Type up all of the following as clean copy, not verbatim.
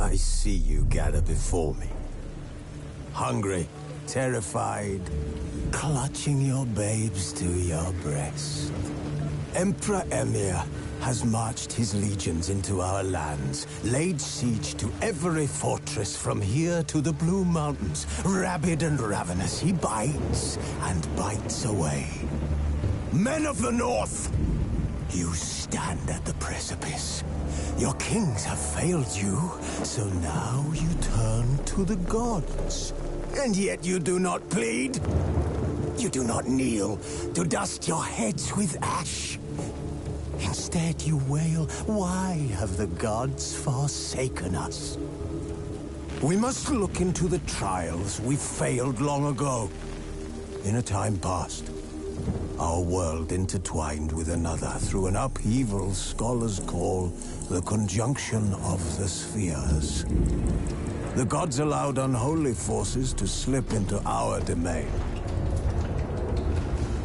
I see you gather before me. Hungry, terrified, clutching your babes to your breast. Emperor Emhyr has marched his legions into our lands, laid siege to every fortress from here to the Blue Mountains. Rabid and ravenous, he bites and bites away. Men of the North, you stand at the precipice. Your kings have failed you, so now you turn to the gods. And yet you do not plead. You do not kneel to dust your heads with ash. Instead you wail, why have the gods forsaken us? We must look into the trials we failed long ago. In a time past, our world intertwined with another through an upheaval scholars call the conjunction of the spheres. The gods allowed unholy forces to slip into our domain.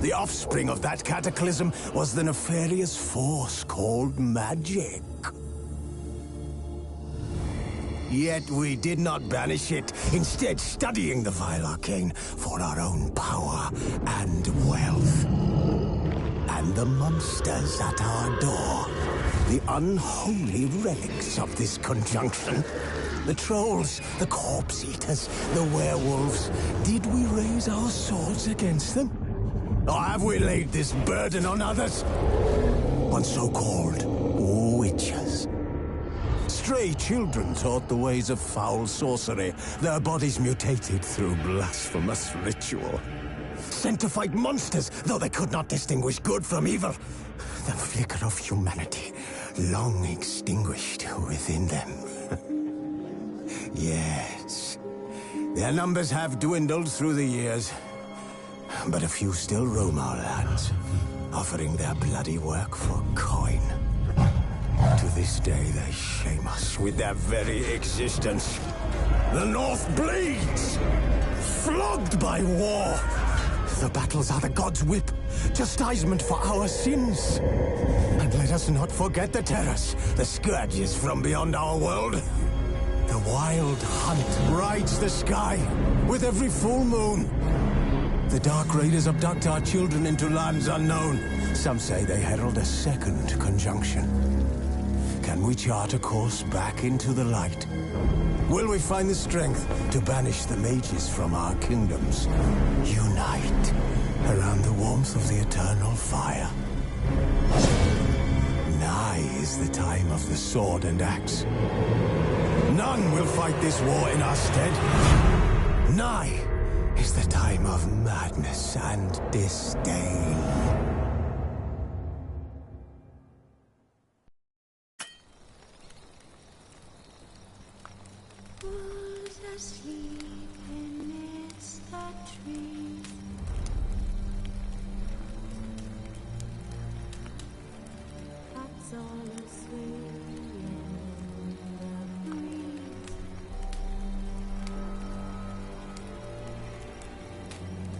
The offspring of that cataclysm was the nefarious force called magic. Yet we did not banish it, instead studying the vile arcane for our own power and wealth. And the monsters at our door, the unholy relics of this conjunction. The trolls, the corpse-eaters, the werewolves. Did we raise our swords against them? Or have we laid this burden on others? On so-called witches. Stray children taught the ways of foul sorcery, their bodies mutated through blasphemous ritual. Sent to fight monsters, though they could not distinguish good from evil. The flicker of humanity, long extinguished within them. Yes, their numbers have dwindled through the years. But a few still roam our lands, offering their bloody work for coin. To this day, they shame us with their very existence. The North bleeds, flogged by war. The battles are the gods' whip, chastisement for our sins. And let us not forget the terrors, the scourges from beyond our world. The wild hunt rides the sky with every full moon. The Dark Raiders abduct our children into lands unknown. Some say they herald a second conjunction. Can we chart a course back into the light? Will we find the strength to banish the mages from our kingdoms? Unite around the warmth of the eternal fire. Nigh is the time of the sword and axe. None will fight this war in our stead. Nigh is the time of madness and disdain. Who's asleep amidst the trees? That's all asleep in the breeze.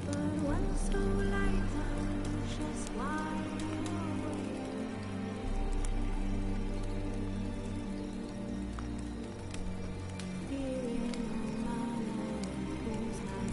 But when so light just wide awake, feeling alone, who's not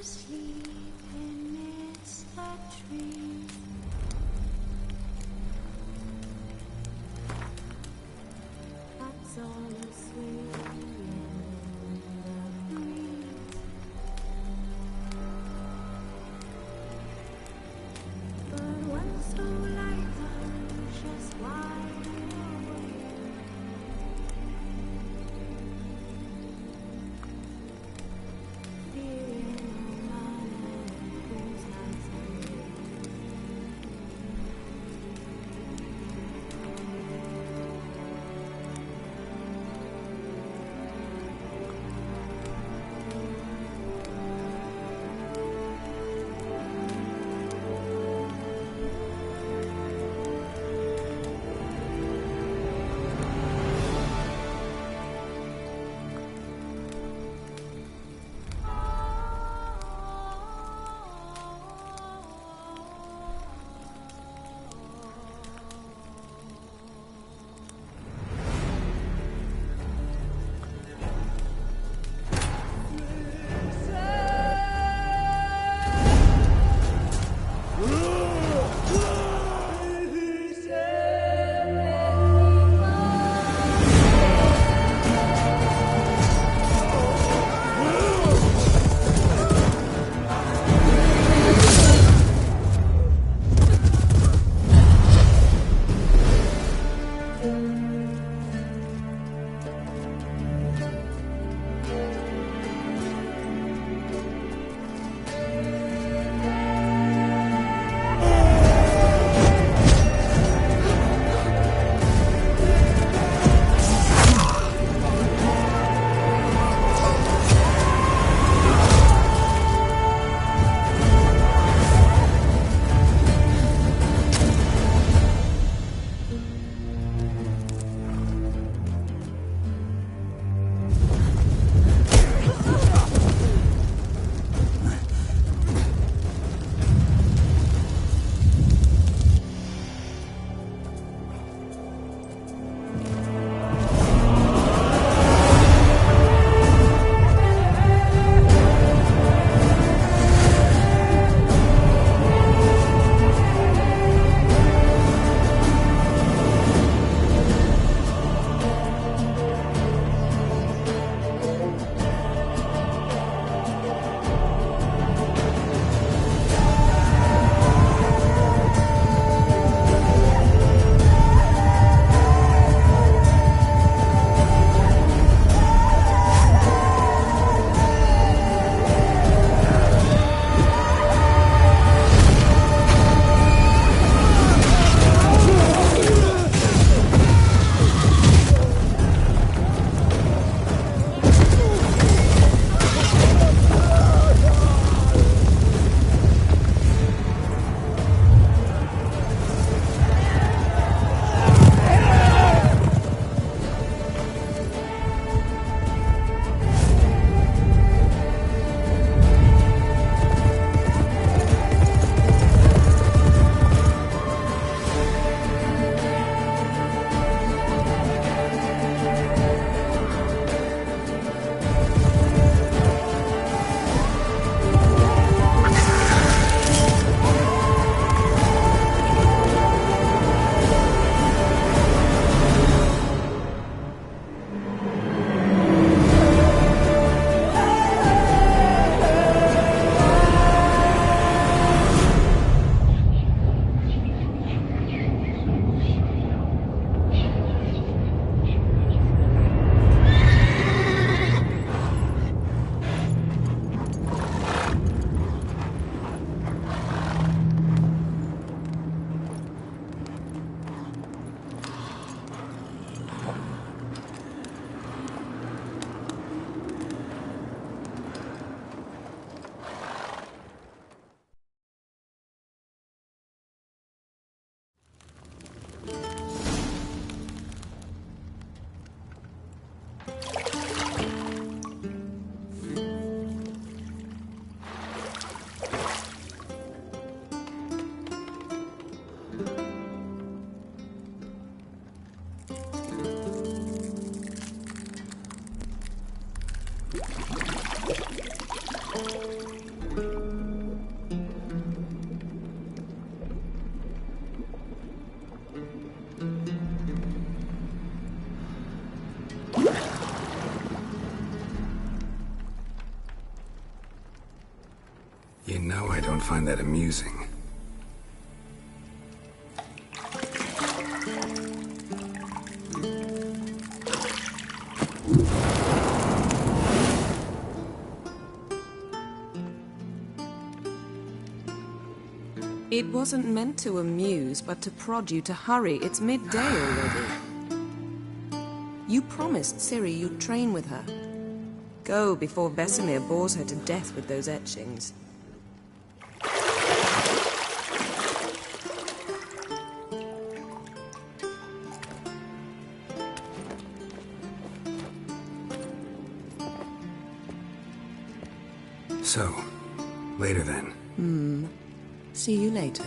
asleep amidst the trees. That's all asleep in the breeze. But when so light, I'm just wide awake. Feeling all my whose nights are You know I don't find that amusing. It wasn't meant to amuse, but to prod you to hurry. It's midday already. You promised Ciri you'd train with her. Go before Vesemir bores her to death with those etchings. So, later then. See you later.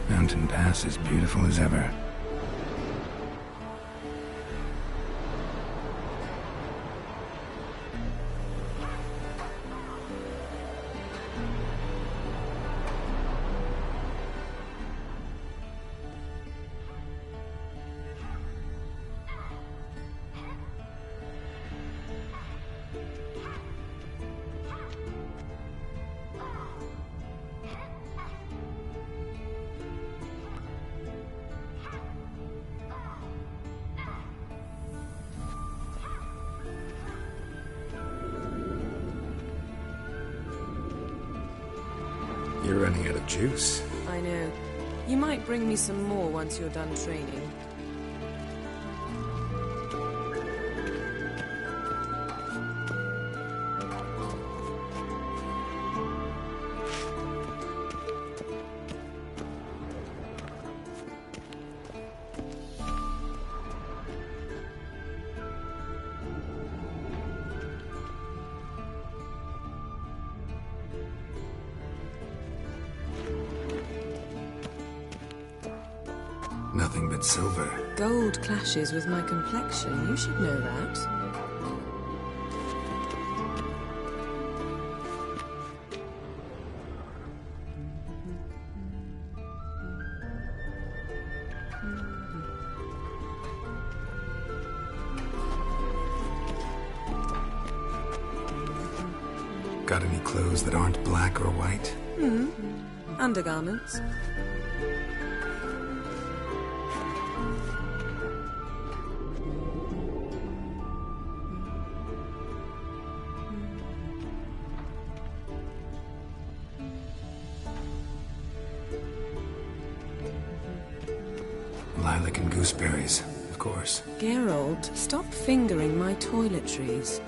Mountain Pass as beautiful as ever. You're running out of juice. I know. You might bring me some more once you're done training. Nothing but silver. Gold clashes with my complexion. You should know that. Got any clothes that aren't black or white? Undergarments. Lilac and gooseberries, of course. Geralt, stop fingering my toiletries.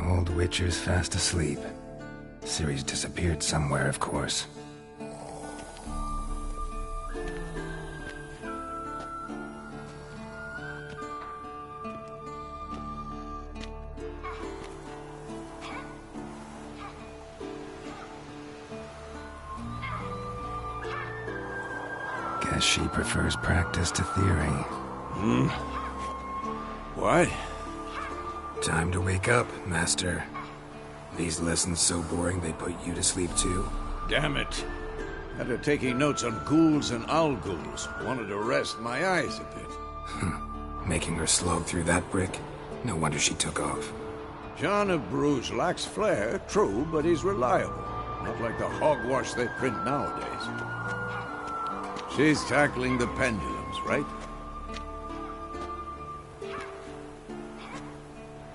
Old Witcher's fast asleep. Ciri's disappeared somewhere, of course. Guess she prefers practice to theory. What? Time to wake up, Master. These lessons so boring they put you to sleep too? Damn it. Had her taking notes on ghouls and owl ghouls. Wanted to rest my eyes a bit. Making her slog through that brick? No wonder she took off. John of Bruges lacks flair, true, but he's reliable. Not like the hogwash they print nowadays. She's tackling the pendulums, right?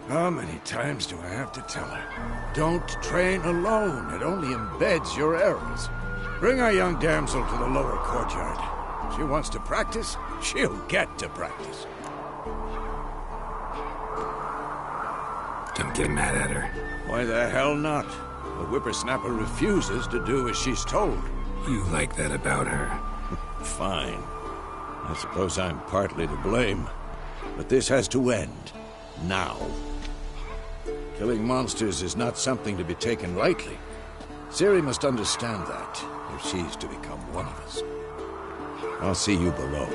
How many times do I have to tell her? Don't train alone. It only embeds your errors. Bring our young damsel to the lower courtyard. She wants to practice, she'll get to practice. Don't get mad at her. Why the hell not? The whippersnapper refuses to do as she's told. You like that about her. Fine. I suppose I'm partly to blame. But this has to end. Now. Killing monsters is not something to be taken lightly. Ciri must understand that, if she's to become one of us. I'll see you below.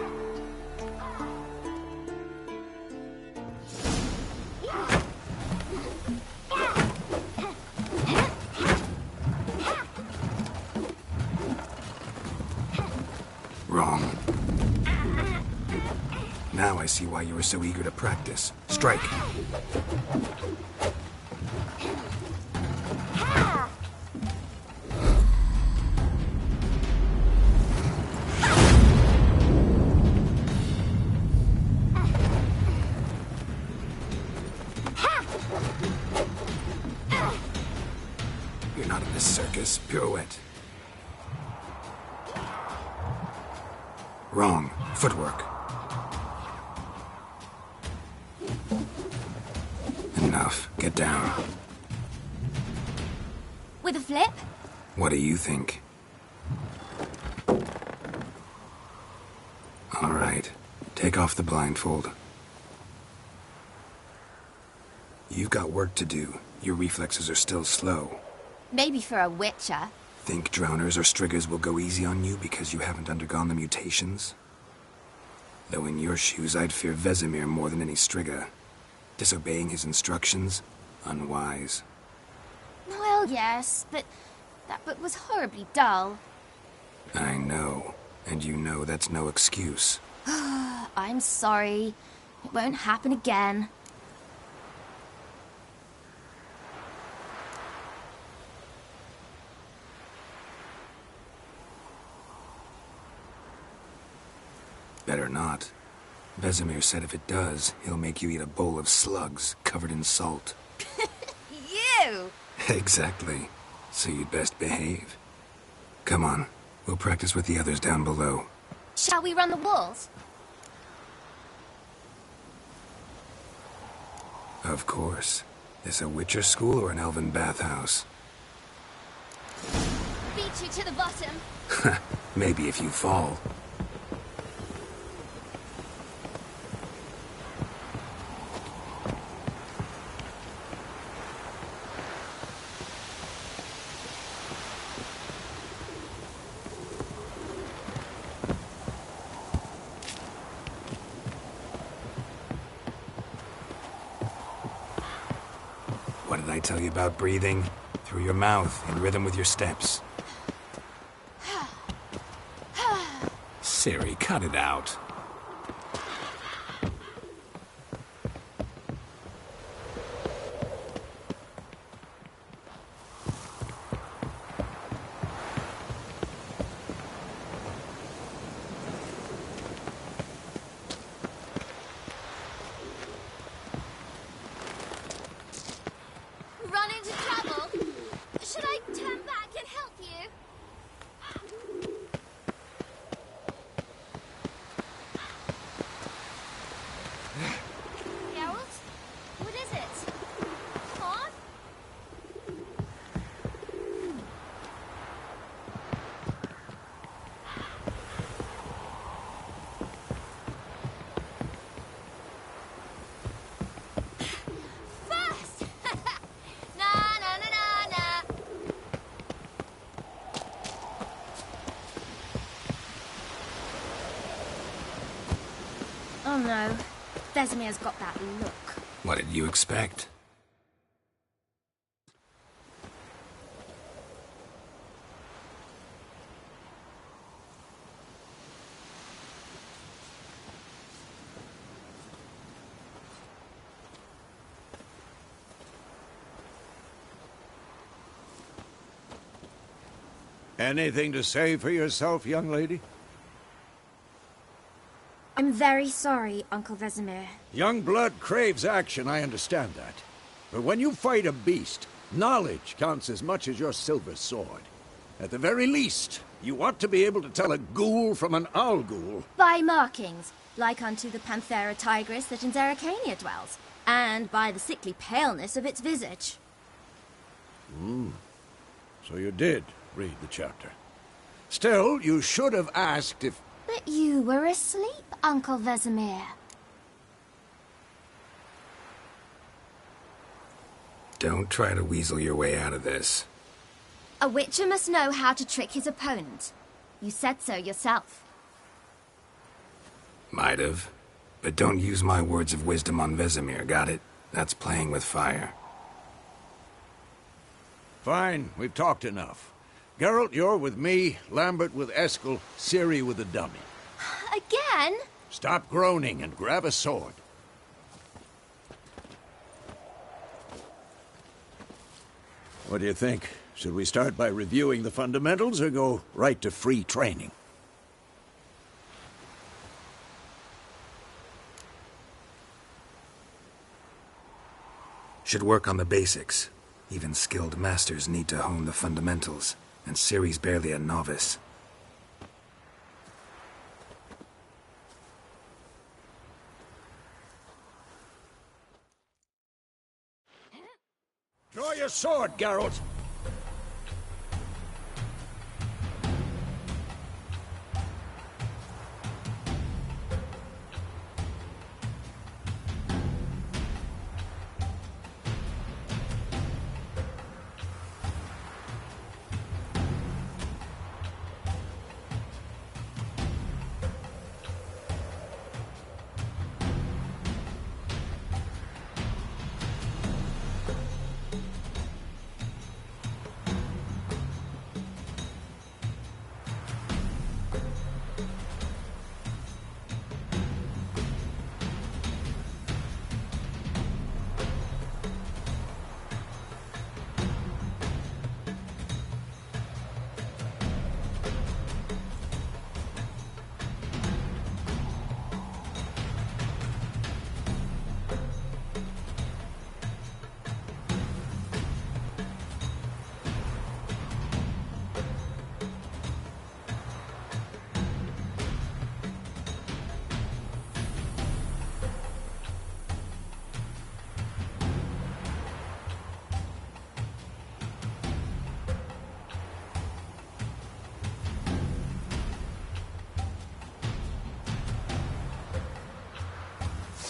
Wrong. Now I see why you were so eager to practice. Strike. You're not in this circus. Pirouette. Wrong. Footwork. Enough. Get down. With a flip? What do you think? All right. Take off the blindfold. You've got work to do. Your reflexes are still slow. Maybe for a witcher. Think drowners or striggers will go easy on you because you haven't undergone the mutations? Though in your shoes, I'd fear Vesemir more than any strigger. Disobeying his instructions? Unwise. Well, yes, but that book was horribly dull. I know. And you know that's no excuse. I'm sorry. It won't happen again. Better not. Vesemir said if it does, he'll make you eat a bowl of slugs covered in salt. You! Exactly. So you'd best behave. Come on. We'll practice with the others down below. Shall we run the walls? Of course. This a Witcher school or an elven bathhouse? Beat you to the bottom. Maybe if you fall. What did I tell you about breathing? Through your mouth, in rhythm with your steps. Ciri, cut it out. Run into trouble? Should I turn back and help you? Geralt? What is it? Come on? Fast! Na na na na na. Oh no, Vesemir's got that look. What did you expect? Anything to say for yourself, young lady? I'm very sorry, Uncle Vesemir. Young blood craves action, I understand that. But when you fight a beast, knowledge counts as much as your silver sword. At the very least, you ought to be able to tell a ghoul from an owl ghoul. By markings, like unto the Panthera tigris that in Zerrikania dwells, and by the sickly paleness of its visage. So you did read the chapter. Still, you should have asked if... But you were asleep, Uncle Vesemir. Don't try to weasel your way out of this. A witcher must know how to trick his opponent. You said so yourself. Might have. But don't use my words of wisdom on Vesemir, got it? That's playing with fire. Fine, we've talked enough. Geralt, you're with me, Lambert with Eskel, Ciri with the dummy. Again? Stop groaning and grab a sword. What do you think? Should we start by reviewing the fundamentals or go right to free training? Should work on the basics. Even skilled masters need to hone the fundamentals, and Ciri's barely a novice. Draw your sword, Geralt!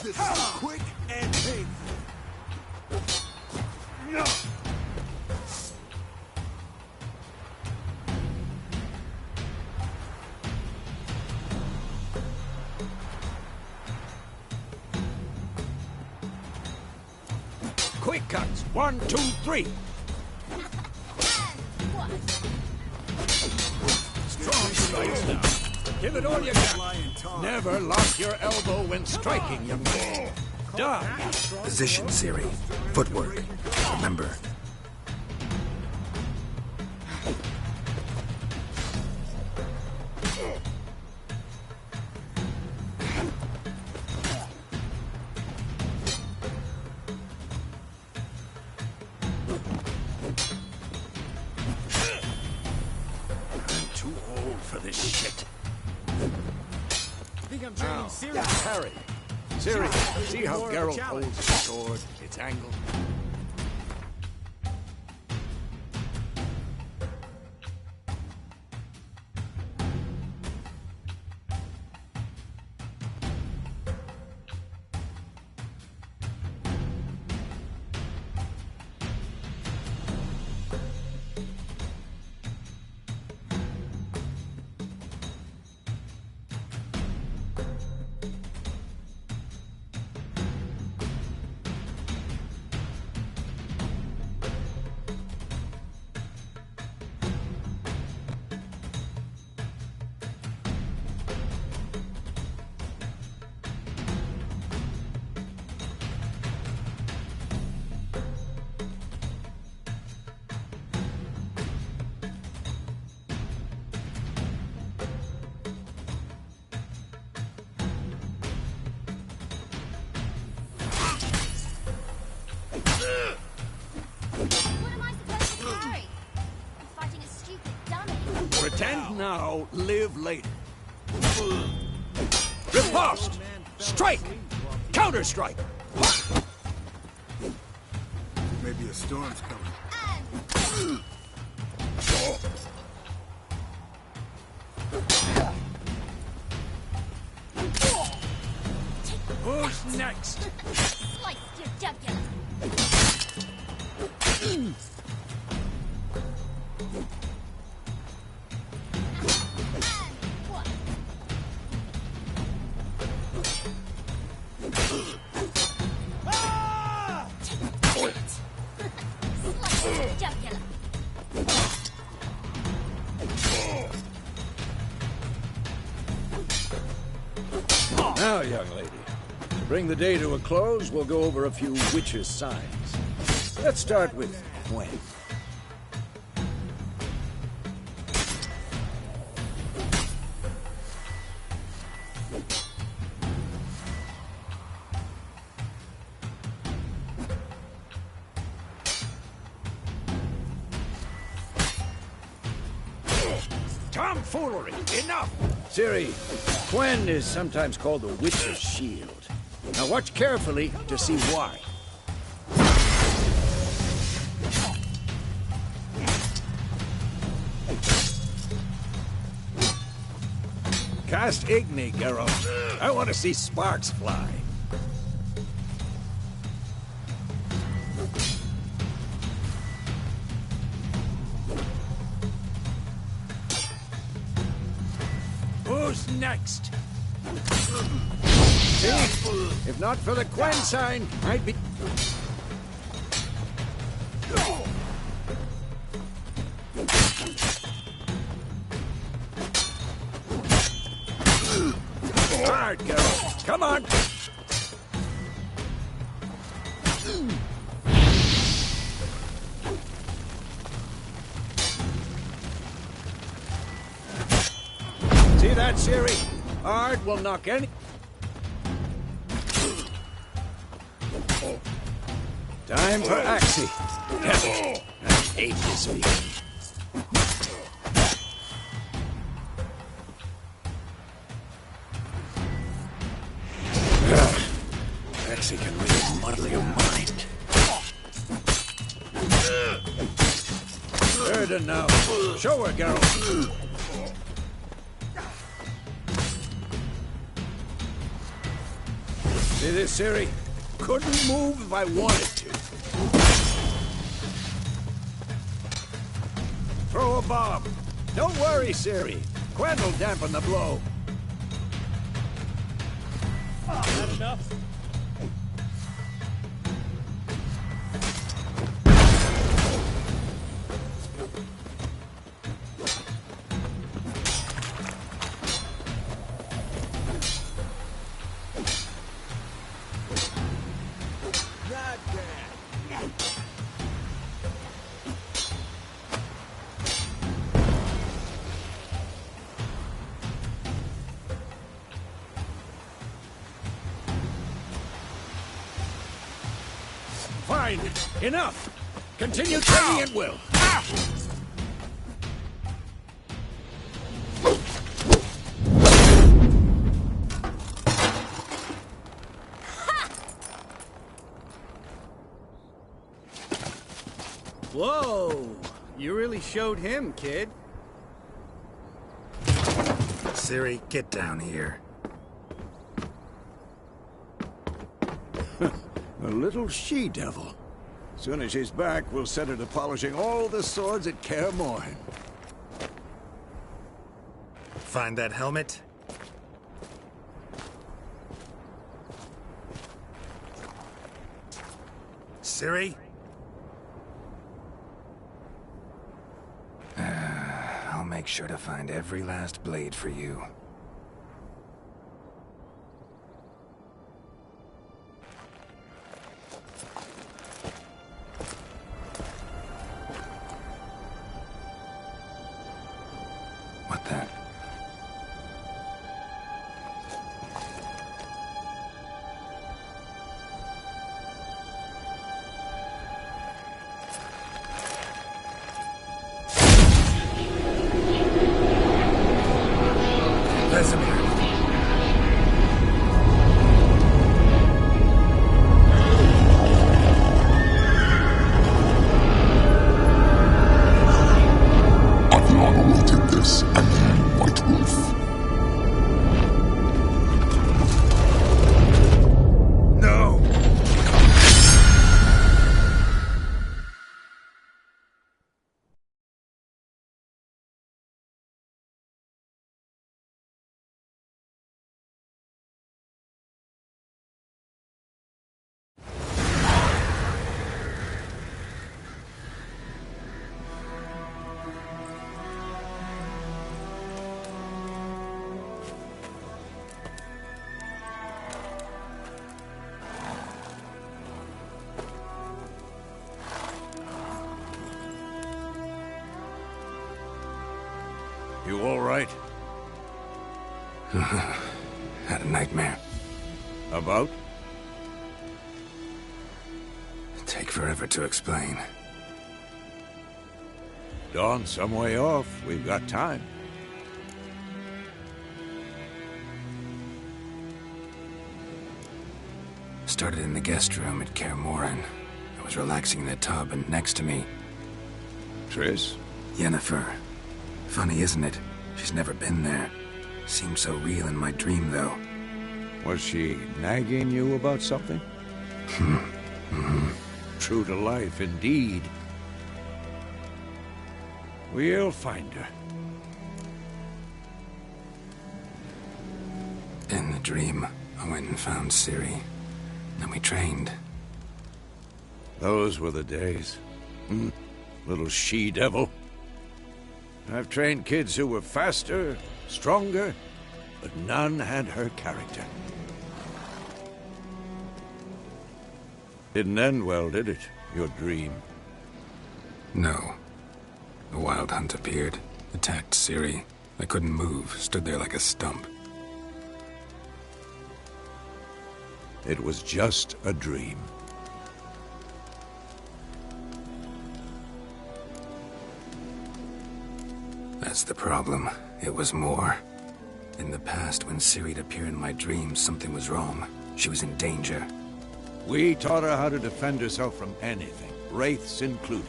This is quick and painful. Quick cuts. 1, 2, 3. Strong strikes now. Give it all you got. Never lock your elbow when striking, young man. Done. Position, Ciri. Footwork. Remember. I'm too old for this shit. Think I'm training Now, serious. Harry. Ciri, see how Geralt holds the sword? It's angled. What am I supposed to carry? I'm fighting a stupid dummy. Pretend now, live later. Riposte! Strike! Counter-strike! Maybe a storm's coming. And Who's next? sliced your jugular. And what? Slice your jugular. Now, young lady, to bring the day to a close, we'll go over a few witches' signs. Let's start with Gwen. Tomfoolery! Enough! Ciri, Gwen is sometimes called the Witch's Shield. Now watch carefully to see why. Cast Igni, Geralt. I want to see sparks fly. Who's next? See? If not for the Gwen sign, I'd be... Hard, Geralt. Come on. See that, Ciri? Hard will knock any... Time for Axii. Damn it. I hate this feeling. Axii can really muddle your mind. Erden now. Show her, Geralt. See this, Ciri? Couldn't move if I wanted to. Throw a bomb. Don't worry, Ciri. Quen will dampen the blow. Not enough? Fine. Enough. Continue training at will. Whoa! You really showed him, kid. Ciri, get down here. A little she-devil. Soon as she's back, we'll set her to polishing all the swords at Kaer Morhen. Find that helmet? Ciri? I'll make sure to find every last blade for you. What the? Vesemir. Aviana awaited this, and you, White Wolf. No! You all right? Had a nightmare. About? Take forever to explain. Dawn's some way off. We've got time. Started in the guest room at Kaer Morhen. I was relaxing in the tub, and next to me, Triss? Yennefer. Funny, isn't it? She's never been there. Seemed so real in my dream, though. Was she nagging you about something? True to life, indeed. We'll find her. In the dream, I went and found Ciri. Then we trained. Those were the days. Little she-devil. I've trained kids who were faster, stronger, but none had her character. Didn't end well, did it? Your dream? No. The Wild Hunt appeared, attacked Ciri. I couldn't move, stood there like a stump. It was just a dream. That's the problem. It was more. In the past, when Ciri'd appear in my dreams, something was wrong. She was in danger. We taught her how to defend herself from anything, wraiths included.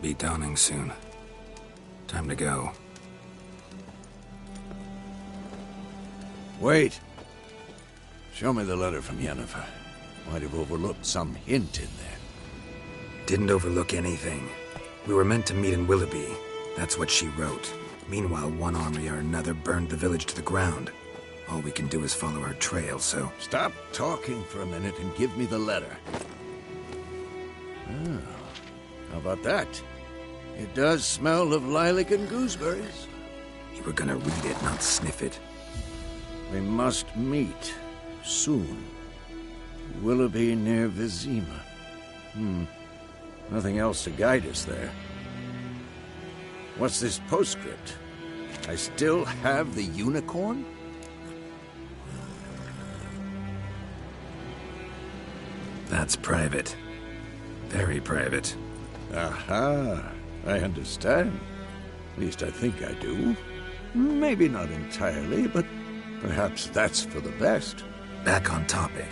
Be dawning soon. Time to go. Wait. Show me the letter from Yennefer. Might have overlooked some hint in there. Didn't overlook anything. We were meant to meet in Willoughby. That's what she wrote. Meanwhile, one army or another burned the village to the ground. All we can do is follow her trail, so... Stop talking for a minute and give me the letter. Oh, how about that? It does smell of lilac and gooseberries. You were gonna read it, not sniff it. We must meet. Soon. Willoughby near Vizima. Nothing else to guide us there. What's this postscript? I still have the unicorn? That's private. Very private. Aha, I understand. At least I think I do. Maybe not entirely, but perhaps that's for the best. Back on topic.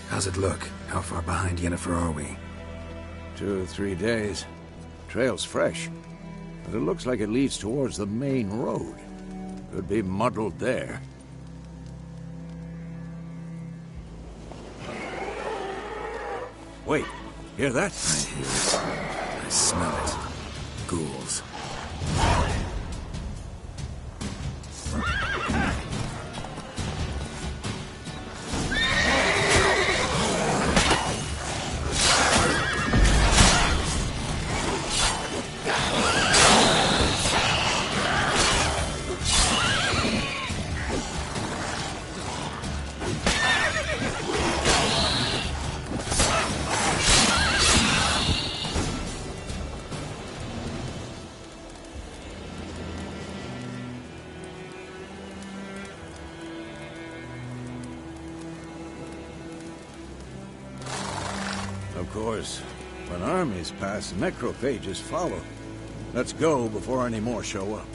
How's it look? How far behind Yennefer are we? 2 or 3 days. Trail's fresh, but it looks like it leads towards the main road. Could be muddled there. Wait, hear that? I hear it. I smell it. Ghouls. Of course, when armies pass, necrophages follow. Let's go before any more show up.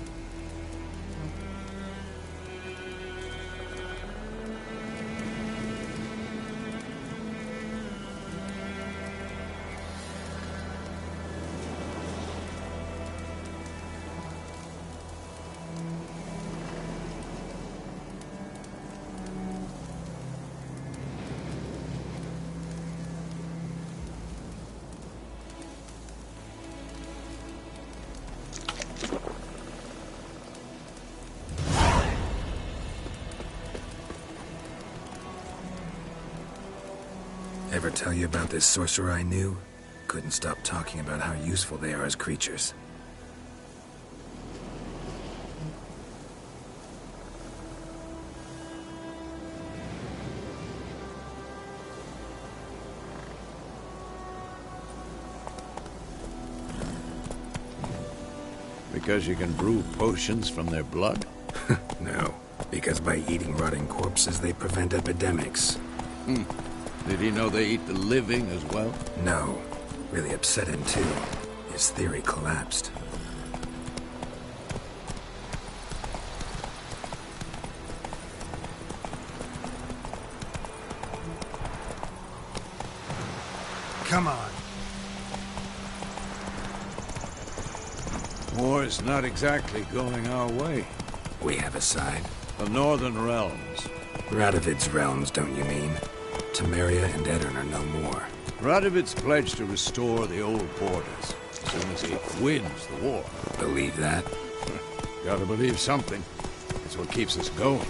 Ever tell you about this sorcerer I knew? Couldn't stop talking about how useful they are as creatures. Because you can brew potions from their blood? No, because by eating rotting corpses, they prevent epidemics. Did he know they eat the living as well? No. Really upset him, too. His theory collapsed. Come on. War's not exactly going our way. We have a side. The Northern Realms. Radovid's realms, don't you mean? Temeria and Edirn are no more. Radovid's pledged to restore the old borders as soon as he wins the war. Believe that? Gotta believe something. It's what keeps us going.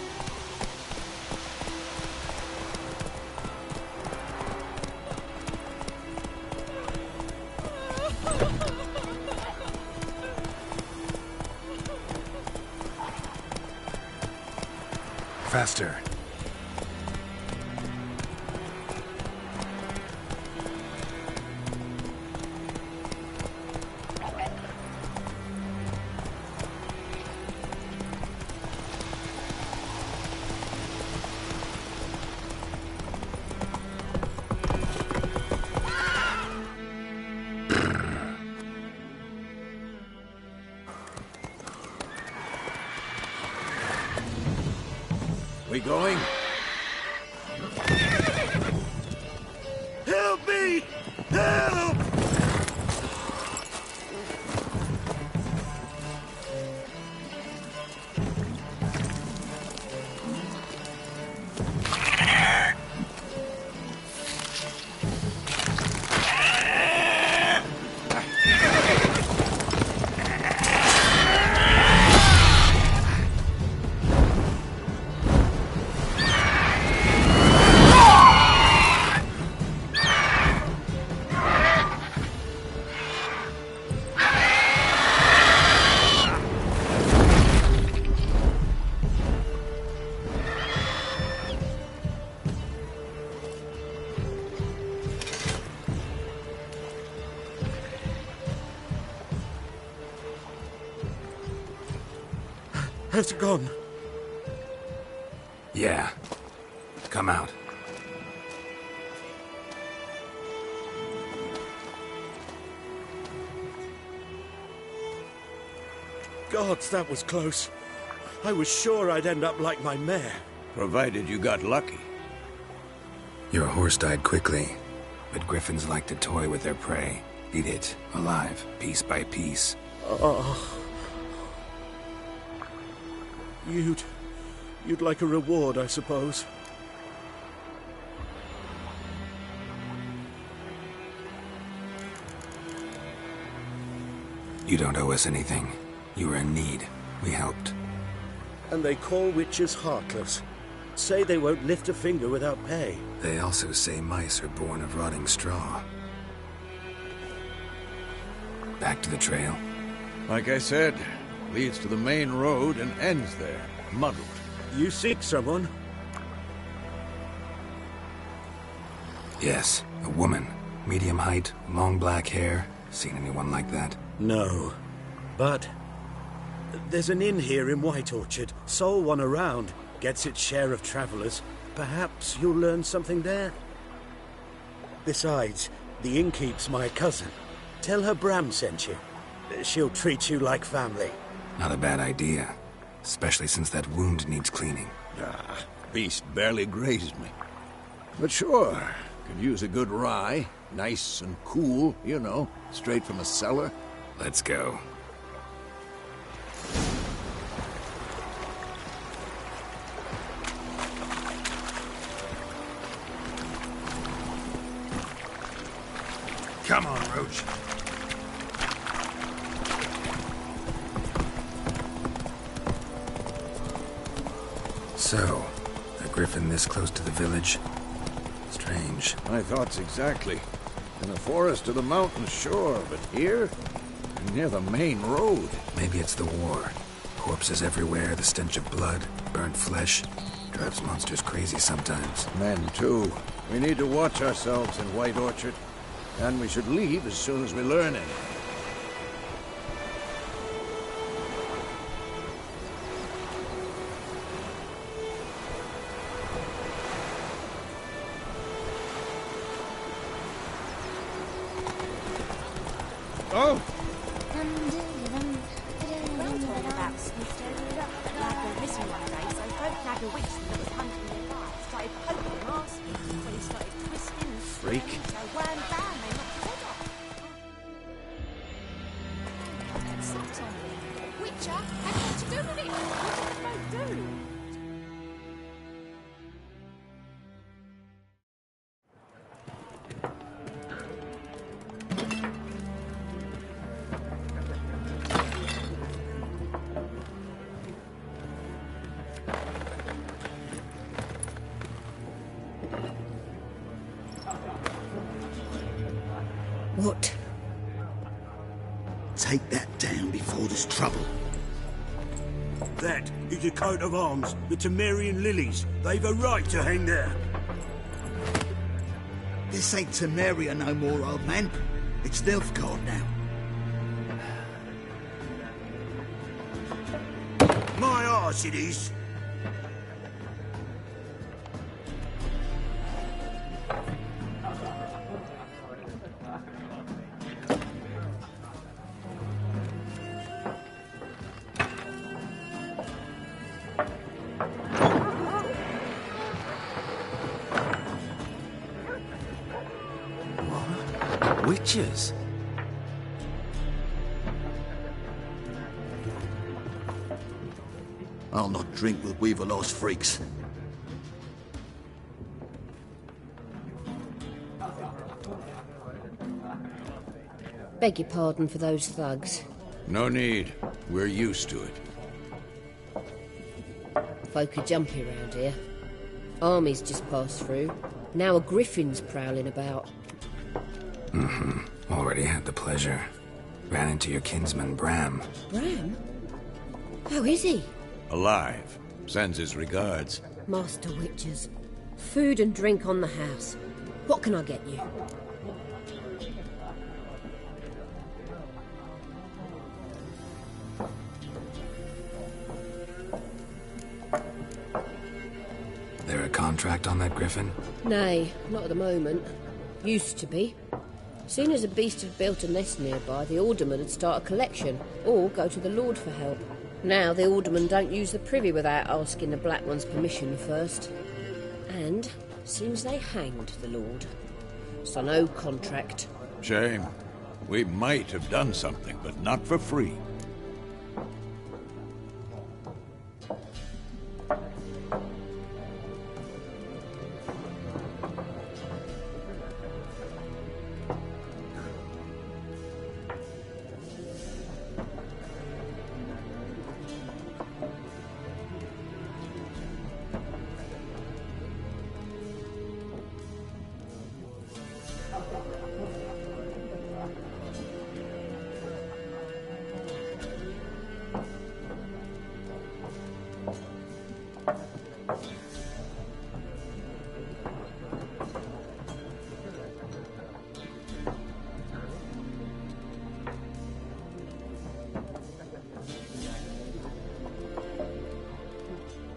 Faster. We going? Help me! Help! Has it gone? Yeah. Come out. Gods, that was close. I was sure I'd end up like my mare. Provided you got lucky. Your horse died quickly, but griffins like to toy with their prey. Eat it, alive, piece by piece. Oh. You'd like a reward, I suppose. You don't owe us anything. You were in need. We helped. And they call witches heartless. Say they won't lift a finger without pay. They also say mice are born of rotting straw. Back to the trail. Like I said, leads to the main road and ends there, muddled. You seek someone? Yes, a woman. Medium height, long black hair. Seen anyone like that? No. But there's an inn here in White Orchard. Sole one around. Gets its share of travelers. Perhaps you'll learn something there? Besides, the innkeep's my cousin. Tell her Bram sent you. She'll treat you like family. Not a bad idea. Especially since that wound needs cleaning. Beast barely grazed me. But sure, could use a good rye. Nice and cool, you know, straight from a cellar. Let's go. Come on, Roach. So, a griffin this close to the village? Strange. My thoughts exactly. In the forest or the mountains, sure, but here? Near the main road. Maybe it's the war. Corpses everywhere, the stench of blood, burnt flesh. Drives monsters crazy sometimes. Men, too. We need to watch ourselves in White Orchard. And we should leave as soon as we learn anything. Oh! Freak. Witcher, and what to do with it? What did they do? What? Take that down before there's trouble. That is a coat of arms, the Temerian lilies. They've a right to hang there. This ain't Temeria no more, old man. It's Nilfgaard now. My arse it is. Witches? I'll not drink with Weaverlaw's freaks. Beg your pardon for those thugs. No need. We're used to it. Folk are jumpy around here. Armies just passed through. Now a griffin's prowling about. Already had the pleasure. Ran into your kinsman, Bram. Bram? How is he? Alive. Sends his regards. Master Witchers. Food and drink on the house. What can I get you? contract on that griffin? Nay, not at the moment. Used to be. Soon as a beast had built a nest nearby, the alderman would start a collection, or go to the Lord for help. Now the alderman don't use the privy without asking the Black One's permission first. And seems they hanged the Lord. So no contract. Shame. We might have done something, but not for free.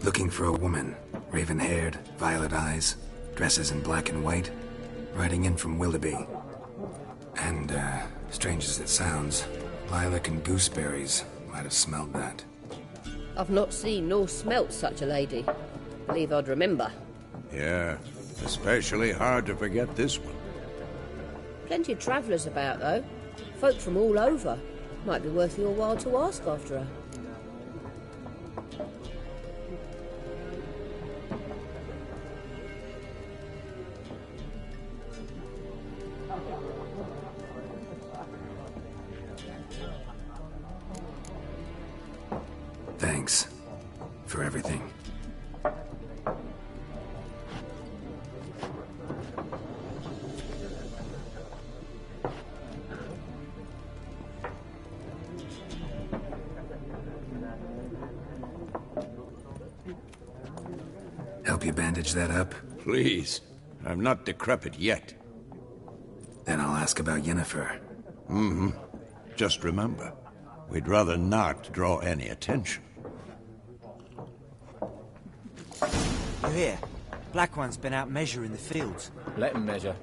Looking for a woman, raven-haired, violet eyes, dresses in black and white, riding in from Willoughby. And, strange as it sounds, lilac and gooseberries might have smelled that. I've not seen nor smelt such a lady. Believe I'd remember. Yeah, especially hard to forget this one. Plenty of travellers about, though. Folk from all over. Might be worth your while to ask after her. Thanks for everything. Help you bandage that up? Please. I'm not decrepit yet. Then I'll ask about Yennefer. Mm-hmm. Just remember, we'd rather not draw any attention. You hear? Black One's been out measuring the fields. Let him measure.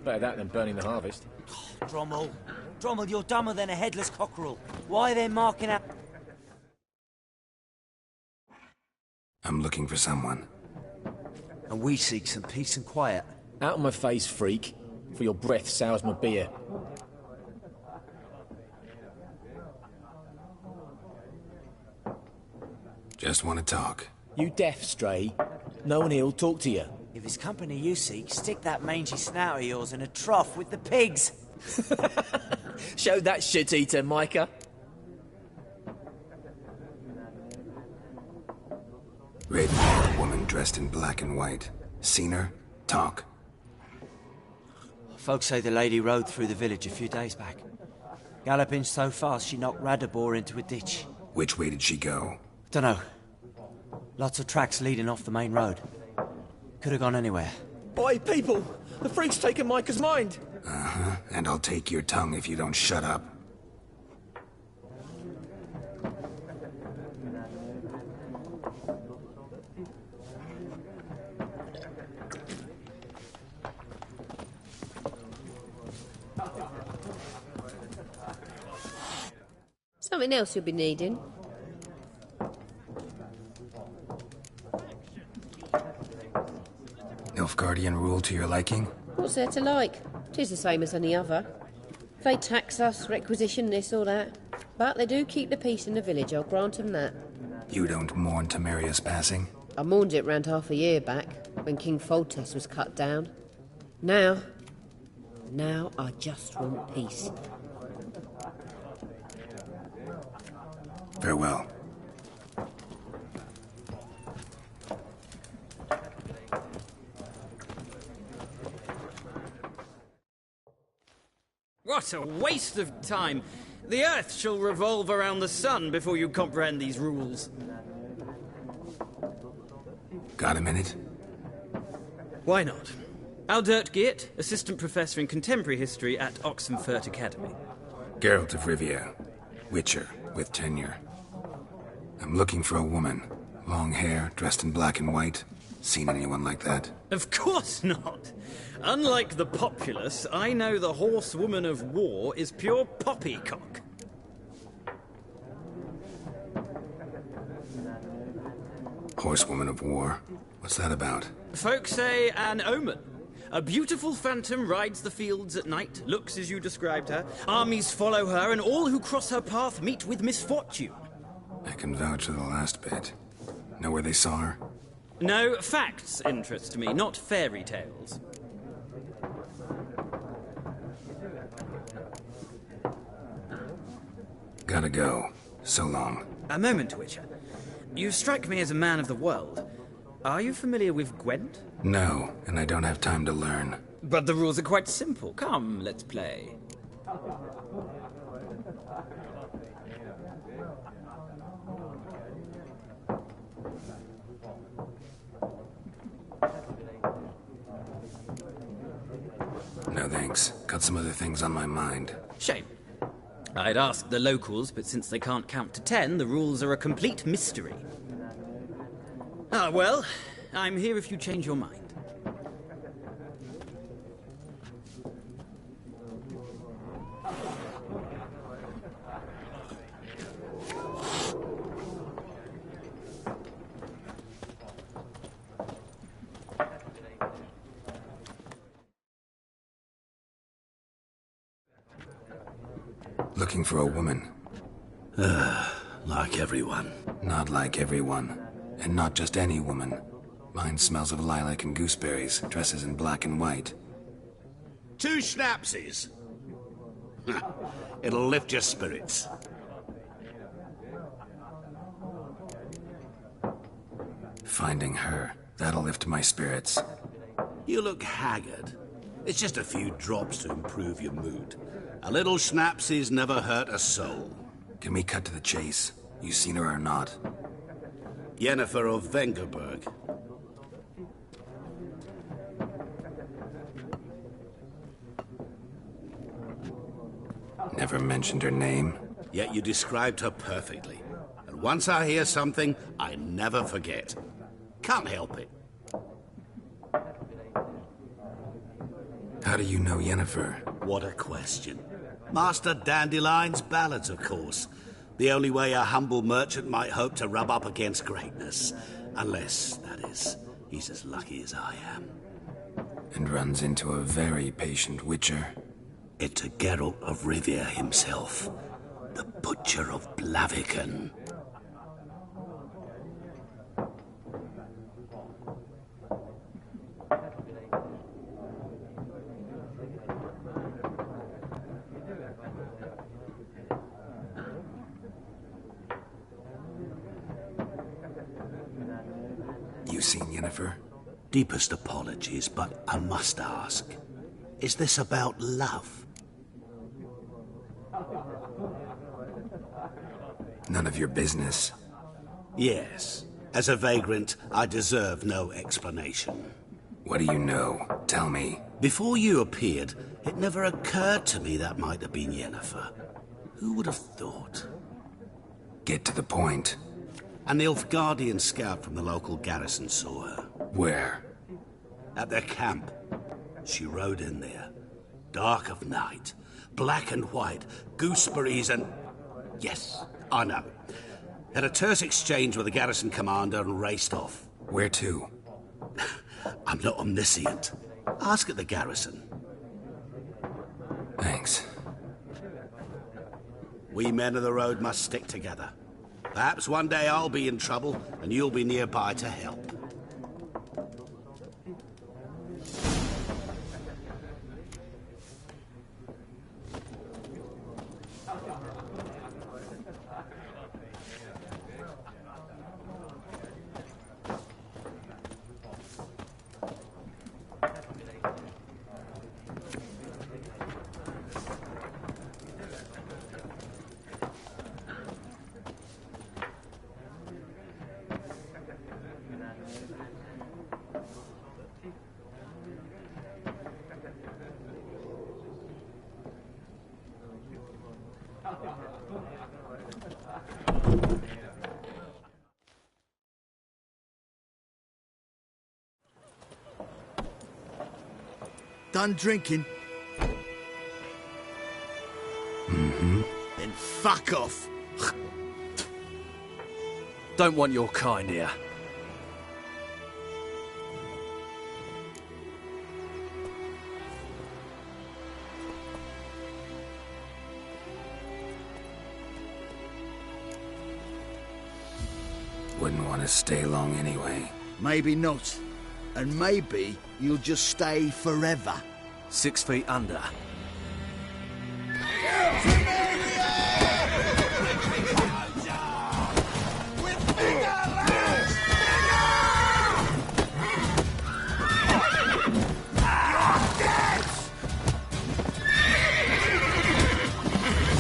Better that than burning the harvest. Oh, Drommel. Drommel, you're dumber than a headless cockerel. Why are they marking out... I'm looking for someone. And we seek some peace and quiet. Out of my face, freak. For your breath sours my beer. Just want to talk. You deaf, Stray? No one here'll talk to you. If it's company you seek, stick that mangy snout of yours in a trough with the pigs. Show that shit-eater, Micah. Raven-haired woman dressed in black and white. Seen her? Talk. Folks say the lady rode through the village a few days back. Galloping so fast she knocked Radabor into a ditch. Which way did she go? Dunno. Lots of tracks leading off the main road. Could have gone anywhere. Boy, people! The freak's taken Micah's mind! Uh-huh. And I'll take your tongue if you don't shut up. Something else you'll be needing. Nilfgaardian rule to your liking? What's there to like? 'Tis the same as any other. They tax us, requisition this or that. But they do keep the peace in the village, I'll grant them that. You don't mourn Temeria's passing? I mourned it round half a year back, when King Foltest was cut down. Now I just want peace. Farewell. What a waste of time! The Earth shall revolve around the sun before you comprehend these rules. Got a minute? Why not? Aldert Geert, Assistant Professor in Contemporary History at Oxenfurt Academy. Geralt of Rivia. Witcher, with tenure. I'm looking for a woman. Long hair, dressed in black and white. Seen anyone like that? Of course not. Unlike the populace, I know the horsewoman of war is pure poppycock. Horsewoman of war? What's that about? Folks say an omen. A beautiful phantom rides the fields at night, looks as you described her. Armies follow her, and all who cross her path meet with misfortune. I can vouch for the last bit. Know where they saw her? No, facts interest me, not fairy tales. Gotta go. So long. A moment, Witcher. You strike me as a man of the world. Are you familiar with Gwent? No, and I don't have time to learn. But the rules are quite simple. Come, let's play. No thanks. Got some other things on my mind. Shame. I'd ask the locals, but since they can't count to 10, the rules are a complete mystery. Ah, well, I'm here if you change your mind. Looking for a woman. Like everyone. Not like everyone. And not just any woman. Mine smells of lilac and gooseberries, dresses in black and white. 2 schnapsies. It'll lift your spirits. Finding her, that'll lift my spirits. You look haggard. It's just a few drops to improve your mood. A little schnapsies never hurt a soul. Can we cut to the chase? You seen her or not? Yennefer of Vengerberg. Never mentioned her name. Yet you described her perfectly. And once I hear something, I never forget. Can't help it. How do you know Yennefer? What a question. Master Dandelion's ballads, of course. The only way a humble merchant might hope to rub up against greatness. Unless, that is, he's as lucky as I am. And runs into a very patient witcher. Into Geralt of Rivia himself. The Butcher of Blaviken. You seen Yennefer? Deepest apologies, but I must ask. Is this about love? None of your business. Yes. As a vagrant, I deserve no explanation. What do you know? Tell me. Before you appeared, it never occurred to me that might have been Yennefer. Who would have thought? Get to the point. An Nilfgaardian scout from the local garrison saw her. Where? At their camp. She rode in there. Dark of night. Black and white. Gooseberries and... Yes, I know. Had a terse exchange with the garrison commander and raced off. Where to? I'm not omniscient. Ask at the garrison. Thanks. We men of the road must stick together. Perhaps one day I'll be in trouble and you'll be nearby to help. done drinking? Mm-hmm. Then fuck off. Don't want your kind here. Wouldn't want to stay long anyway. Maybe not. And maybe you'll just stay forever. 6 feet under.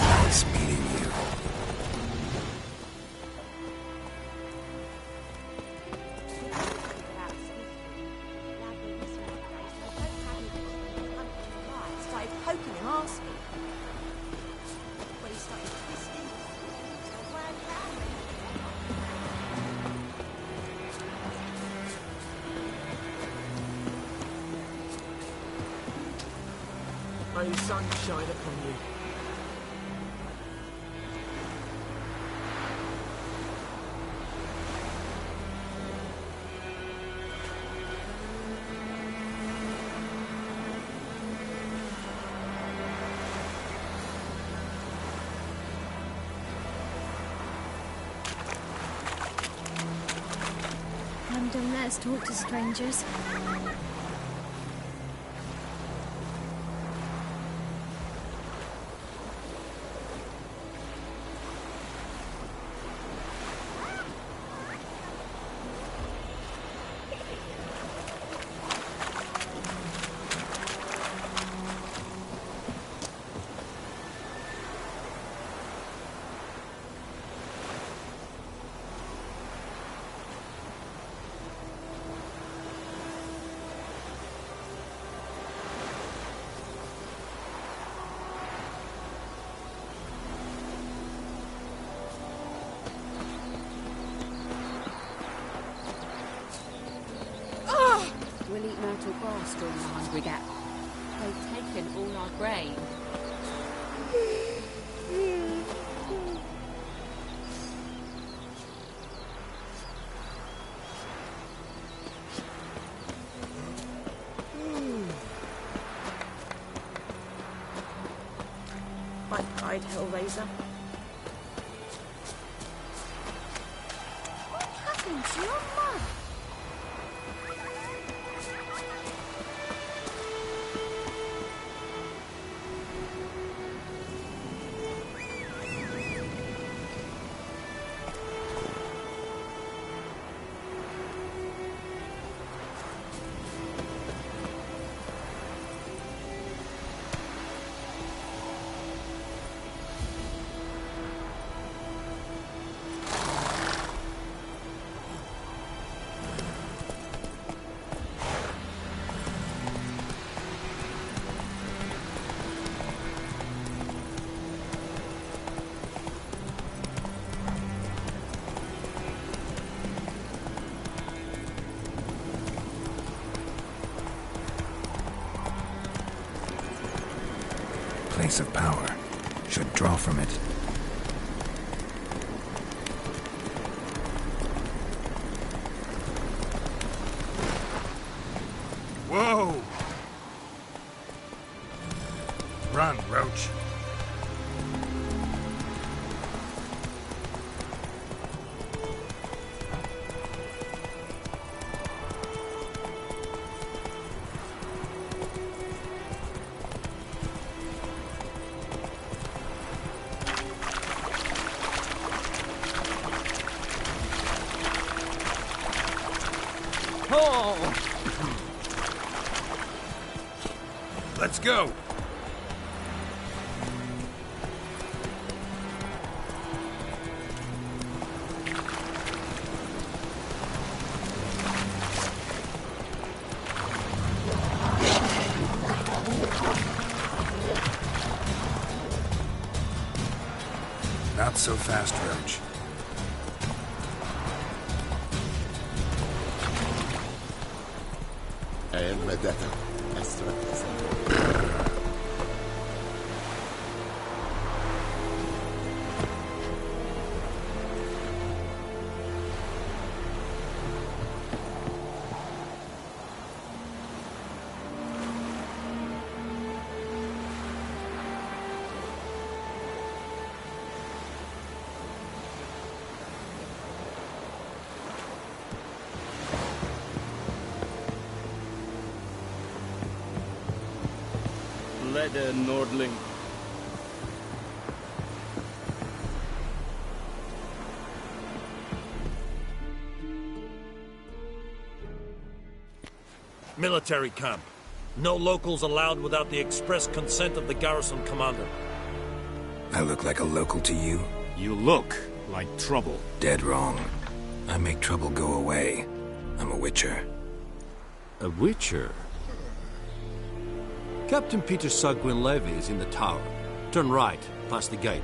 Nice meeting you. Started poking him, asking. When he started twisting, May the sun shine upon you. Don't let us talk to strangers. we'll eat myrtle grass during the hungry gap. They've taken all our grain. I've died, Hellraiser. What happened to your mum? Place of power. Should draw from it. Whoa! Run, Roach. Let's go. Not so fast, Roach. And Medetta, Leder Nordling. Military camp. No locals allowed without the express consent of the garrison commander. I look like a local to you? You look like trouble. Dead wrong. I make trouble go away. I'm a witcher. A witcher? Captain Peter Sugwin Levy is in the tower. Turn right, past the gate.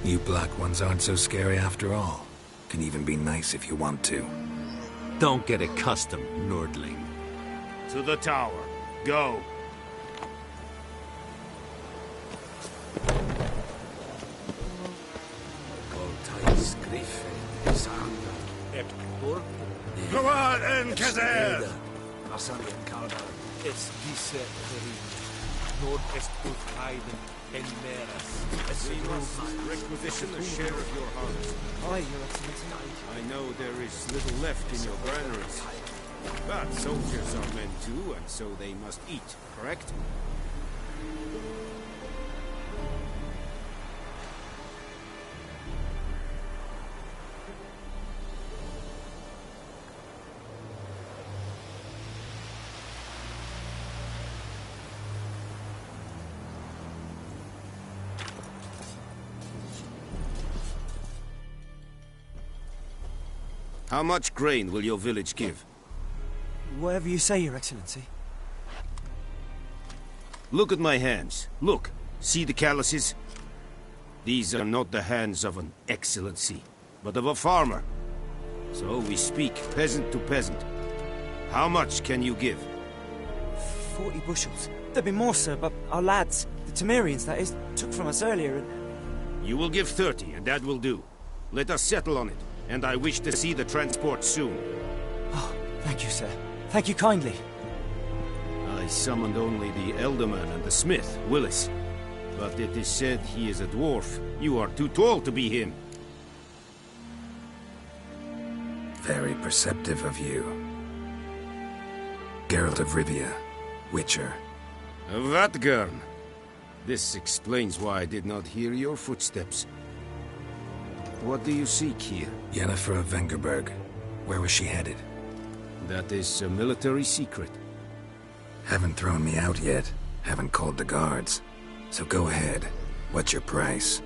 You black ones aren't so scary after all. Can even be nice if you want to. Don't get accustomed, Nordling. To the tower. Go. Go on, Encazer! Es dice Nordest Ulfheiden en Meras. We must requisition a share of your harvest. Aye, Your Excellency. I know there is little left in your granaries. But soldiers are men too, and so they must eat, correct? How much grain will your village give? Whatever you say, Your Excellency. Look at my hands. Look. See the calluses? These are not the hands of an excellency, but of a farmer. So we speak peasant to peasant. How much can you give? 40 bushels. There'd be more, sir, but our lads, the Temerians, that is, took from us earlier and... You will give 30, and that will do. Let us settle on it, and I wish to see the transport soon. Oh, thank you, sir. Thank you kindly. I summoned only the Elderman and the smith, Willis. But it is said he is a dwarf. You are too tall to be him. Very perceptive of you. Geralt of Rivia, Witcher. Vatgern. This explains why I did not hear your footsteps. What do you seek here? Yennefer of Vengerberg. Where was she headed? That is a military secret. Haven't thrown me out yet. Haven't called the guards. So go ahead. What's your price?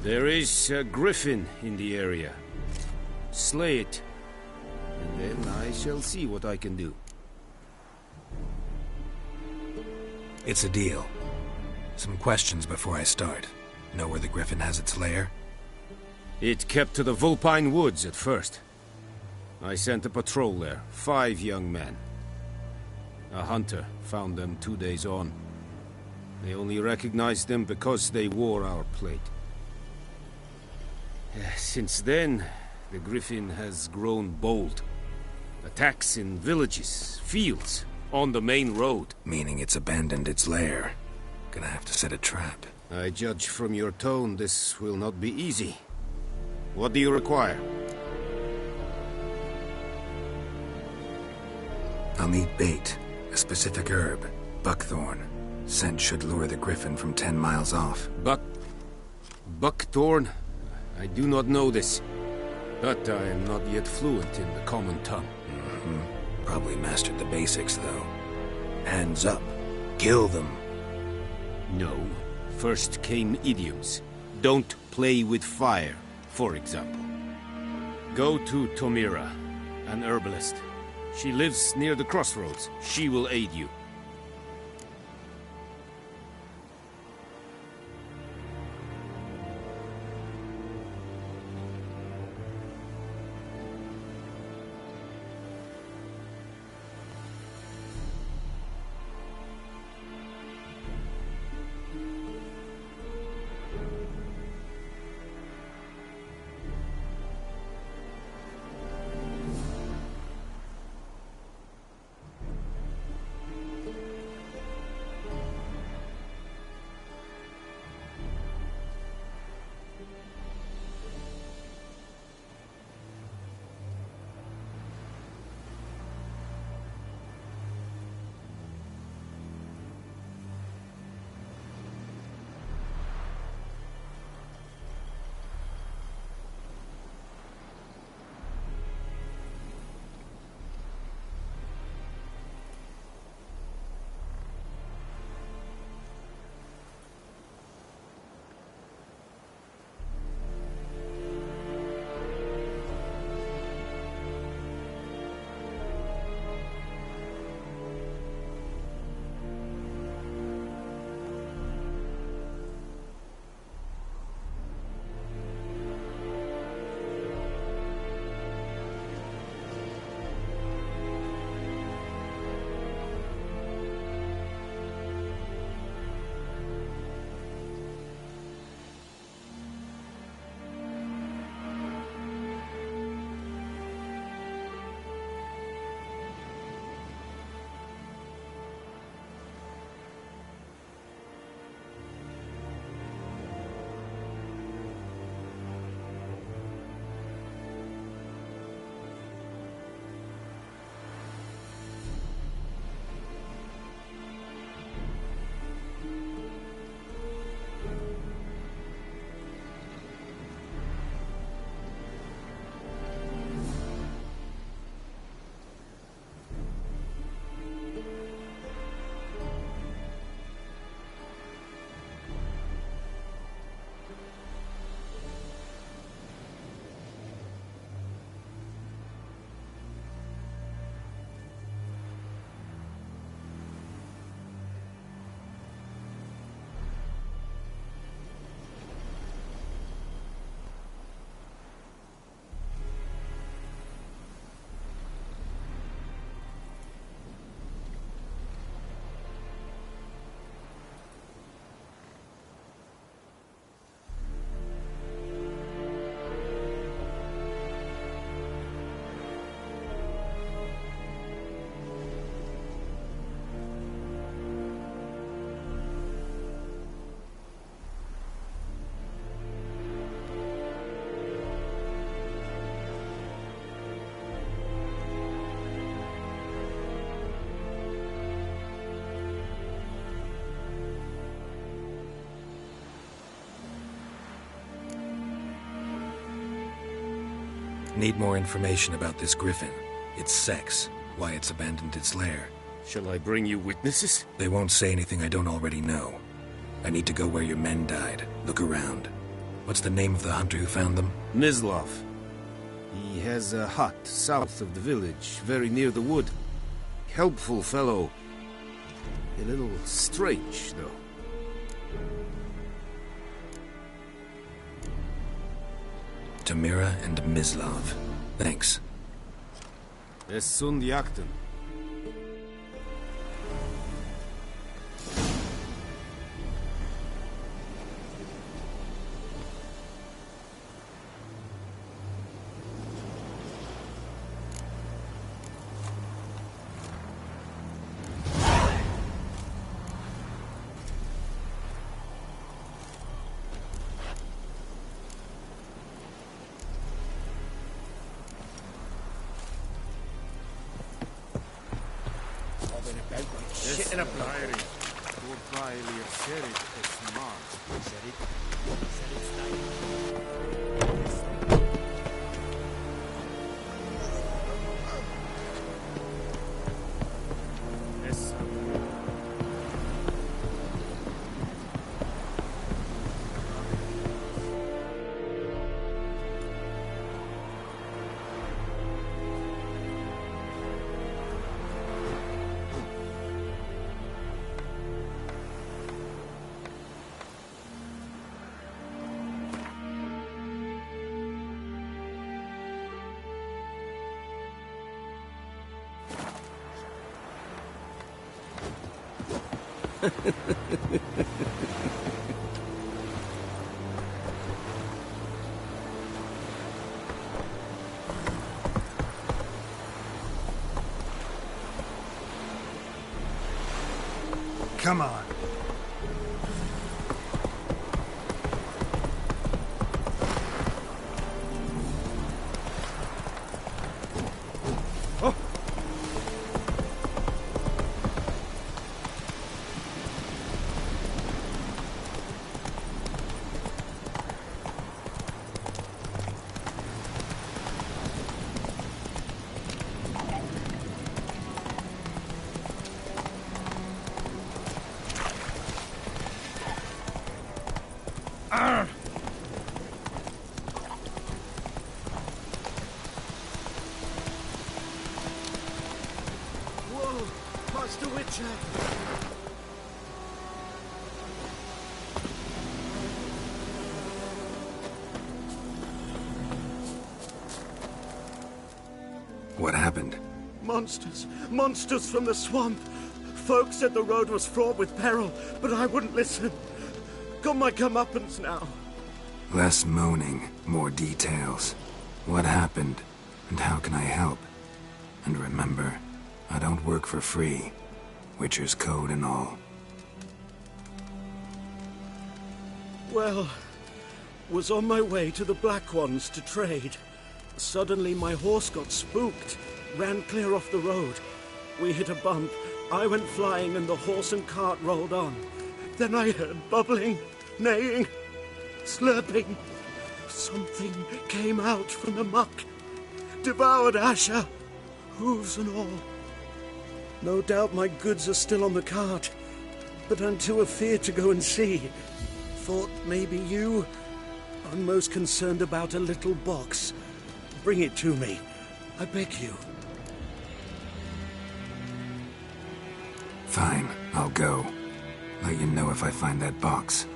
There is a griffin in the area. Slay it. And then I shall see what I can do. It's a deal. Some questions before I start. Know where the griffin has its lair? It kept to the Vulpine Woods at first. I sent a patrol there, 5 young men. A hunter found them 2 days on. They only recognized them because they wore our plate. Since then, the griffin has grown bold. Attacks in villages, fields, on the main road. Meaning it's abandoned its lair. Gonna have to set a trap. I judge from your tone this will not be easy. What do you require? I'll need bait. A specific herb. Buckthorn. Scent should lure the griffin from 10 miles off. Buckthorn? I do not know this. But I am not yet fluent in the common tongue. Probably mastered the basics, though. Hands up. Kill them. No. First came idioms. Don't play with fire, for example. Go to Tomira, an herbalist. She lives near the crossroads. She will aid you. Need more information about this griffin. Its sex, why it's abandoned its lair. Shall I bring you witnesses? They won't say anything I don't already know. I need to go where your men died. Look around. What's the name of the hunter who found them? Mislav. He has a hut south of the village, very near the wood. Helpful fellow. A little strange, though. Tamira and Mislav. Thanks. Es sunt jakten. Shit in a diary. Come on. Whoa, Master Witcher! What happened? Monsters! Monsters from the swamp! Folk said the road was fraught with peril, but I wouldn't listen. Got my comeuppance now. Less moaning, more details. What happened, and how can I help? And remember, I don't work for free. Witcher's code and all. Well, was on my way to the Black Ones to trade. Suddenly my horse got spooked, ran clear off the road. We hit a bump, I went flying and the horse and cart rolled on. Then I heard bubbling, neighing, slurping. Something came out from the muck, devoured Asher, hooves and all. No doubt my goods are still on the cart, but I'm too afeard to go and see. Thought maybe you. I'm most concerned about a little box. Bring it to me, I beg you. Fine, I'll go. Let you know if I find that box.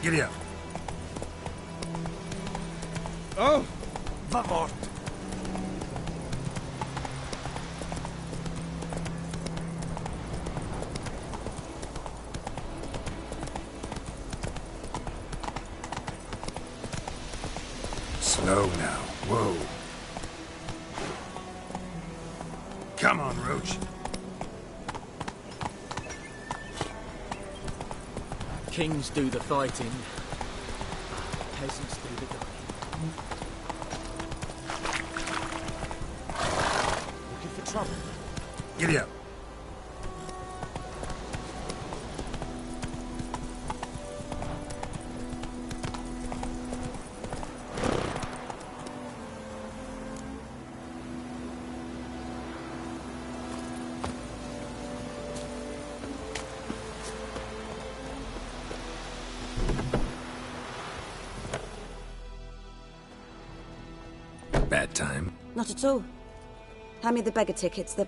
Giddy up. Oh! Vamort! Slow now. Whoa. Come on, Roach. Kings do the fighting. Peasants do the dying. Looking for trouble? Giddy up. Bad time. Not at all. Hand me the beggar tickets, the...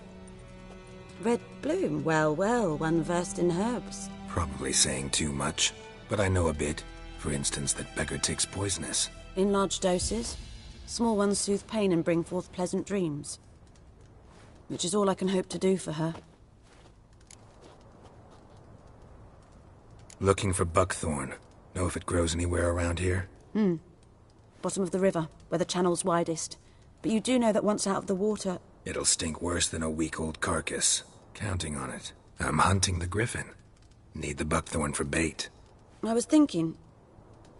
Red bloom. Well, well, one versed in herbs. Probably saying too much, but I know a bit. For instance, that beggar tick's poisonous. In large doses. Small ones soothe pain and bring forth pleasant dreams. Which is all I can hope to do for her. Looking for buckthorn. Know if it grows anywhere around here? Bottom of the river, where the channel's widest. But you do know that once out of the water... It'll stink worse than a week-old carcass. Counting on it. I'm hunting the griffin. Need the buckthorn for bait. I was thinking...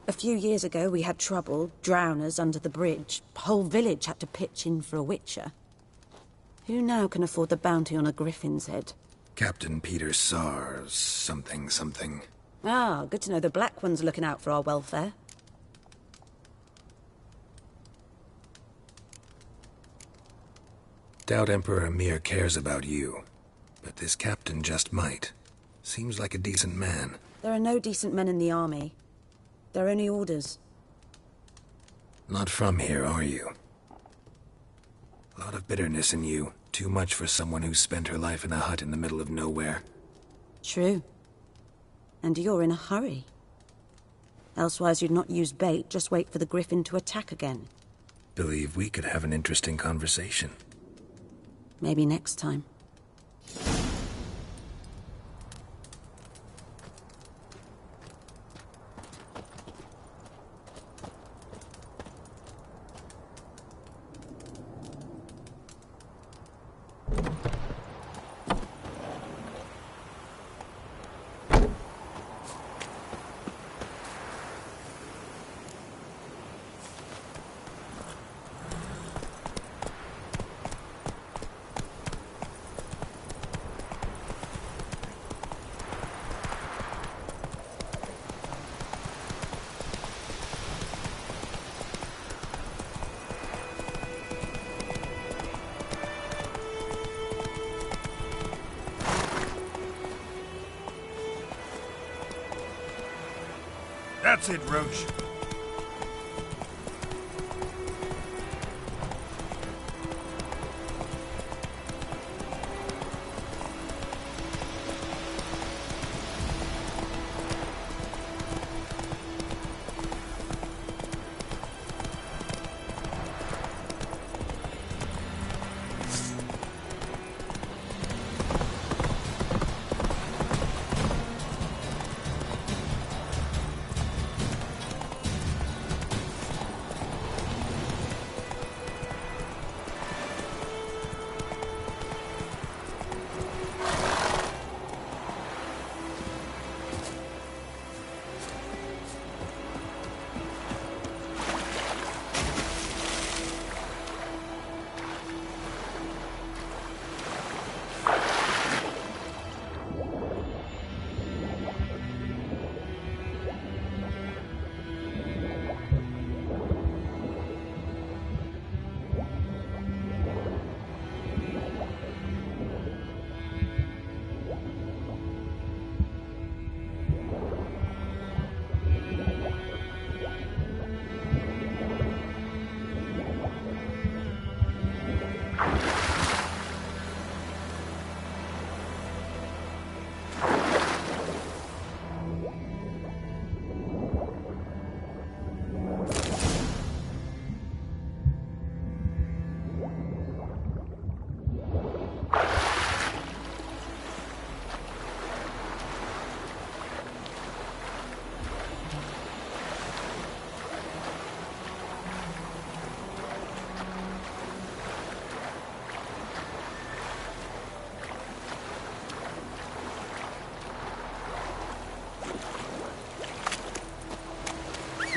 A few years ago we had trouble, drowners under the bridge. Whole village had to pitch in for a witcher. Who now can afford the bounty on a griffin's head? Captain Peter Sars, something. Ah, good to know the Black One's looking out for our welfare. Doubt Emperor Emhyr cares about you, but this captain just might. Seems like a decent man. There are no decent men in the army. They're only orders. Not from here, are you? A lot of bitterness in you. Too much for someone who spent her life in a hut in the middle of nowhere. True. And you're in a hurry. Elsewise you'd not use bait, just wait for the griffin to attack again. Believe we could have an interesting conversation. Maybe next time. That's it, Roach.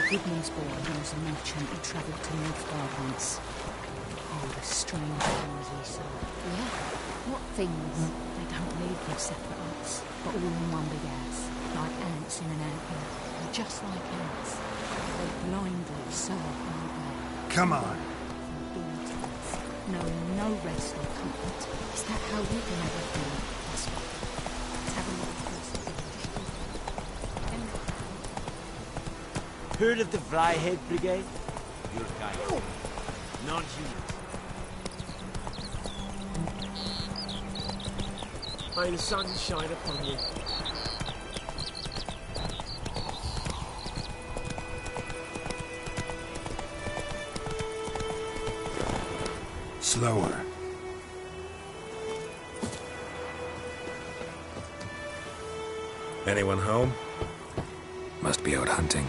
Goodman's boy knows a merchant who travelled to Nilfgaard once. Oh, the strange things he saw. Yeah? What things? They don't live in separate huts, but all in one big house, like ants in an anthill. They're just like ants. They blindly serve no God. Come on. Knowing no rest or comfort. Is that how you can ever feel? Let's have a look closer. Heard of the Flyhead Brigade? Your guide. Non-humans. May the sun shine upon you. Slower. Anyone home? Must be out hunting.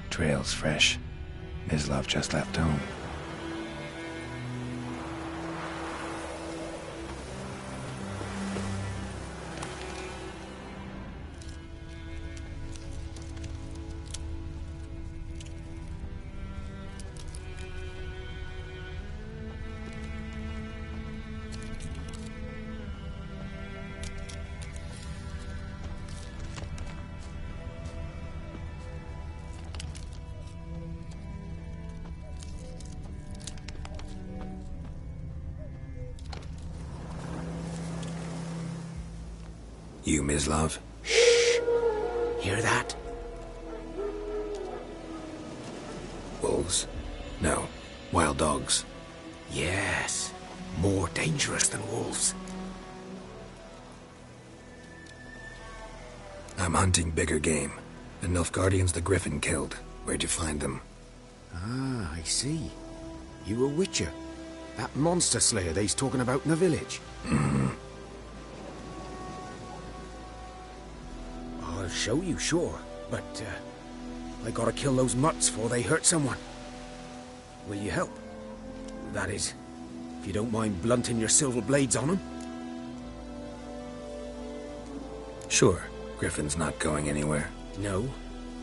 Trail's fresh. Mislav just left home. You, Mislav? Shh! Hear that? Wolves? No. Wild dogs. Yes. More dangerous than wolves. I'm hunting bigger game. The Nilfgaardians the Griffin killed. Where'd you find them? Ah, I see. You a witcher. That monster slayer they's talking about in the village. Mm-hmm. I'll show you, sure. But, I gotta kill those mutts before they hurt someone. Will you help? That is, if you don't mind blunting your silver blades on them. Sure. Griffin's not going anywhere. No.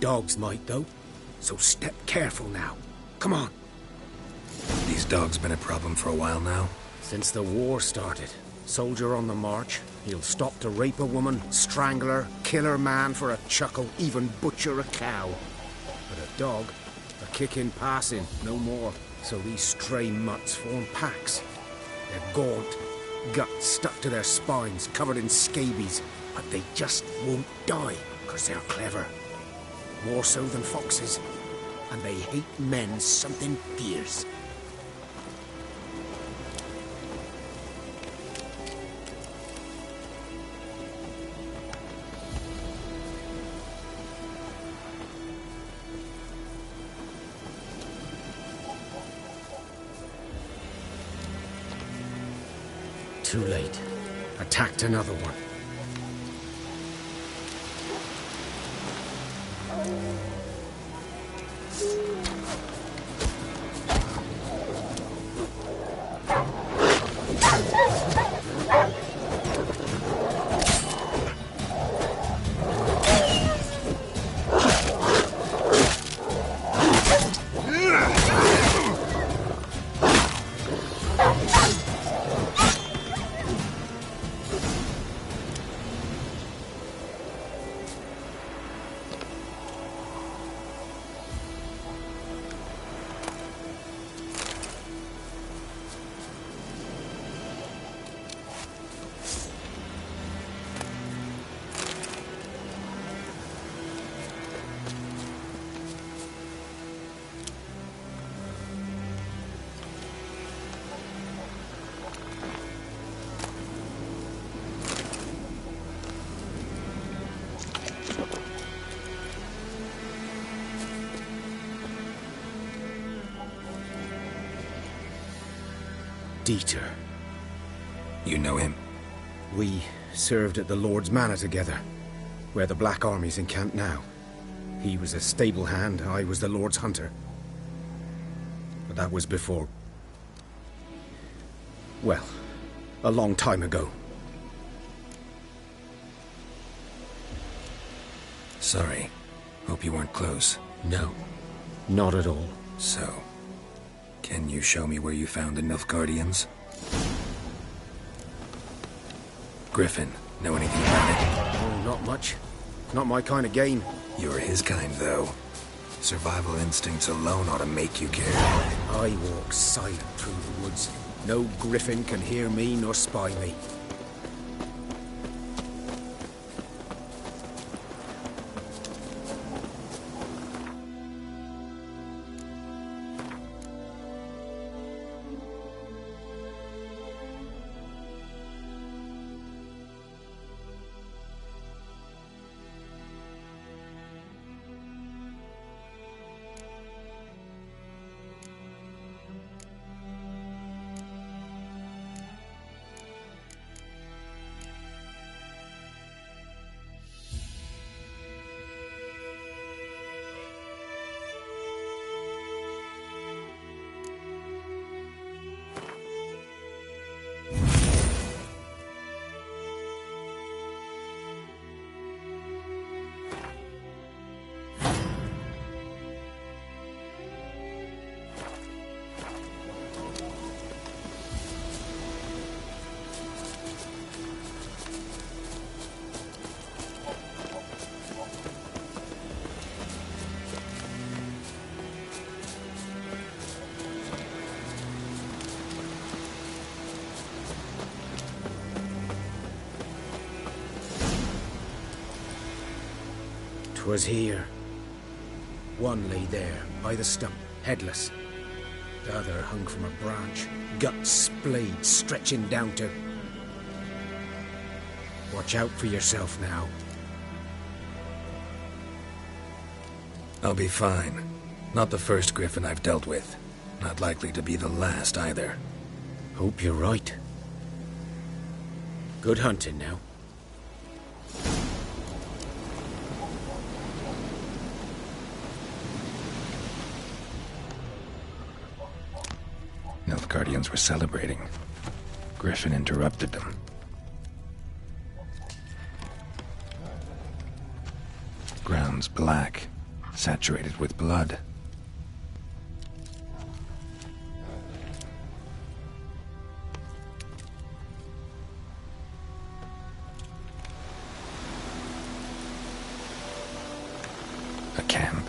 Dogs might, though. So step careful now. Come on. These dogs been a problem for a while now? Since the war started. Soldier on the march. He'll stop to rape a woman, strangle her, kill her man for a chuckle, even butcher a cow. But a dog, a kick in passing, no more. So these stray mutts form packs. They're gaunt, guts stuck to their spines, covered in scabies. But they just won't die, because they're clever. More so than foxes. And they hate men something fierce. Too late. Attacked another one. Dieter. You know him? We served at the Lord's Manor together, where the Black Army's encamped now. He was a stable hand, I was the Lord's hunter. But that was before... well, a long time ago. Sorry. Hope you weren't close. No, not at all. So, can you show me where you found the Nilfgaardians? Griffin, know anything about it? Oh, not much. Not my kind of game. You're his kind, though. Survival instincts alone ought to make you care. I walk silent through the woods. No griffin can hear me nor spy me. Was here. One lay there, by the stump, headless. The other hung from a branch, guts splayed, stretching down to... Watch out for yourself now. I'll be fine. Not the first griffin I've dealt with. Not likely to be the last, either. Hope you're right. Good hunting now. Nilfgaardians were celebrating. Griffin interrupted them. Ground's black, saturated with blood. A camp.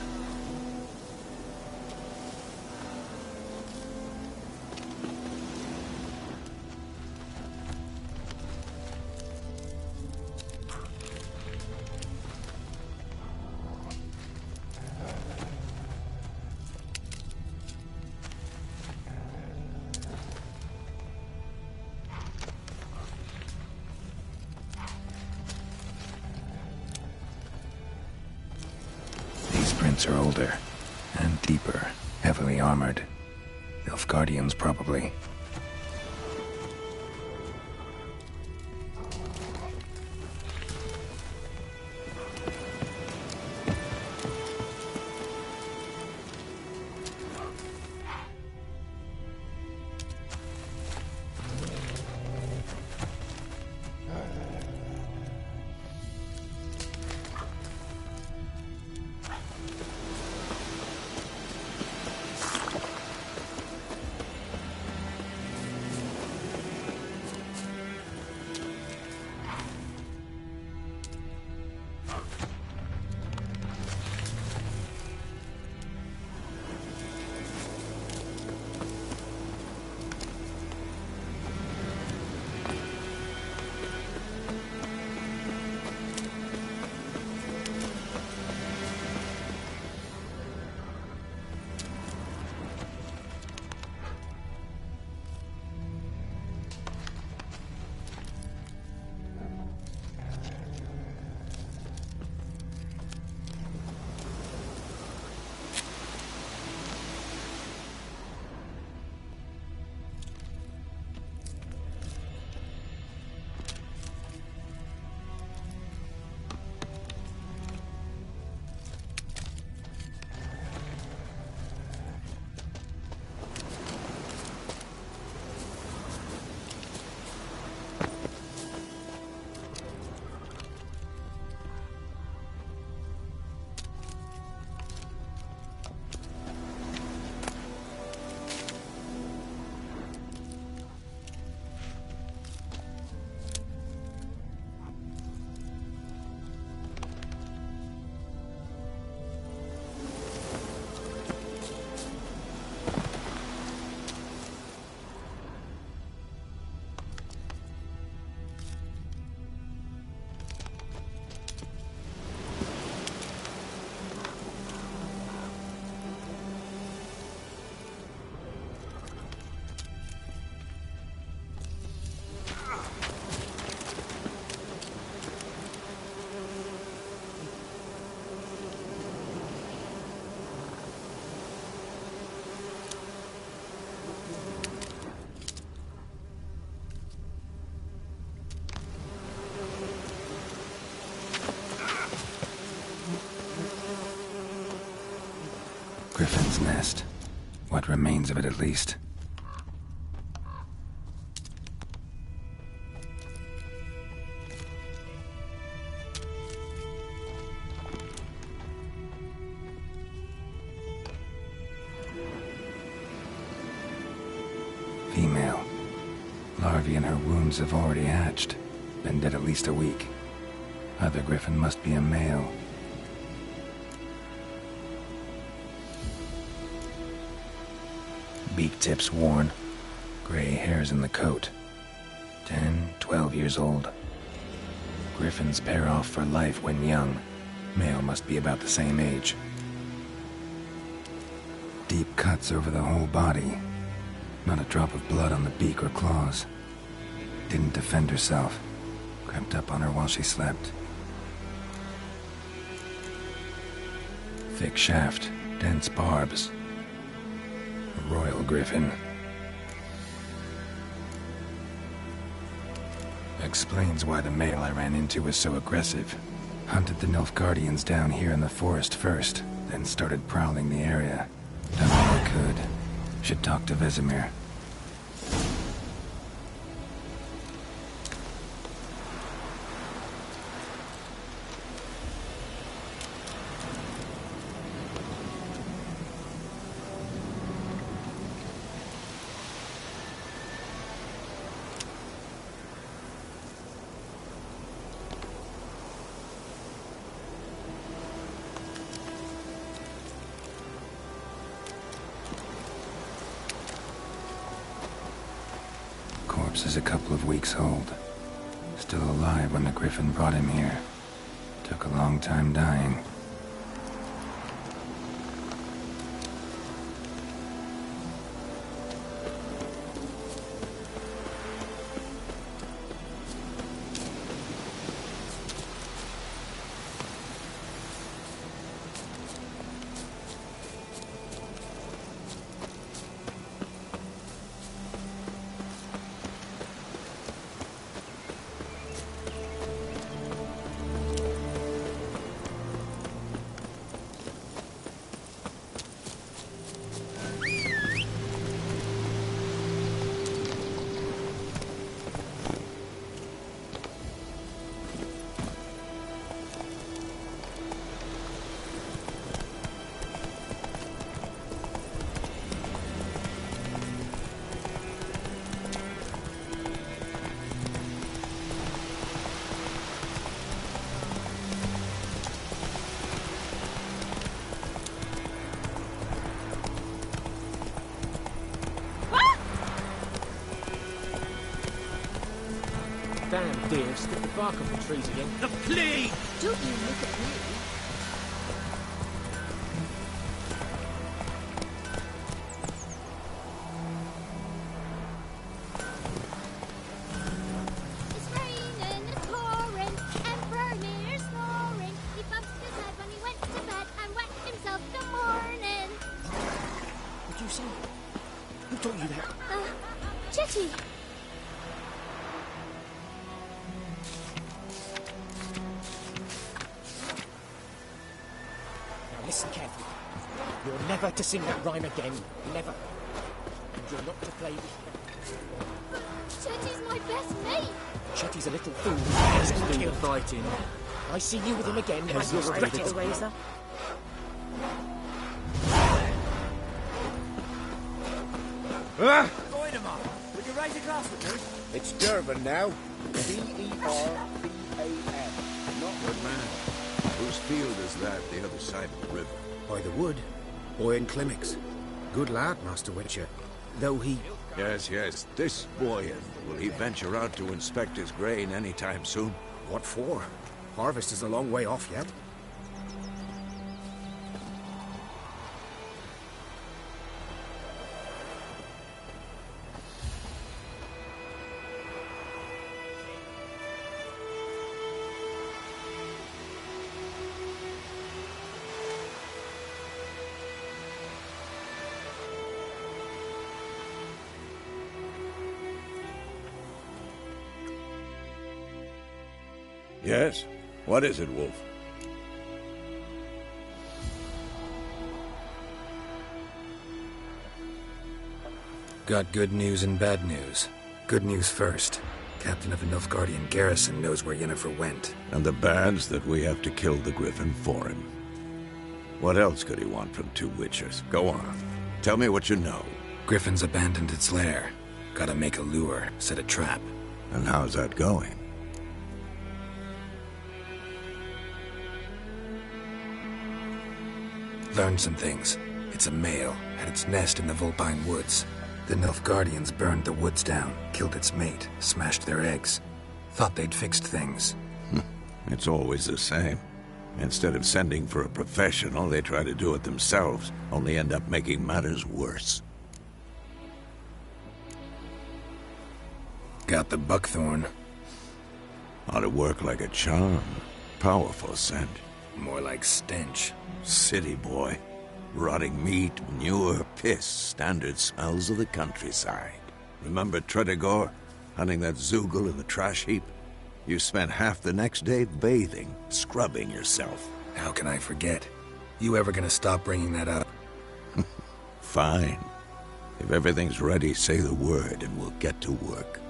Are older and deeper, heavily armored. Nilfgaardians, probably. griffin's nest. What remains of it, at least. Female. Larvae in her wombs have already hatched. Been dead at least a week. Other griffin must be a male. Beak tips worn. Gray hairs in the coat. 10, 12 years old. Griffins pair off for life when young. Male must be about the same age. Deep cuts over the whole body. Not a drop of blood on the beak or claws. Didn't defend herself. Crept up on her while she slept. Thick shaft, dense barbs. A royal griffin. Explains why the male I ran into was so aggressive. Hunted the Nilfgaardians down here in the forest first, then started prowling the area. Done all I could. Should talk to Vesemir. Corpse is a couple of weeks old. Still alive when the griffin brought him here. Took a long time dying. Damn deer, stick the bark off the trees again. The plague! Don't you look at me. It's raining, it's pouring, and Vermeer's snoring. He bumped his head when he went to bed and wet himself in the morning. What'd you say? Who taught you that? Chetty. Listen carefully. You're never to sing that rhyme again. Never. And you're not to play with... Chetty's my best mate. Chetty's a little fool. He's been the fighting. I see you with him again, and you'll regret it. Razor. Voidemar, would you raise a glass with me? It's Dervan now. D-E-R-V-A-N. Not good man. Whose field is that the other side of the river? By the wood. Boyan Clemix. Good lad, Master Witcher. Though he... Yes, yes. This Boyan. Will he venture out to inspect his grain any time soon? What for? Harvest is a long way off yet. Yes? What is it, Wolf? Got good news and bad news. Good news first. Captain of the Nilfgaardian garrison knows where Yennefer went. And the bad's that we have to kill the Griffin for him. What else could he want from two Witchers? Go on. Tell me what you know. Griffin's abandoned its lair. Gotta make a lure, set a trap. And how's that going? Learned some things. It's a male, had its nest in the Vulpine Woods. The Nilfgaardians burned the woods down, killed its mate, smashed their eggs. Thought they'd fixed things. It's always the same. Instead of sending for a professional, they try to do it themselves, only end up making matters worse. Got the buckthorn. Ought to work like a charm. Powerful scent. More like stench. City boy. Rotting meat, manure, piss, standard smells of the countryside. Remember Tredegor? Hunting that Zoogle in the trash heap? You spent half the next day bathing, scrubbing yourself. How can I forget? You ever gonna stop bringing that up? Fine. If everything's ready, say the word and we'll get to work.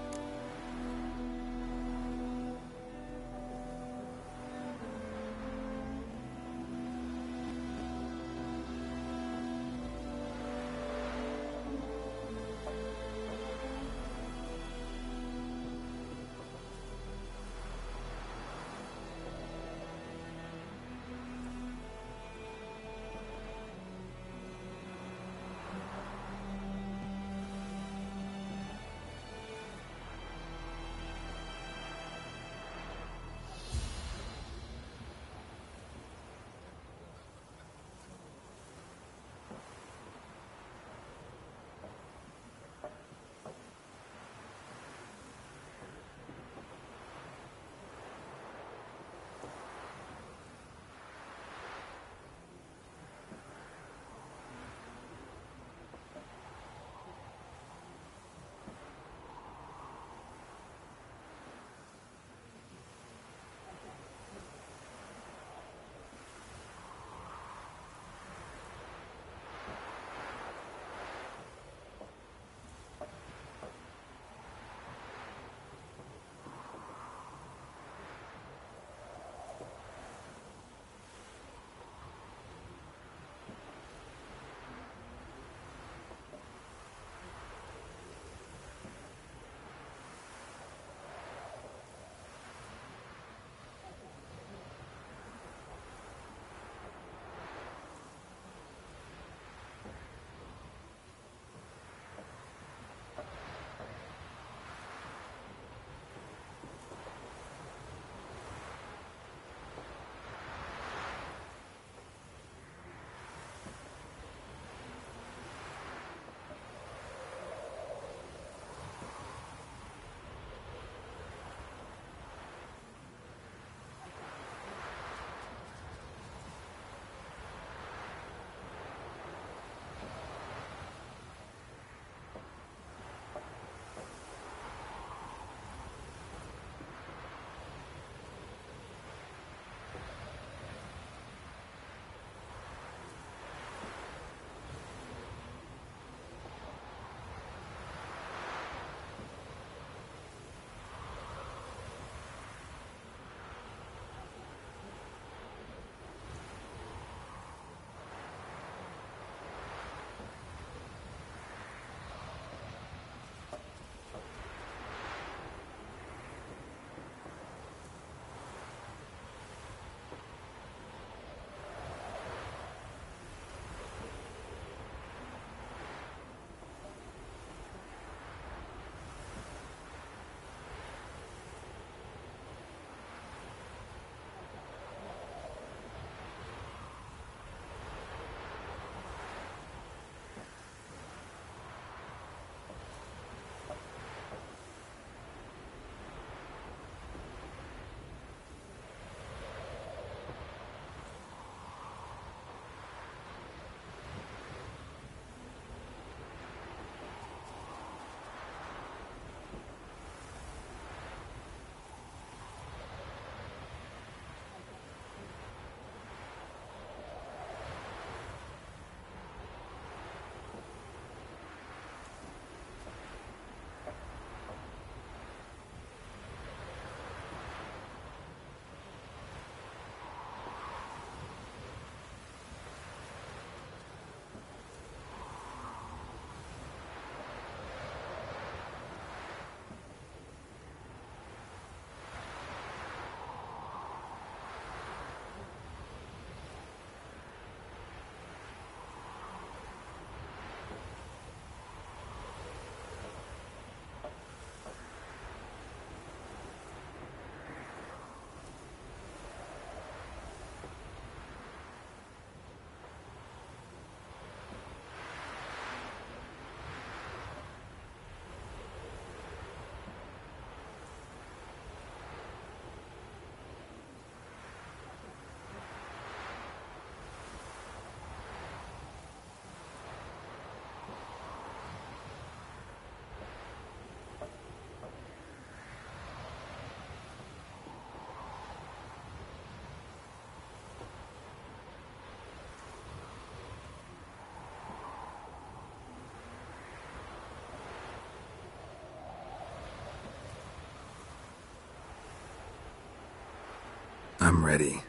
I'm ready.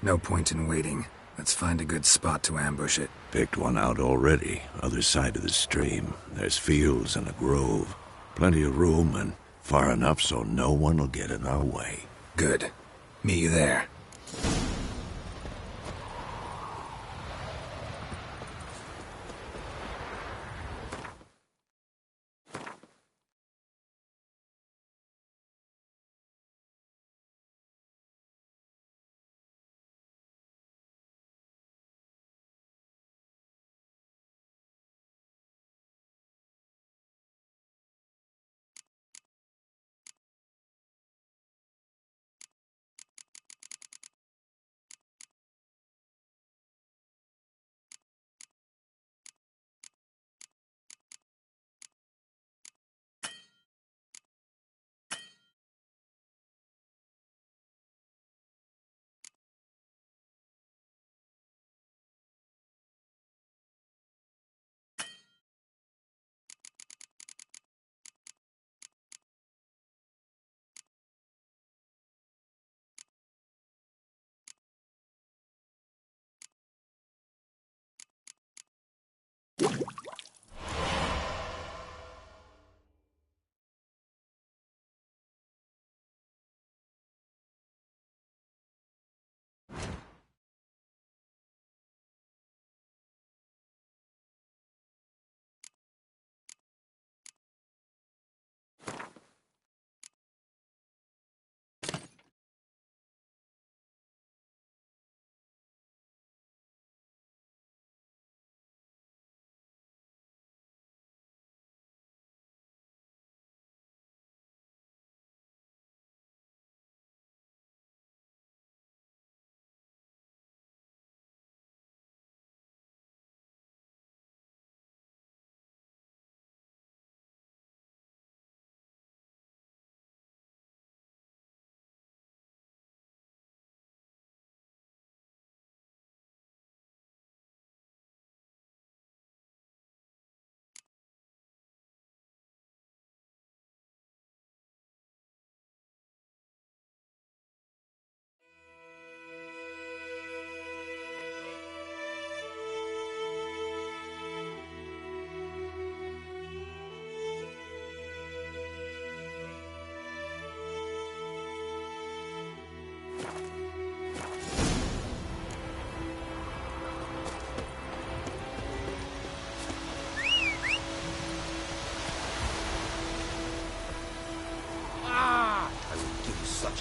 No point in waiting. Let's find a good spot to ambush it. Picked one out already, other side of the stream. There's fields and a grove. Plenty of room and far enough so no one will get in our way. Good. Meet you there.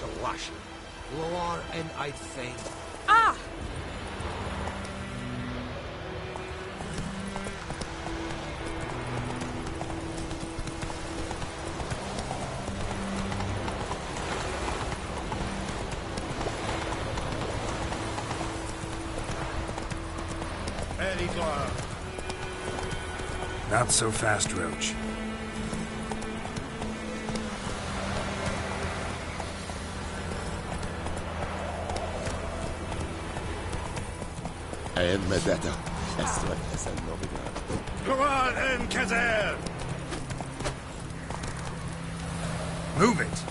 a lashing. Lower and I'd faint. Ah! Very glad. Not so fast, Roach. المدادة أسود حسن نوبيغان. Hurrah and Kazer! Move it!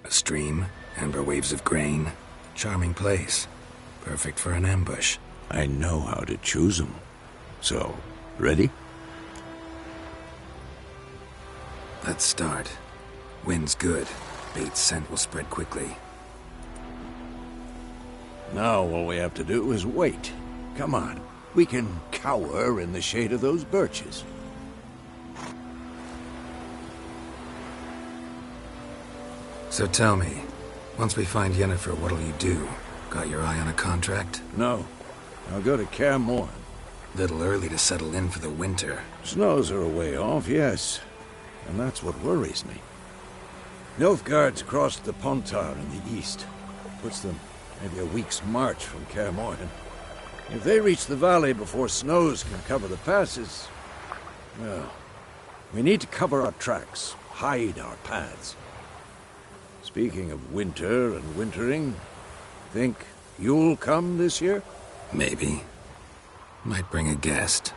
A stream, amber waves of grain. Charming place. Perfect for an ambush. I know how to choose them. So, ready? Let's start. Wind's good. Bait's scent will spread quickly. Now all we have to do is wait. Come on. We can cower in the shade of those birches. So tell me, once we find Yennefer, what'll you do? Got your eye on a contract? No. I'll go to Kaer Morhen. Little early to settle in for the winter. Snows are a way off, yes. And that's what worries me. Nilfgaard's crossed the Pontar in the east. Puts them maybe a week's march from Kaer Morhen. If they reach the valley before snows can cover the passes, well, we need to cover our tracks, hide our paths. Speaking of winter and wintering, Think you'll come this year? Maybe. Might bring a guest.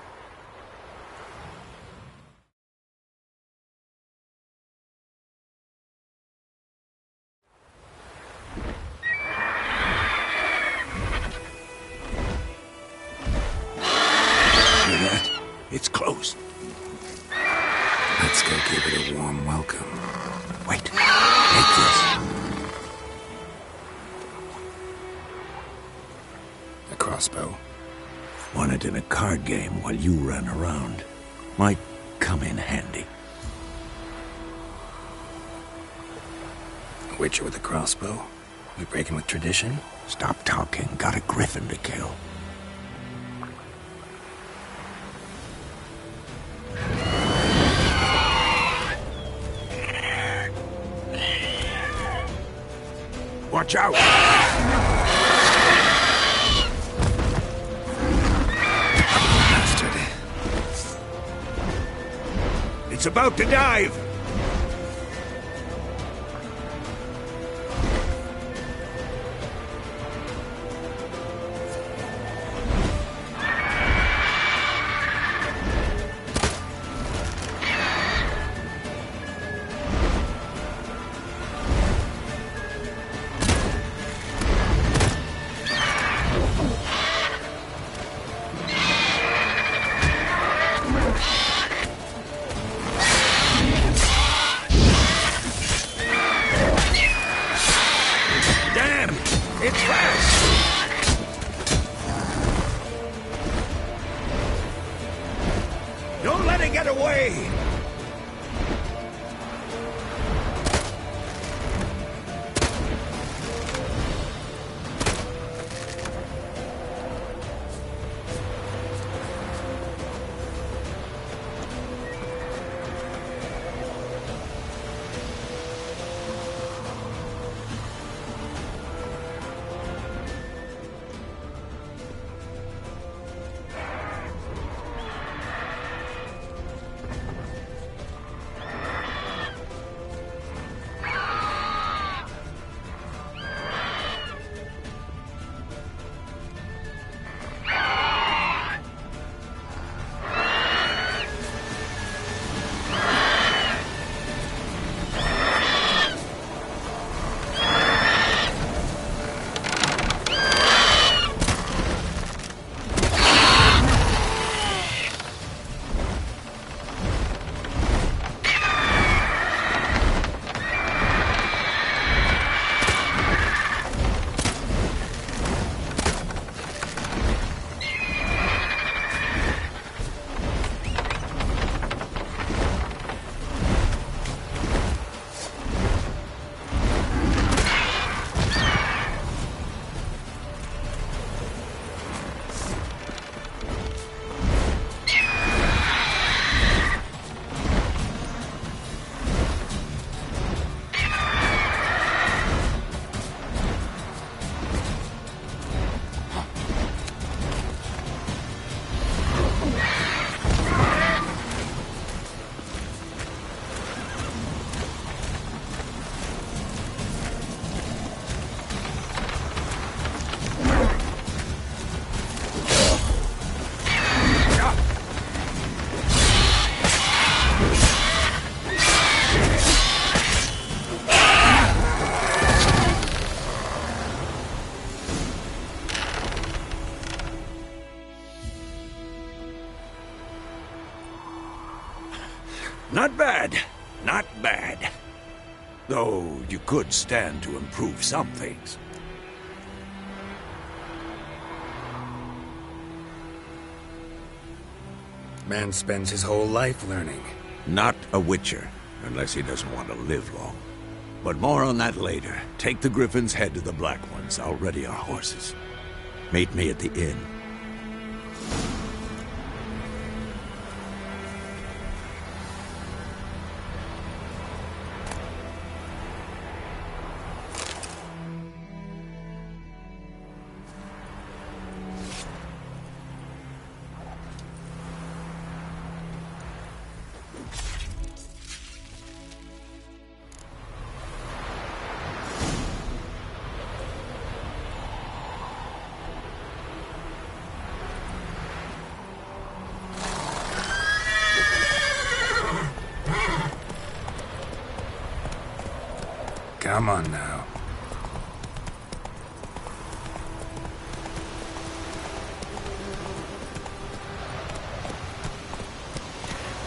It's closed. Let's go give it a warm welcome. Wait. Take this. A crossbow. Won it in a card game while you ran around. Might come in handy. A witcher with a crossbow? We breaking with tradition? Stop talking. Got a griffin to kill. Watch out! Bastard. It's about to dive! Don't let it get away! Not bad. Not bad. Though you could stand to improve some things. Man spends his whole life learning. Not a witcher, unless he doesn't want to live long. But more on that later. Take the Griffin's head to the Black Ones. I'll ready our horses. Meet me at the inn. Come on now.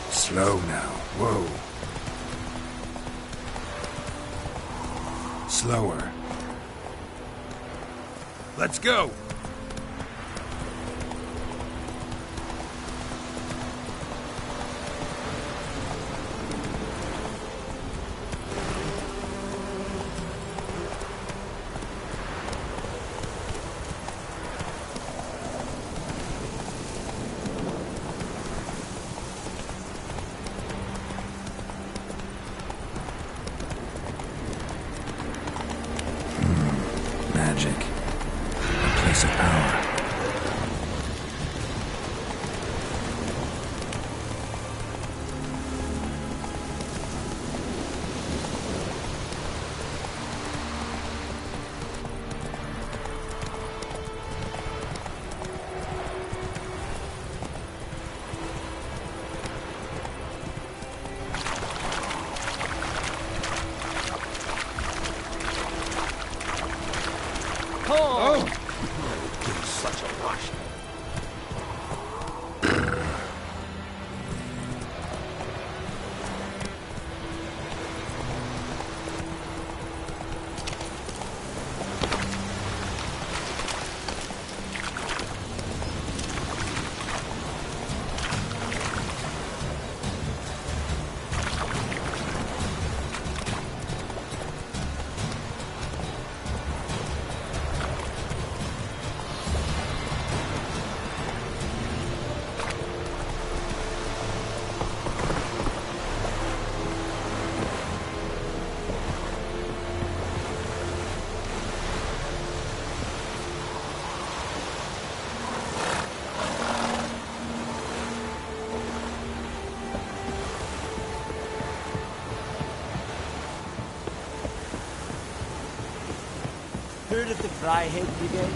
Slow now. Whoa. Slower. Let's go. Magic. A place of power. Oh! Give us such a rush. Heard of the Fryhead Brigade?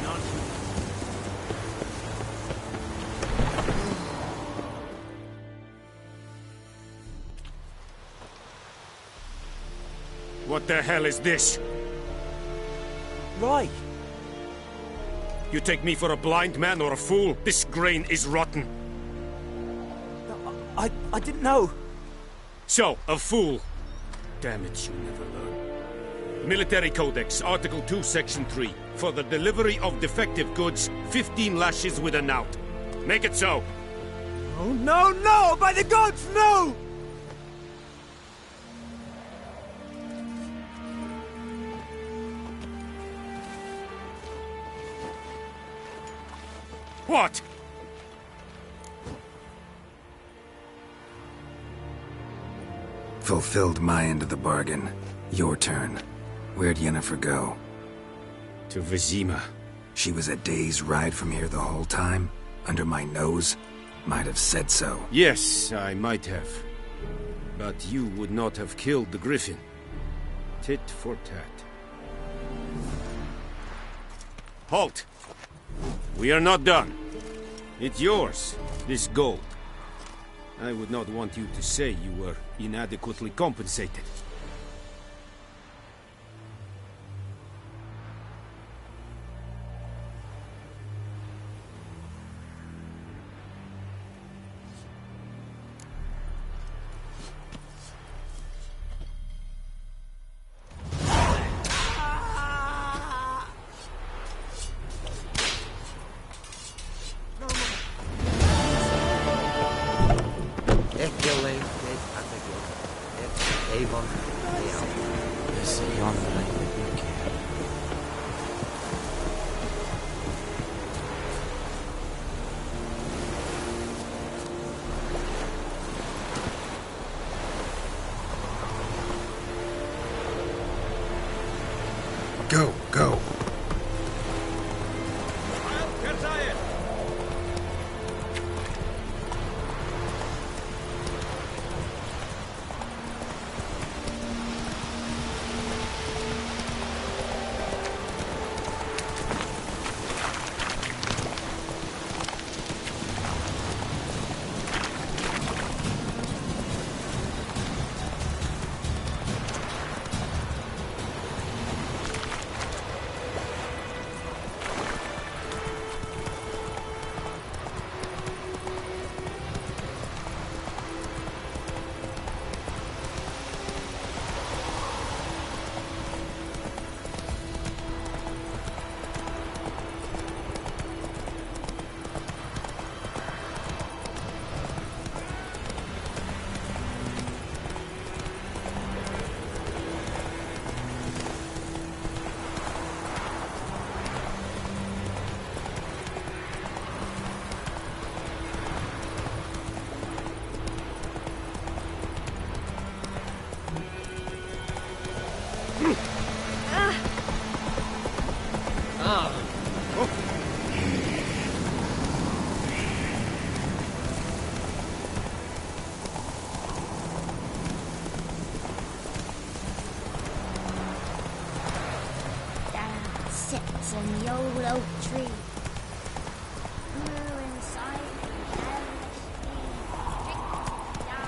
Not What the hell is this? Right. You take me for a blind man or a fool? This grain is rotten. I didn't know. So, a fool. Damn it, you never learn. Military Codex, Article 2, Section 3. For the delivery of defective goods, 15 lashes with a knout. Make it so. Oh, no, no! By the gods, no! What? Fulfilled my end of the bargain. Your turn. Where'd Yennefer go? To Vizima. She was a day's ride from here the whole time? Under my nose? Might have said so. Yes, I might have. But you would not have killed the Griffin. Tit for tat. Halt! We are not done. It's yours, this gold. I would not want you to say you were inadequately compensated. Go, go. Sits in the old oak tree. Grew inside the endless tree. Tricked down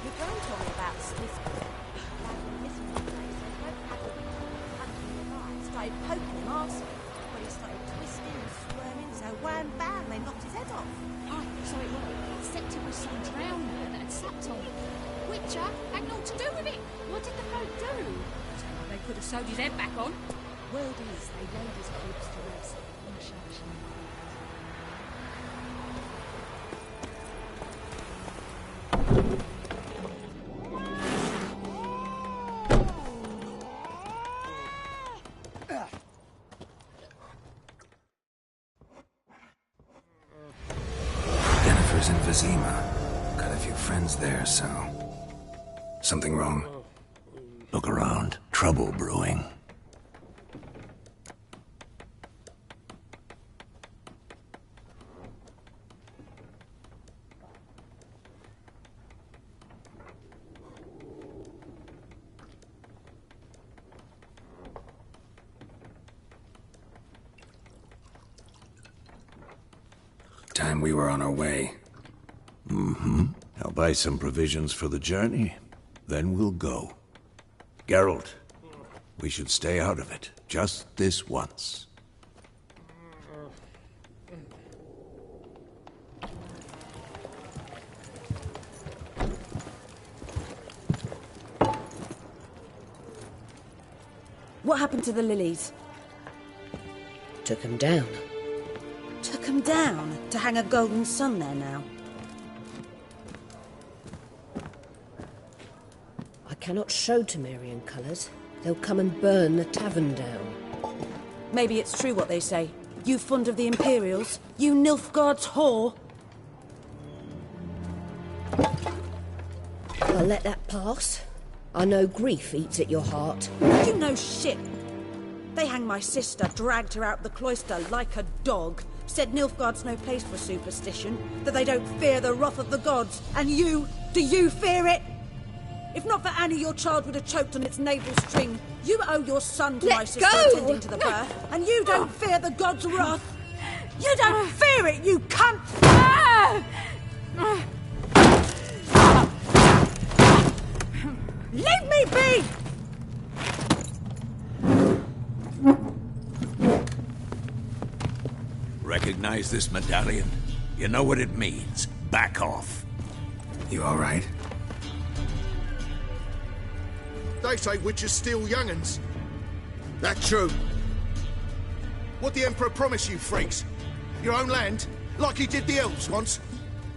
Your grand told me about Smith. Started poking him, asking. But he started twisting and squirming, so wham bam, they knocked his head off. Oh, so it was. Except it was some drowner that had slept on him. Witcher had naught to do with it. What did the folk do? They could have sewed his head back on. Word is, they laid his corpse to rest in the church. Yennefer's in Vizima. Got a few friends there, so... Something wrong? Look around. Trouble brewing. Time we were on our way. Mm-hmm. I'll buy some provisions for the journey. Then we'll go. Geralt, we should stay out of it. Just this once. What happened to the lilies? Took them down. Took them down to hang a golden sun there now. I cannot show Temerian colours. They'll come and burn the tavern down. Maybe it's true what they say. You fond of the Imperials? You Nilfgaard's whore? I'll let that pass. I know grief eats at your heart. You know shit. They hanged my sister, dragged her out the cloister like a dog. Said Nilfgaard's no place for superstition, that they don't fear the wrath of the gods. And you, do you fear it? If not for Annie, your child would have choked on its navel string. You owe your son to my sister attending to the birth, and you don't fear the gods' wrath. You don't fear it, you cunt! Leave me be! Recognize this medallion? You know what it means. Back off. You all right? They say witches steal young'uns. That true? What the Emperor promised you, freaks? Your own land? Like he did the elves once?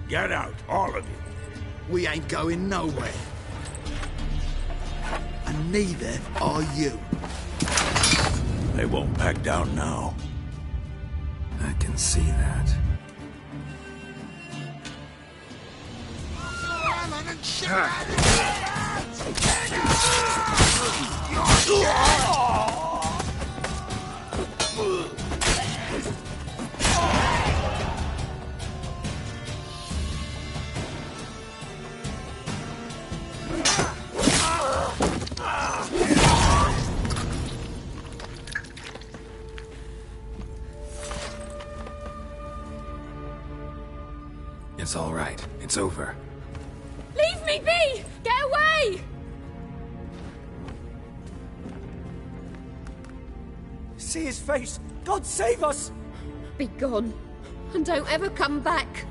Get out, all of you. We ain't going nowhere. And neither are you. They won't back down now. I can see that. It's all right. It's over. Leave me be! Get away! See his face! God save us! Be gone, and don't ever come back.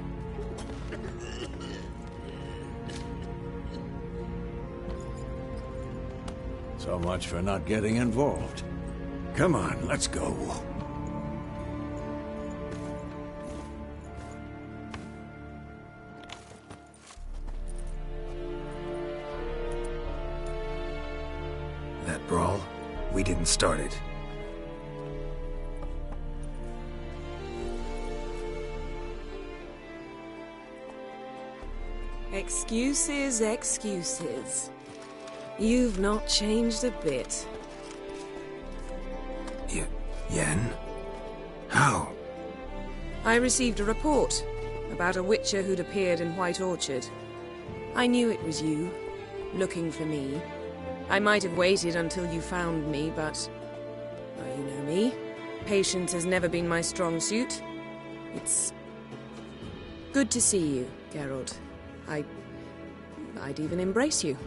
So much for not getting involved. Come on, let's go. we didn't start it. Excuses, excuses. You've not changed a bit. Yen? How? I received a report about a witcher who'd appeared in White Orchard. I knew it was you, looking for me. I might have waited until you found me, but... well, you know me. Patience has never been my strong suit. It's... good to see you, Geralt. I'd even embrace you.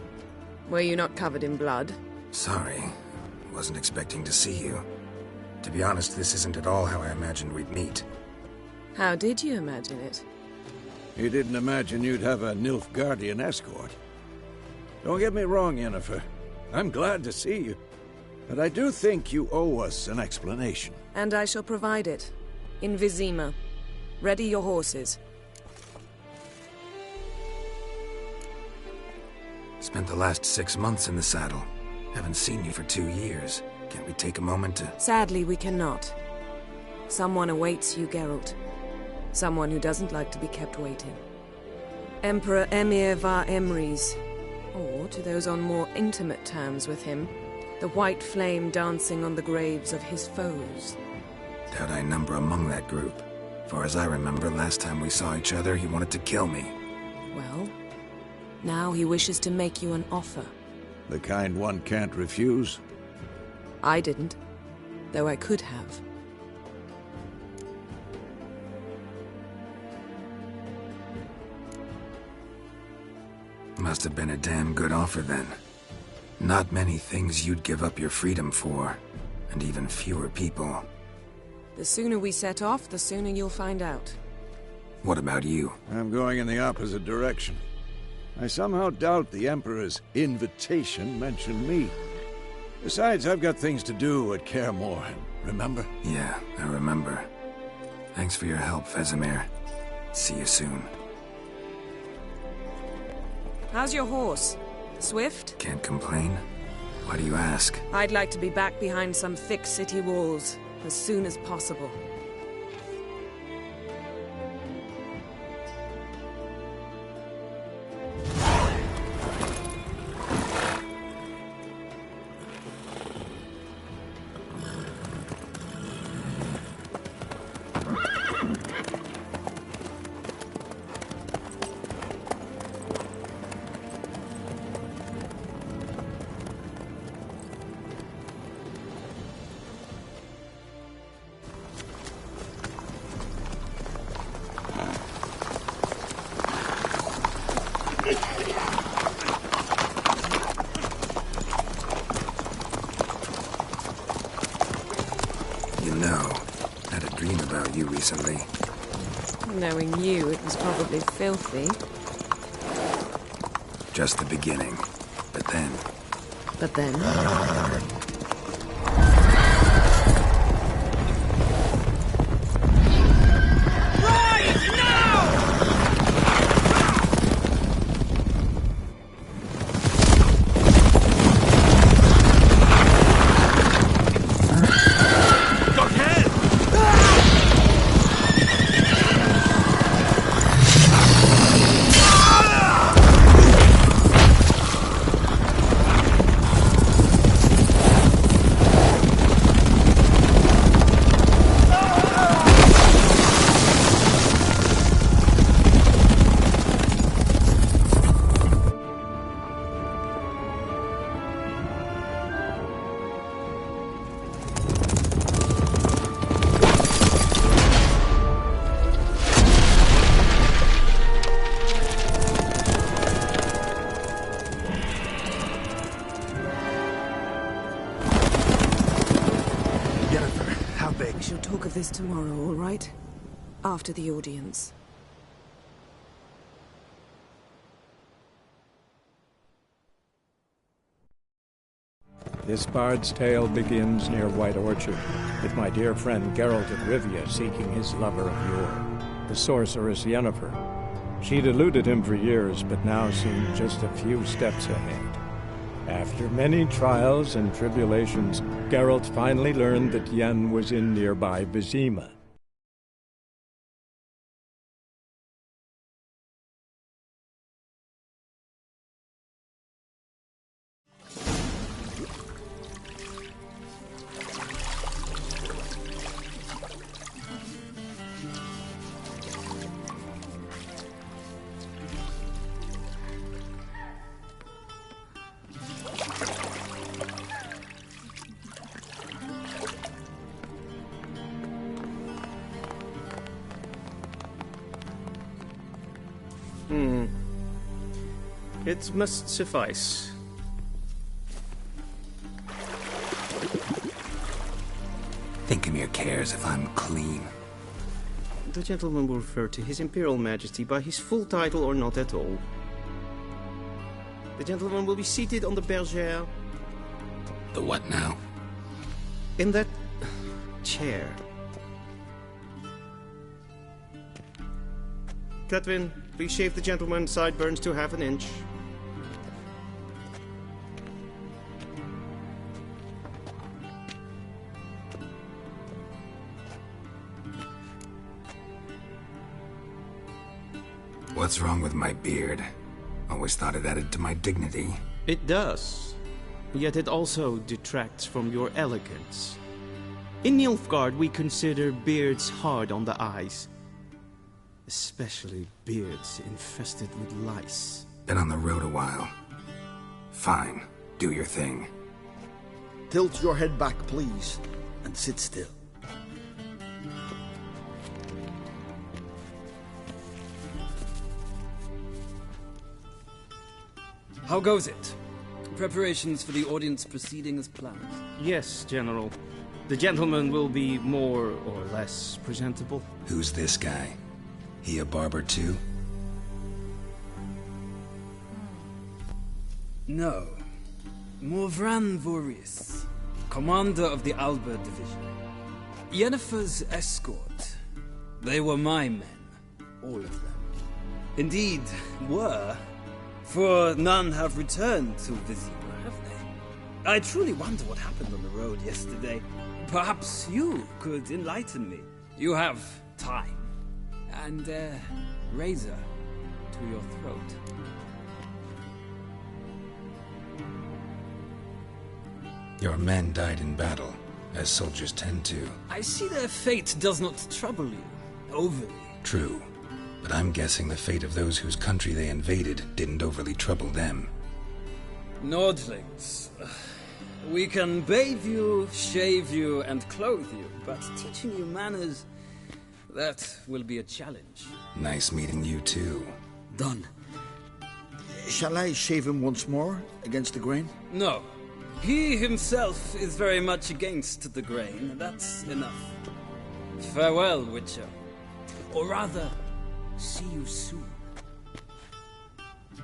Were you not covered in blood? Sorry. Wasn't expecting to see you. To be honest, this isn't at all how I imagined we'd meet. How did you imagine it? You didn't imagine you'd have a Nilfgaardian escort. Don't get me wrong, Yennefer. I'm glad to see you. But I do think you owe us an explanation. And I shall provide it. In Vizima. Ready your horses. Spent the last 6 months in the saddle. Haven't seen you for 2 years. Can't we take a moment to... Sadly, we cannot. Someone awaits you, Geralt. Someone who doesn't like to be kept waiting. Emperor Emhyr var Emreis. Or, to those on more intimate terms with him, the white flame dancing on the graves of his foes. Doubt I number among that group. For as I remember, last time we saw each other, he wanted to kill me. Well, now he wishes to make you an offer. The kind one can't refuse? I didn't, though I could have. Must have been a damn good offer then. Not many things you'd give up your freedom for, and even fewer people. The sooner we set off, the sooner you'll find out. What about you? I'm going in the opposite direction. I somehow doubt the Emperor's invitation mentioned me. Besides, I've got things to do at Kaer Morhen, remember? Yeah, I remember. Thanks for your help, Vesemir. See you soon. How's your horse? Swift? Can't complain. Why do you ask? I'd like to be back behind some thick city walls as soon as possible. Recently. Knowing you, it was probably filthy. Just the beginning. But then... But then? This tomorrow, all right? After the audience. This bard's tale begins near White Orchard, with my dear friend Geralt of Rivia seeking his lover of yore, the sorceress Yennefer. She'd eluded him for years, but now seemed just a few steps ahead. After many trials and tribulations, Geralt finally learned that Yen was in nearby Vizima. It must suffice. Thinkamere cares if I'm clean. The gentleman will refer to His Imperial Majesty by his full title or not at all. The gentleman will be seated on the bergère. The what now? In that chair. Cletwin, please shave the gentleman's sideburns to half an inch. What's wrong with my beard? Always thought it added to my dignity. It does. Yet it also detracts from your elegance. In Nilfgaard, we consider beards hard on the eyes. Especially beards infested with lice. Been on the road a while. Fine. Do your thing. Tilt your head back, please, and sit still. How goes it? Preparations for the audience proceeding as planned? Yes, General. The gentleman will be more or less presentable. Who's this guy? He a barber too? No. Morvran Voorhis, commander of the Alba division. Yennefer's escort. They were my men. All of them. Indeed, were. For none have returned to Vizima, have they? I truly wonder what happened on the road yesterday. Perhaps you could enlighten me. You have time. And a razor to your throat. Your men died in battle, as soldiers tend to. I see their fate does not trouble you overly. True. But I'm guessing the fate of those whose country they invaded didn't overly trouble them. Nordlings. We can bathe you, shave you, and clothe you, but teaching you manners, that will be a challenge. Nice meeting you too. Done. Shall I shave him once more, against the grain? No. He himself is very much against the grain. That's enough. Farewell, Witcher. Or rather, see you soon.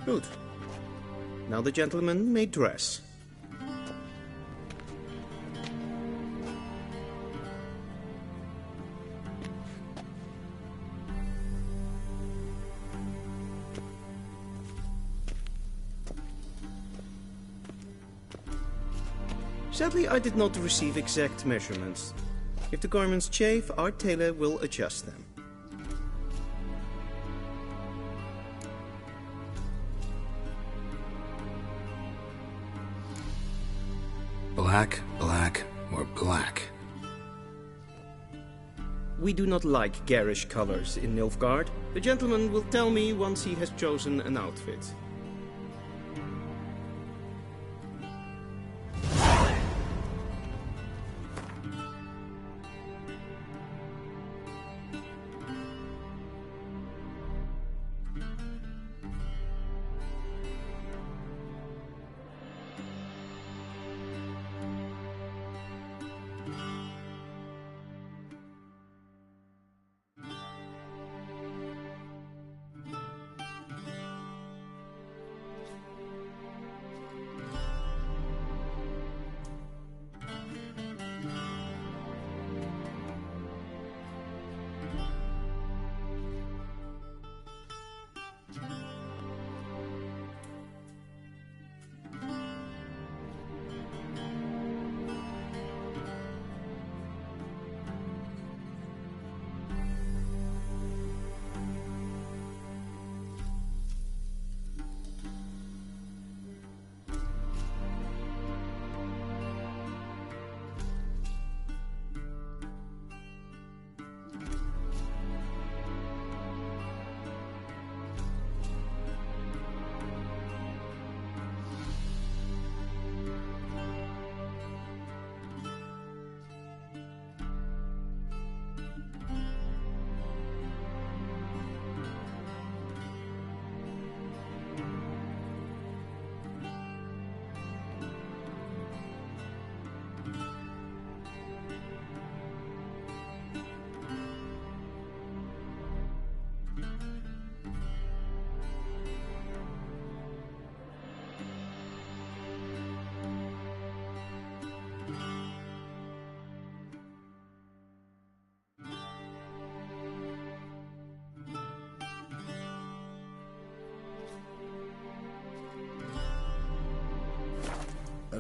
Good. Now the gentleman may dress. Sadly, I did not receive exact measurements. If the garments chafe, our tailor will adjust them. Black, black, or black? We do not like garish colors in Nilfgaard. The gentleman will tell me once he has chosen an outfit.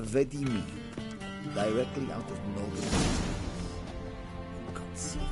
Vedimi, directly out of Noldor. Consider.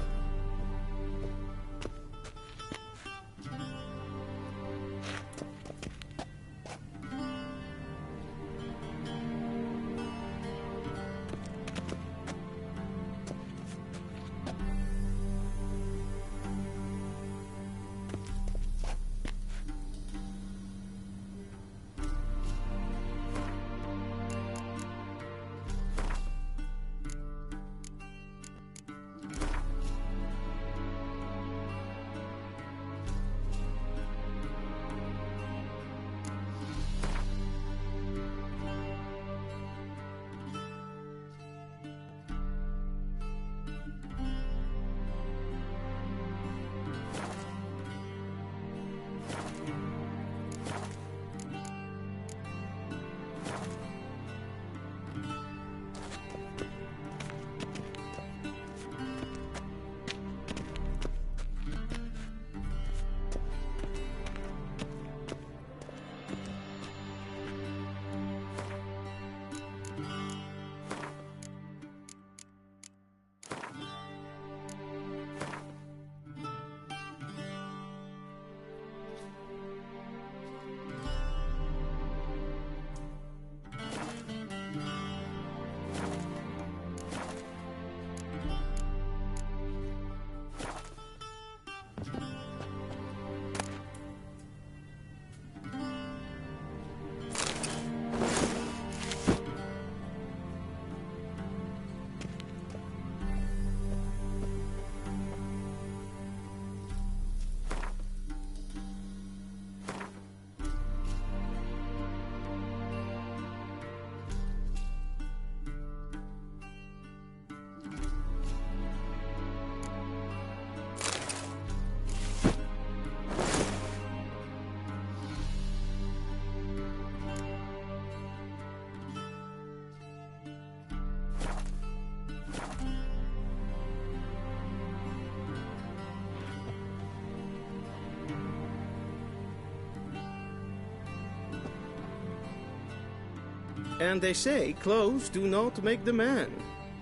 And they say clothes do not make the man.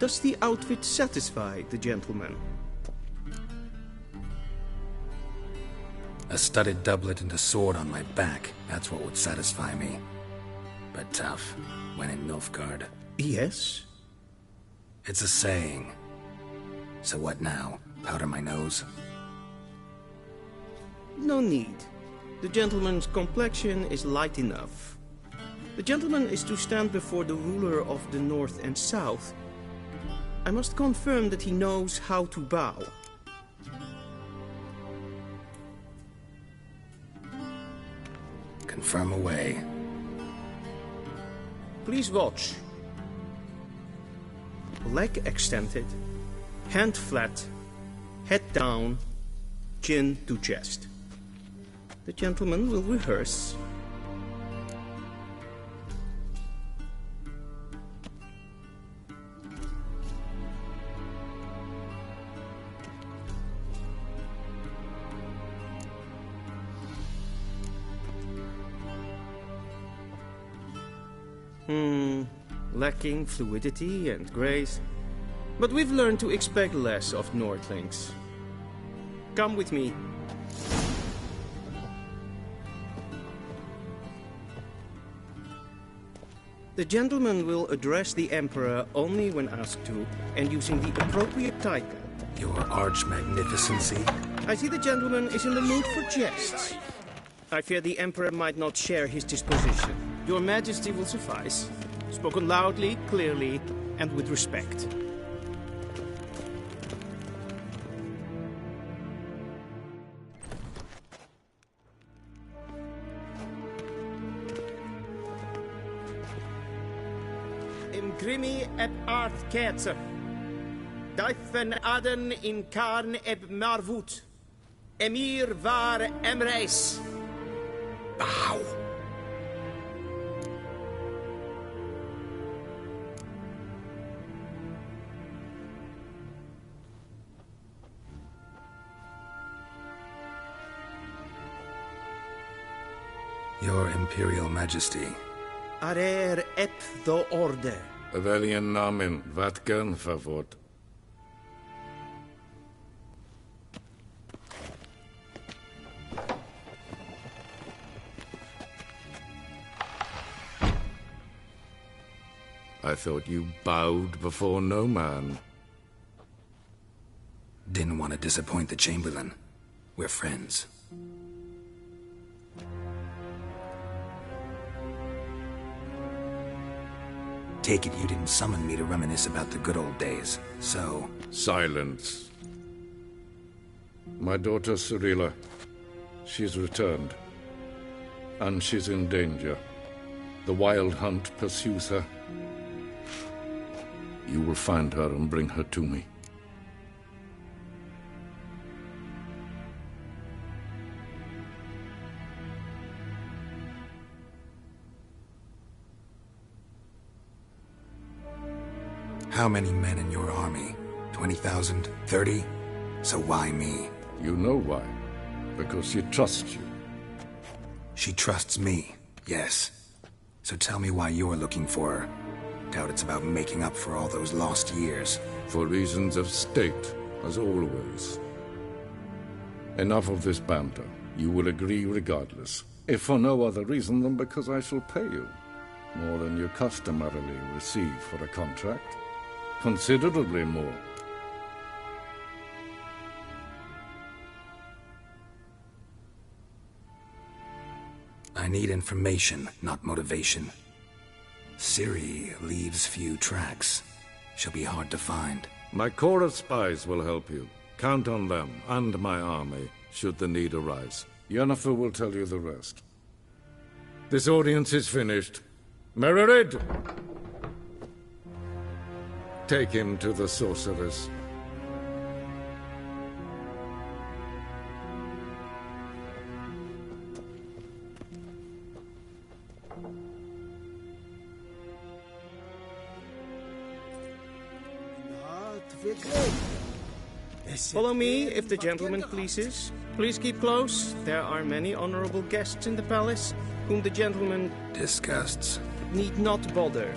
Does the outfit satisfy the gentleman? A studded doublet and a sword on my back, that's what would satisfy me. But tough, when in Nilfgaard. Yes? It's a saying. So what now? Powder my nose? No need. The gentleman's complexion is light enough. The gentleman is to stand before the ruler of the North and South. I must confirm that he knows how to bow. Confirm away. Please watch. Leg extended, hand flat, head down, chin to chest. The gentleman will rehearse. Lacking fluidity and grace. But we've learned to expect less of Nordlings. Come with me. The gentleman will address the Emperor only when asked to, and using the appropriate title. Your Arch-Magnificency? I see the gentleman is in the mood for jests. I fear the Emperor might not share his disposition. Your Majesty will suffice. Spoken loudly, clearly, and with respect. Imgrimi eb art ketzer. Daifen aden in karn eb marvut. Emir var emreis. Bow. Your Imperial Majesty, Arer ep the order. Welchen Namen? Wat gern verwort? I thought you bowed before no man. Didn't want to disappoint the Chamberlain. We're friends. Take it you didn't summon me to reminisce about the good old days, so... Silence. My daughter Cirilla, she's returned. And she's in danger. The Wild Hunt pursues her. You will find her and bring her to me. How many men in your army? 20,000? 30? So why me? You know why. Because she trusts you. She trusts me, yes. So tell me why you're looking for her. Doubt it's about making up for all those lost years. For reasons of state, as always. Enough of this banter. You will agree regardless. If for no other reason than because I shall pay you. More than you customarily receive for a contract. Considerably more. I need information, not motivation. Ciri leaves few tracks. She'll be hard to find. My corps of spies will help you. Count on them, and my army, should the need arise. Yennefer will tell you the rest. This audience is finished. Mererid! Take him to the sorceress. Follow me, if the gentleman pleases. Please keep close. There are many honorable guests in the palace, whom the gentleman... disgusts. ...need not bother.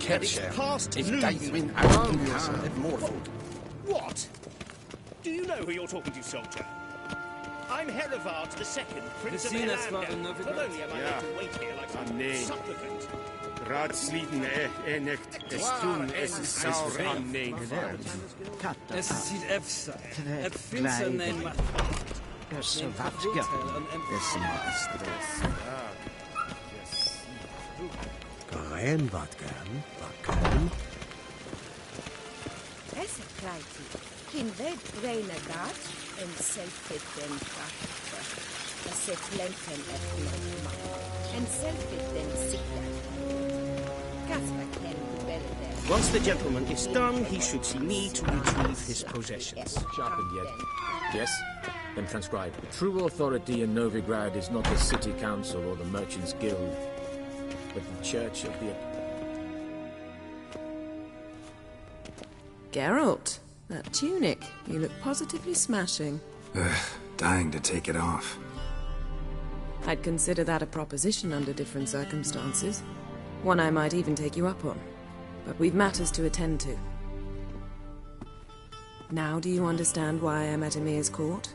It's past noon. What? Do you know who you're talking to, soldier? I'm Herivard II, Prince of Ellander. Not only am I made to wait here like some supplicant. Raadsleden echt estoen is saur aan mijn Es sieht efsa. Et finster nein macht. So vatga. This master. Rein vatgan. Vatgan. Es ist kreiti. Kin ved breina gat en selfit den krafta. Es ist lenten et nogma. En selfit den sikla. Kasper ken belde. Once the gentleman is done, he should see me to retrieve his possessions. Sharpened yet. Yes? Then transcribe. True authority in Novigrad is not the city council or the merchants' guild, but the church of the... Geralt, that tunic. You look positively smashing. Dying to take it off. I'd consider that a proposition under different circumstances. One I might even take you up on. But we've matters to attend to. Now do you understand why I'm at Emir's court?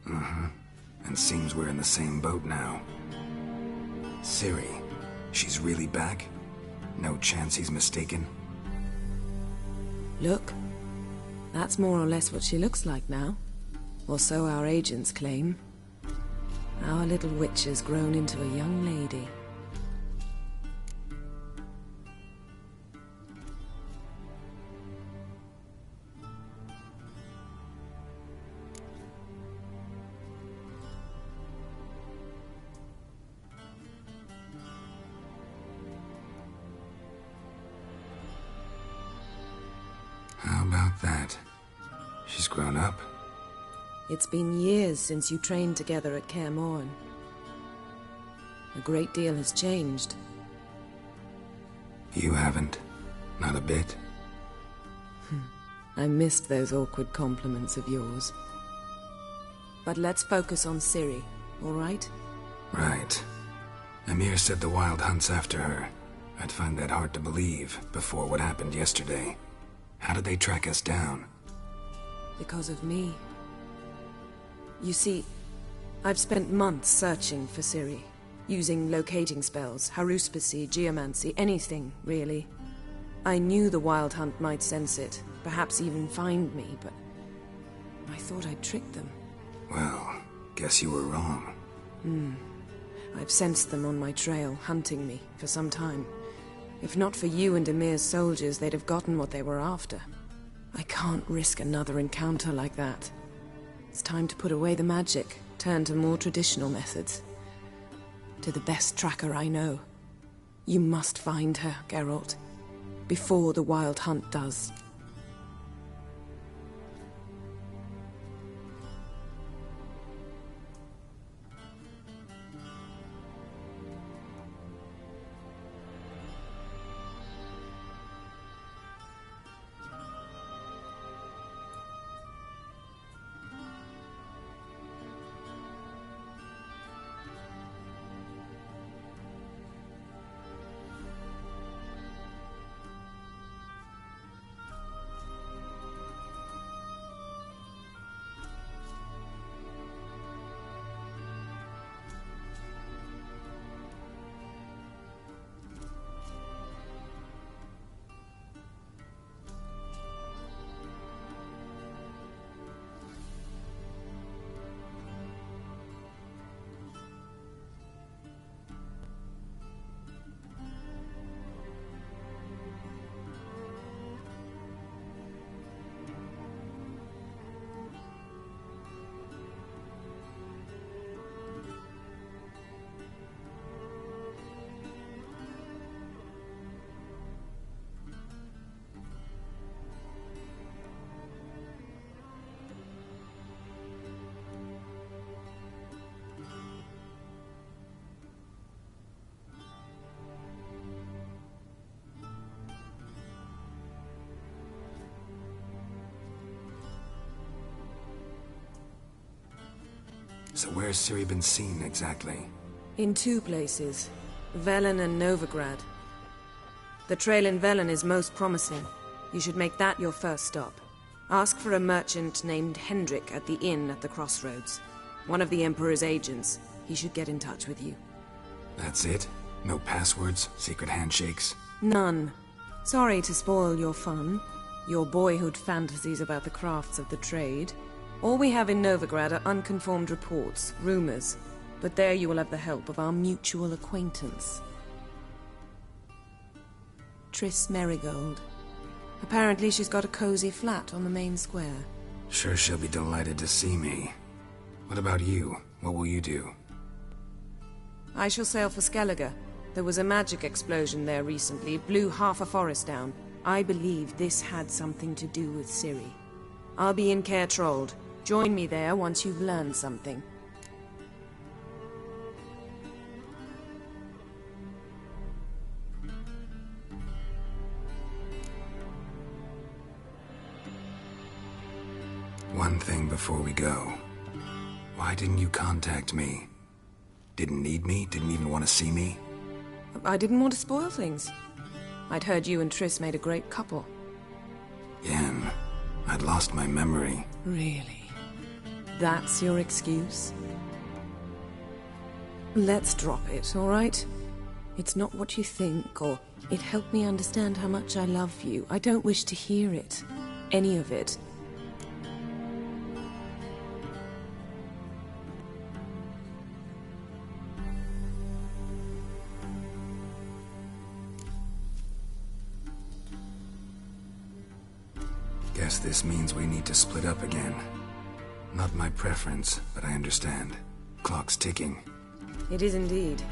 And seems we're in the same boat now. Ciri, she's really back? No chance he's mistaken? Look. That's more or less what she looks like now. Or so our agents claim. Our little witch has grown into a young lady. How about that? She's grown up. It's been years since you trained together at Kaer Morhen. A great deal has changed. You haven't. Not a bit. I missed those awkward compliments of yours. But let's focus on Ciri, all right? Right. Emir said the Wild Hunt's after her. I'd find that hard to believe before what happened yesterday. How did they track us down? Because of me. You see, I've spent months searching for Ciri, using locating spells, haruspicy, geomancy, anything, really. I knew the Wild Hunt might sense it, perhaps even find me, but I thought I'd tricked them. Well, guess you were wrong. I've sensed them on my trail, hunting me, for some time. If not for you and Emir's soldiers, they'd have gotten what they were after. I can't risk another encounter like that. It's time to put away the magic, turn to more traditional methods. To the best tracker I know. You must find her, Geralt. Before the Wild Hunt does. So where's Ciri been seen, exactly? In two places. Velen and Novigrad. The trail in Velen is most promising. You should make that your first stop. Ask for a merchant named Hendrik at the inn at the crossroads. One of the Emperor's agents. He should get in touch with you. That's it? No passwords? Secret handshakes? None. Sorry to spoil your fun. Your boyhood fantasies about the crafts of the trade. All we have in Novigrad are unconfirmed reports, rumors. But there you will have the help of our mutual acquaintance. Triss Merigold. Apparently she's got a cozy flat on the main square. Sure she'll be delighted to see me. What about you? What will you do? I shall sail for Skellige. There was a magic explosion there recently, blew half a forest down. I believe this had something to do with Ciri. I'll be in Caer Trolde. Join me there once you've learned something. One thing before we go. Why didn't you contact me? Didn't need me? Didn't even want to see me? I didn't want to spoil things. I'd heard you and Triss made a great couple. Yen, I'd lost my memory. Really? That's your excuse? Let's drop it, all right? It's not what you think, or it helped me understand how much I love you. I don't wish to hear it. Any of it. Guess this means we need to split up again. Not my preference, but I understand. Clock's ticking. It is indeed.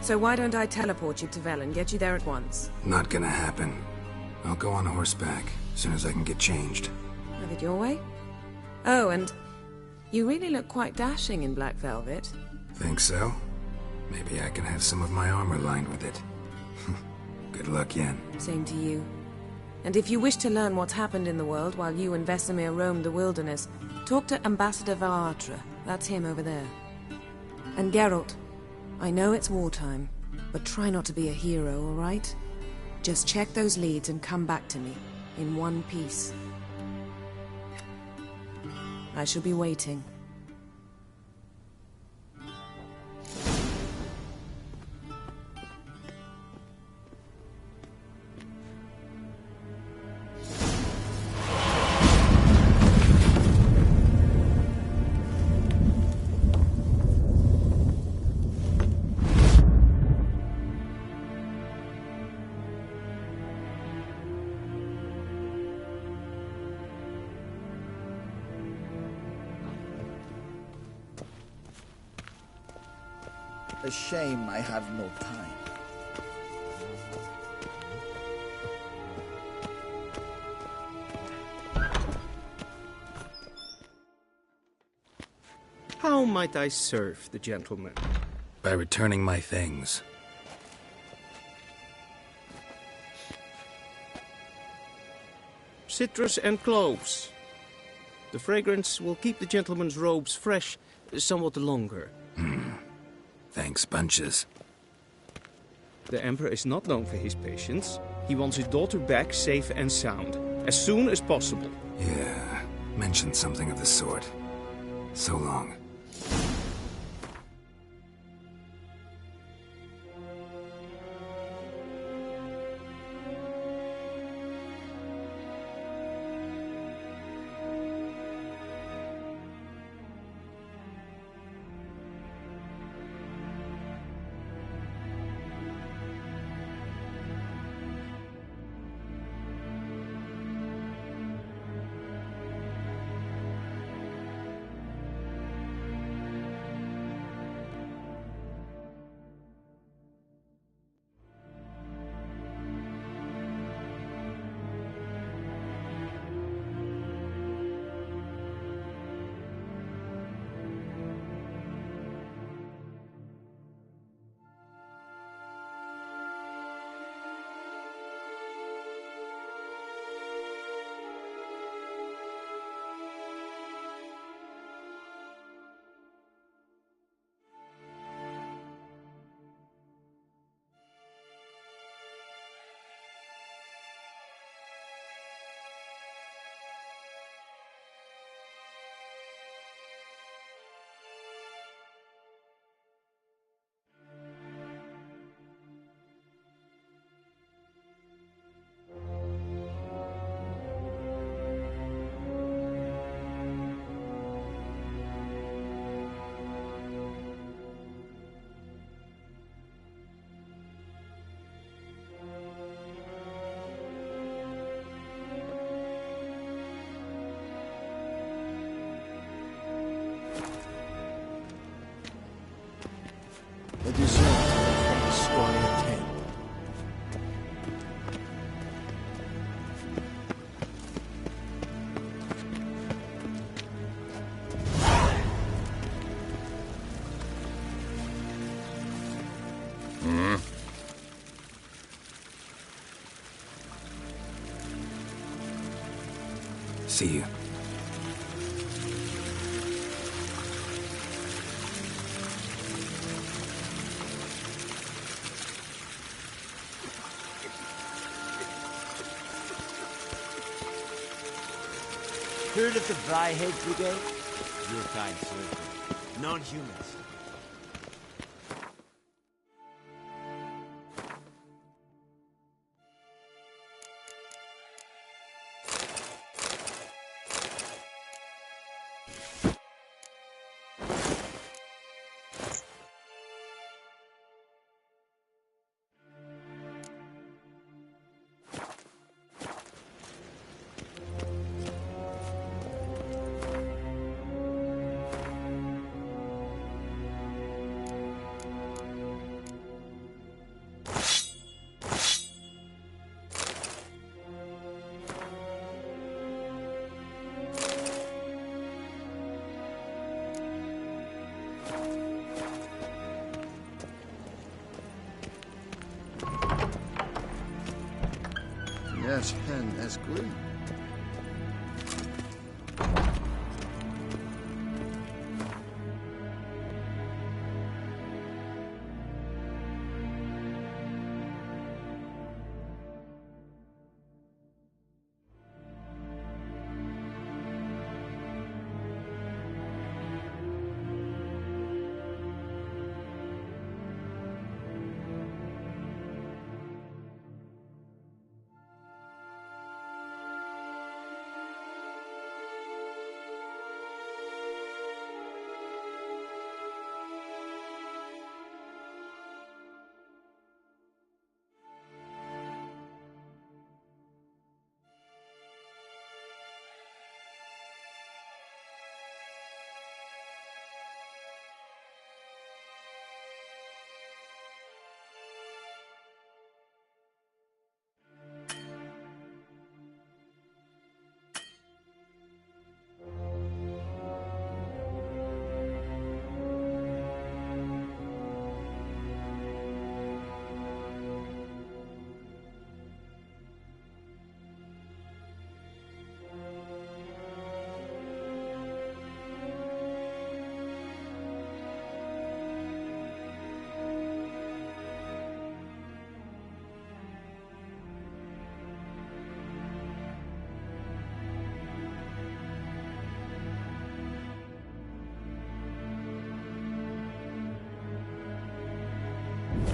So why don't I teleport you to Velen, get you there at once? Not gonna happen. I'll go on horseback, as soon as I can get changed. Have it your way? Oh, and you really look quite dashing in black velvet. Think so? Maybe I can have some of my armor lined with it. Good luck, Yen. Same to you. And if you wish to learn what's happened in the world while you and Vesemir roamed the wilderness, talk to Ambassador Valatra. That's him over there. And Geralt, I know it's wartime, but try not to be a hero, all right? Just check those leads and come back to me, in one piece. I shall be waiting. A shame I have no time. How might I serve the gentleman? By returning my things. Citrus and cloves. The fragrance will keep the gentleman's robes fresh somewhat longer. Thanks, bunches. The Emperor is not known for his patience. He wants his daughter back safe and sound, as soon as possible. Yeah, mentioned something of the sort. So long. The deserter from the Squire King. See you. Heard of the Briarhead Brigade? Your kind, sir. Non-humans. as hen as green.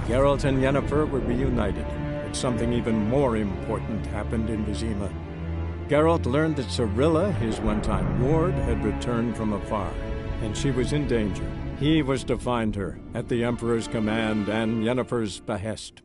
Geralt and Yennefer were reunited, but something even more important happened in Vizima. Geralt learned that Cirilla, his one-time ward, had returned from afar, and she was in danger. He was to find her, at the Emperor's command and Yennefer's behest.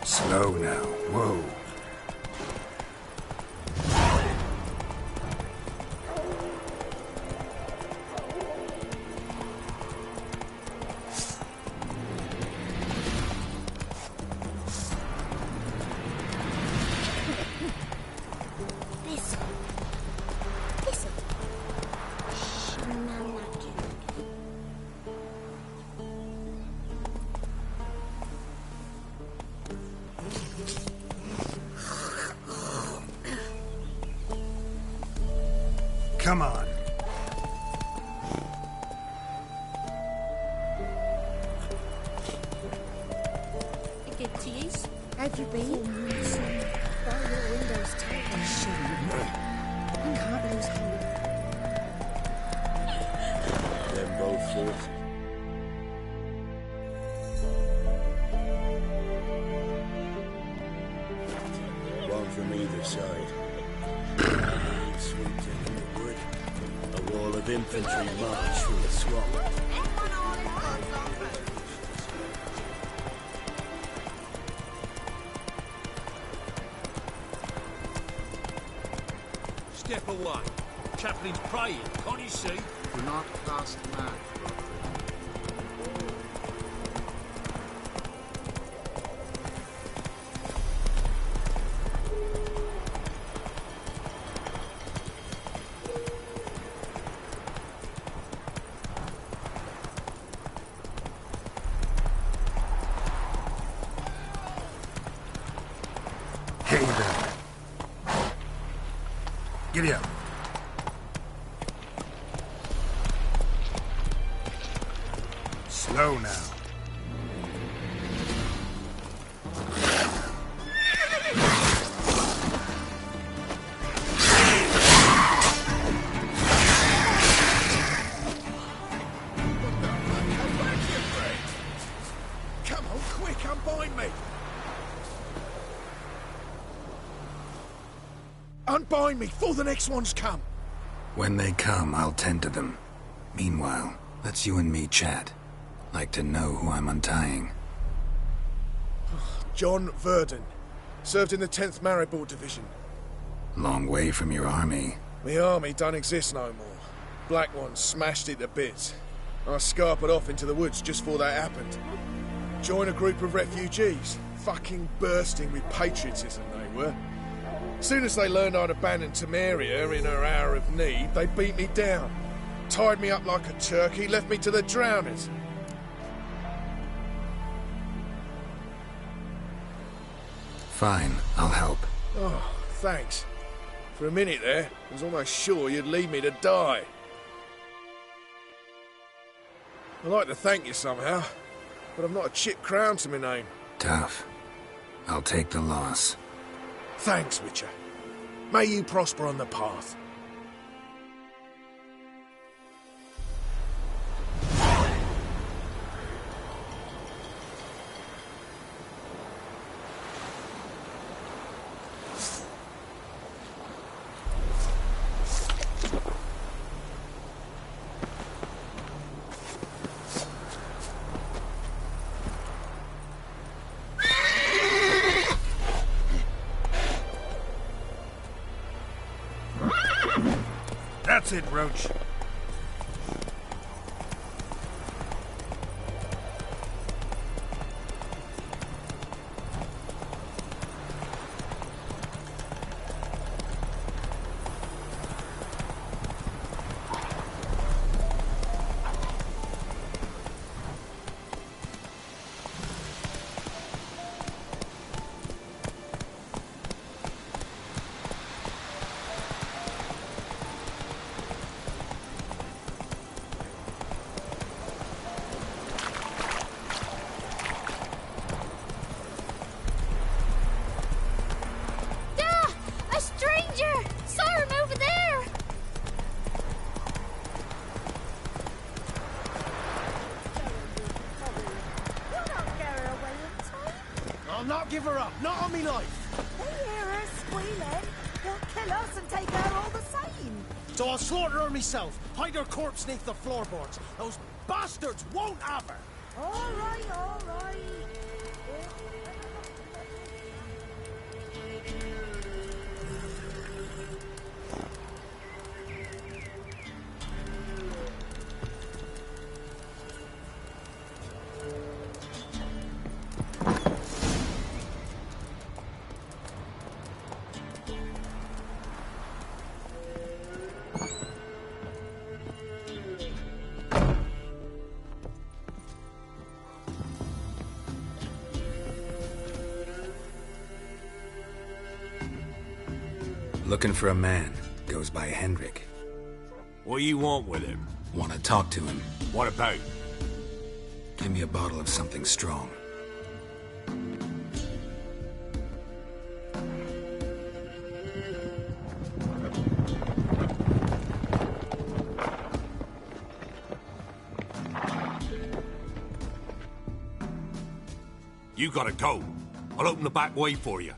Slow now. Whoa. Come on. from either side. Sweep taking the wood. A wall of infantry march through the swamp. Step away. Chaplain's praying, can't you see? Do not cast mad. Hey there. Giddy up. Slow now. Come on, quick, unbind me! Unbind me before the next ones come! When they come, I'll tend to them. Meanwhile, let's you and me chat. Like to know who I'm untying. John Verdon. Served in the 10th Maribor Division. Long way from your army. The army don't exist no more. Black Ones smashed it to bits. I scarpered off into the woods just before that happened. Joined a group of refugees. Fucking bursting with patriotism they were. Soon as they learned I'd abandoned Temeria in her hour of need, they beat me down. Tied me up like a turkey, left me to the drowners. Fine, I'll help. Oh, thanks. For a minute there, I was almost sure you'd leave me to die. I'd like to thank you somehow, but I've not a chip crown to my name. Tough. I'll take the loss. Thanks, Witcher. May you prosper on the path. That's it, Roach. Give her up, not on me life. They hear her squealing. They'll kill us and take her all the same. So I'll slaughter her myself, hide her corpse neath the floorboards. Those bastards won't have her. All right, all right. Looking for a man. Goes by Hendrik. What do you want with him? Want to talk to him. What about? Give me a bottle of something strong. You gotta go. I'll open the back way for you.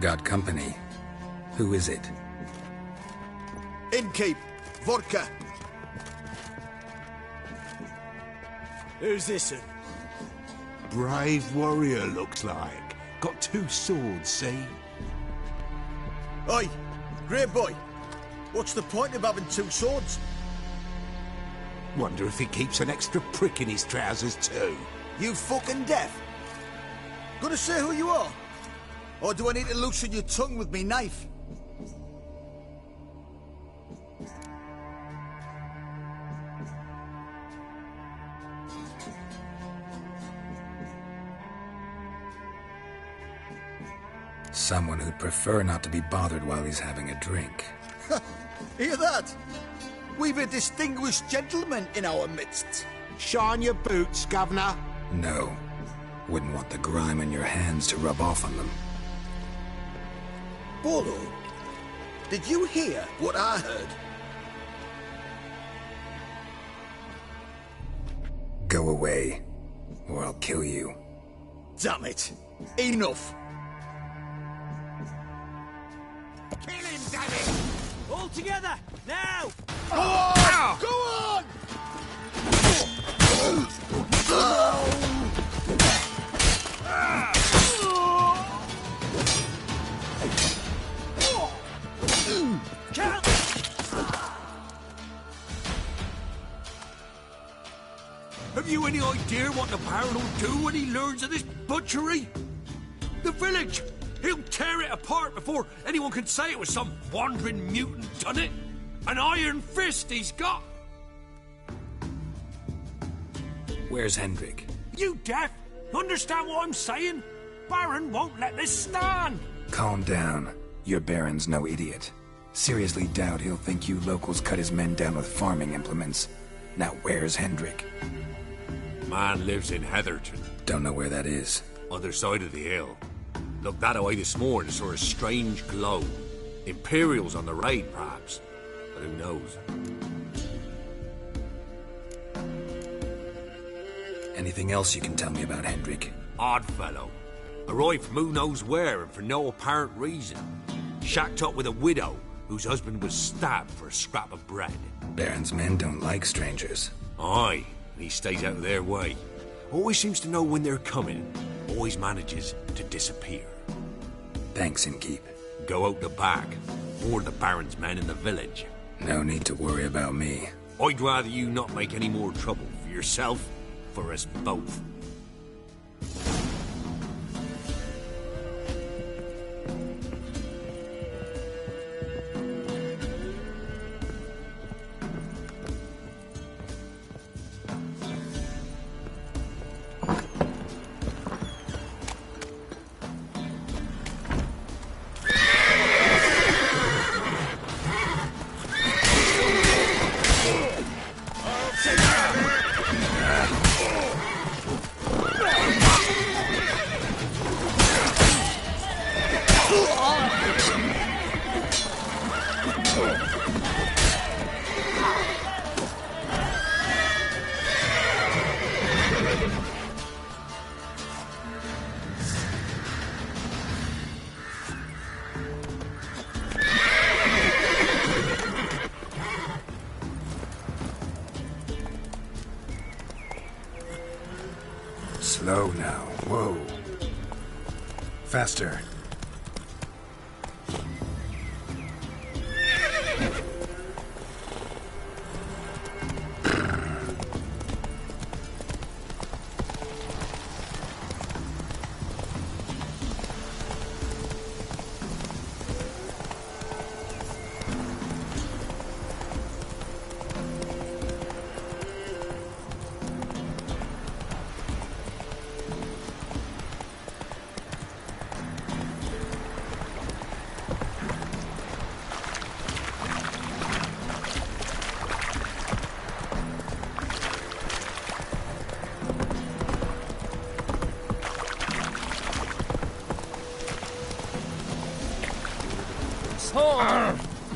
Got company. Who is it? Innkeep. Vodka. Who's this one? Brave warrior, looks like. Got 2 swords, see? Oi, great boy. What's the point of having 2 swords? Wonder if he keeps an extra prick in his trousers too. You fucking deaf? Gonna say who you are? Or do I need to loosen your tongue with me knife? Someone who'd prefer not to be bothered while he's having a drink. Hear that? We've a distinguished gentleman in our midst. Shine your boots, Governor. No. Wouldn't want the grime on your hands to rub off on them. Bolo, did you hear what I heard? Go away, or I'll kill you. Damn it. Enough. Kill him, damn it! All together, now! Go on! Go on! Have you any idea what the Baron will do when he learns of this butchery? The village! He'll tear it apart before anyone can say it was some wandering mutant done it. An iron fist he's got! Where's Hendrik? You deaf? Understand what I'm saying? Baron won't let this stand! Calm down. Your Baron's no idiot. Seriously doubt he'll think you locals cut his men down with farming implements. Now where's Hendrik? Man lives in Heatherton. Don't know where that is. Other side of the hill. Looked that away this morning, saw a strange glow. Imperials on the raid, perhaps. But who knows? Anything else you can tell me about Hendrik? Odd fellow. Arrived from who knows where and for no apparent reason. Shacked up with a widow whose husband was stabbed for a scrap of bread. Baron's men don't like strangers. Aye, and he stays out of their way. Always seems to know when they're coming. Always manages to disappear. Thanks, Innkeep. Go out the back. Or the Baron's men in the village. No need to worry about me. I'd rather you not make any more trouble for yourself, for us both. Slow now. Whoa. Faster.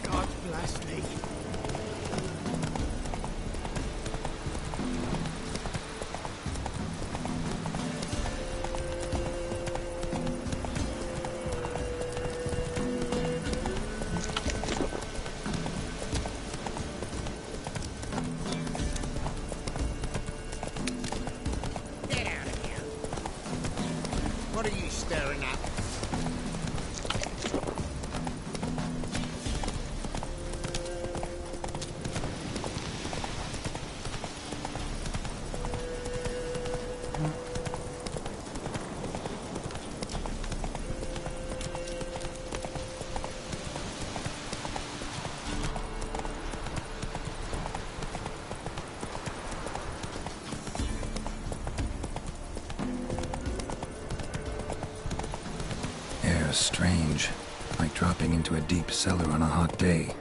God bless me. fair enough. Air's strange, like dropping into a deep cellar on a hot day.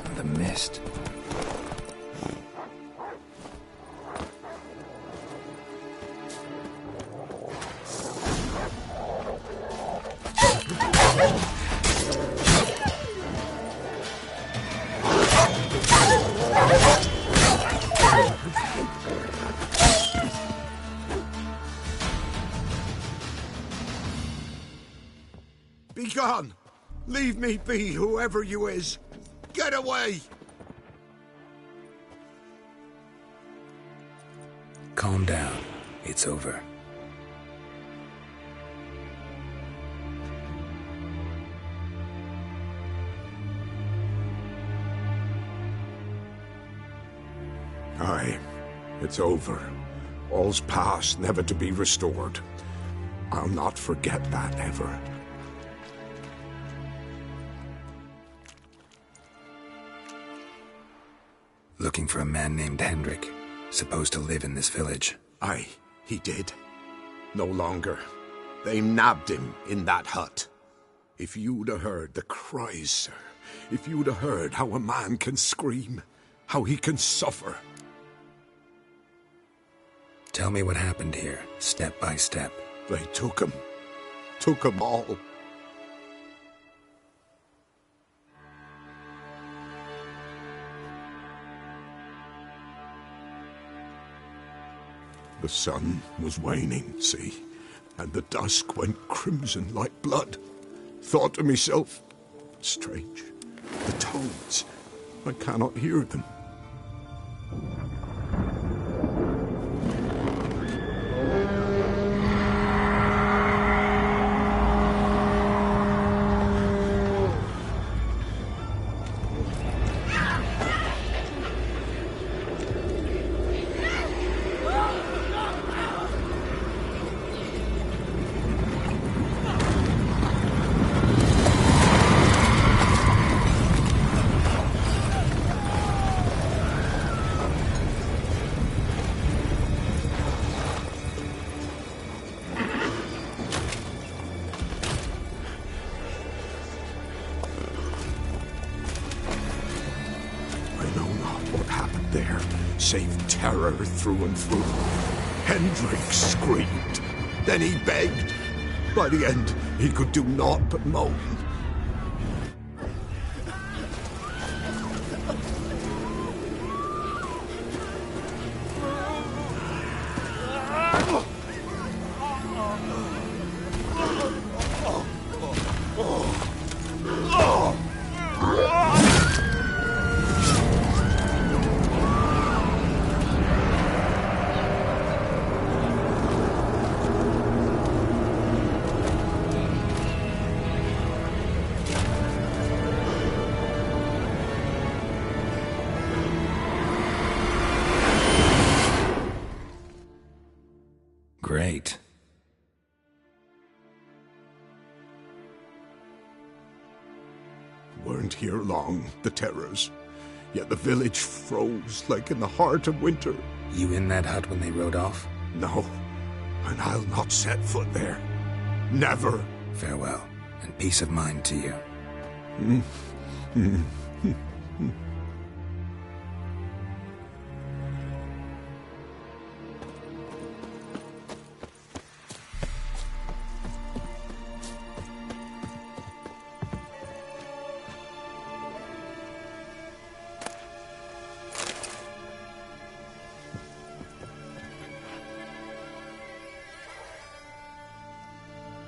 And the mist. Be gone! Leave me be, whoever you is! Get away! Calm down. It's over. Aye, it's over. All's past, never to be restored. I'll not forget that ever. Looking for a man named Hendrik, supposed to live in this village. Aye, he did. No longer. They nabbed him in that hut. If you'd have heard the cries, sir. If you'd have heard how a man can scream, how he can suffer. Tell me what happened here, step by step. They took him. Took him all. The sun was waning, see, and the dusk went crimson like blood. Thought to myself, strange, the toads, I cannot hear them. Save terror through and through. Hendrik screamed. Then he begged. By the end, he could do naught but moan. Great. Weren't here long, the terrors. Yet the village froze like in the heart of winter. You in that hut when they rode off? No, and I'll not set foot there. Never. Farewell, and peace of mind to you.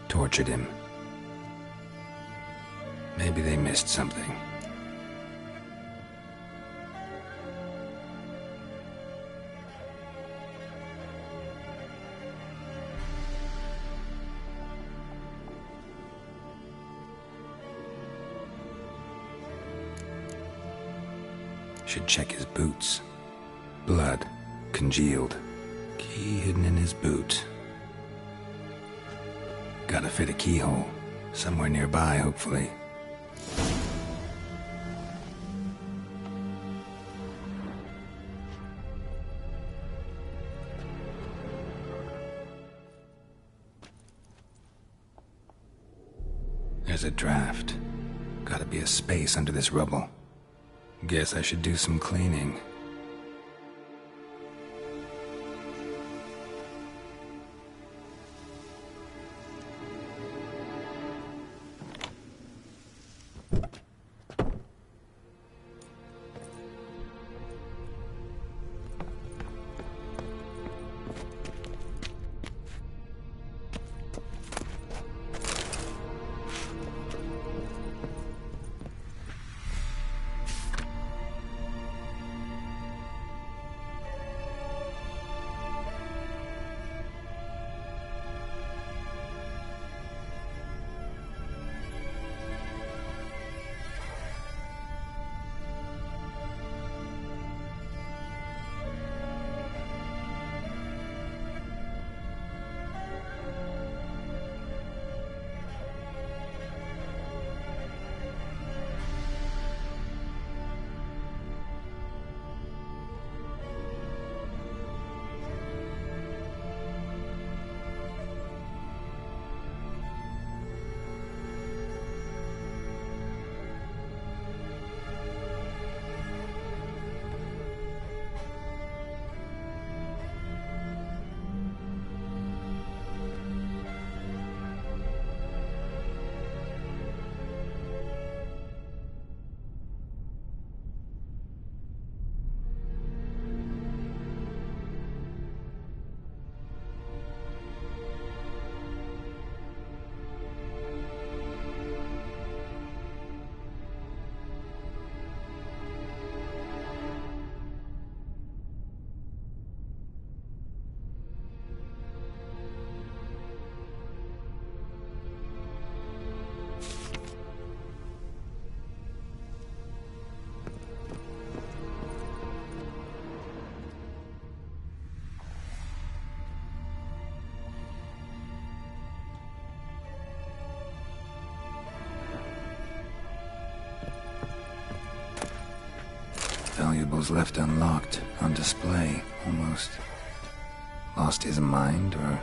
Tortured him. Maybe they missed something. Should check his boots. Blood. Congealed. Key hidden in his boot. Gotta fit a keyhole. Somewhere nearby, hopefully. There's a draft. Gotta be a space under this rubble. Guess I should do some cleaning. Valuables left unlocked, on display, almost. Lost his mind, or...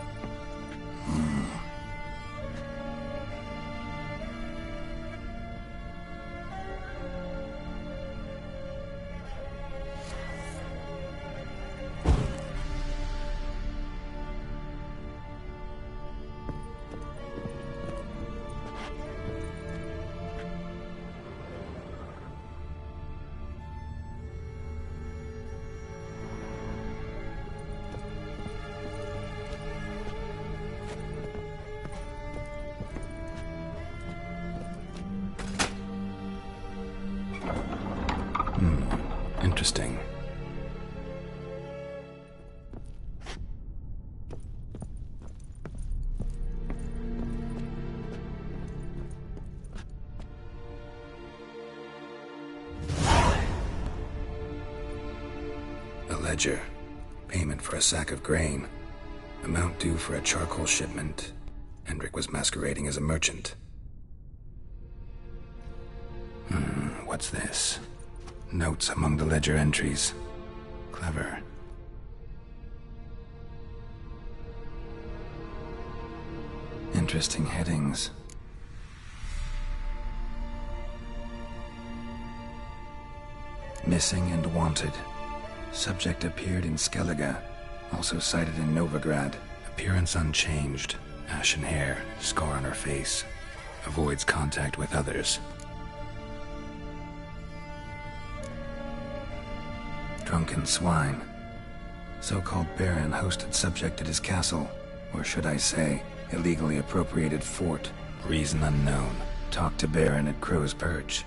Interesting. A ledger. Payment for a sack of grain. Amount due for a charcoal shipment. Hendrik was masquerading as a merchant. What's this? Notes among the ledger entries. Clever. Interesting headings. Missing and wanted. Subject appeared in Skellige. Also sighted in Novigrad. Appearance unchanged. Ashen hair. Scar on her face. Avoids contact with others. Drunken swine. So-called Baron hosted subject at his castle, or should I say, illegally appropriated fort. Reason unknown. Talked to Baron at Crow's Perch.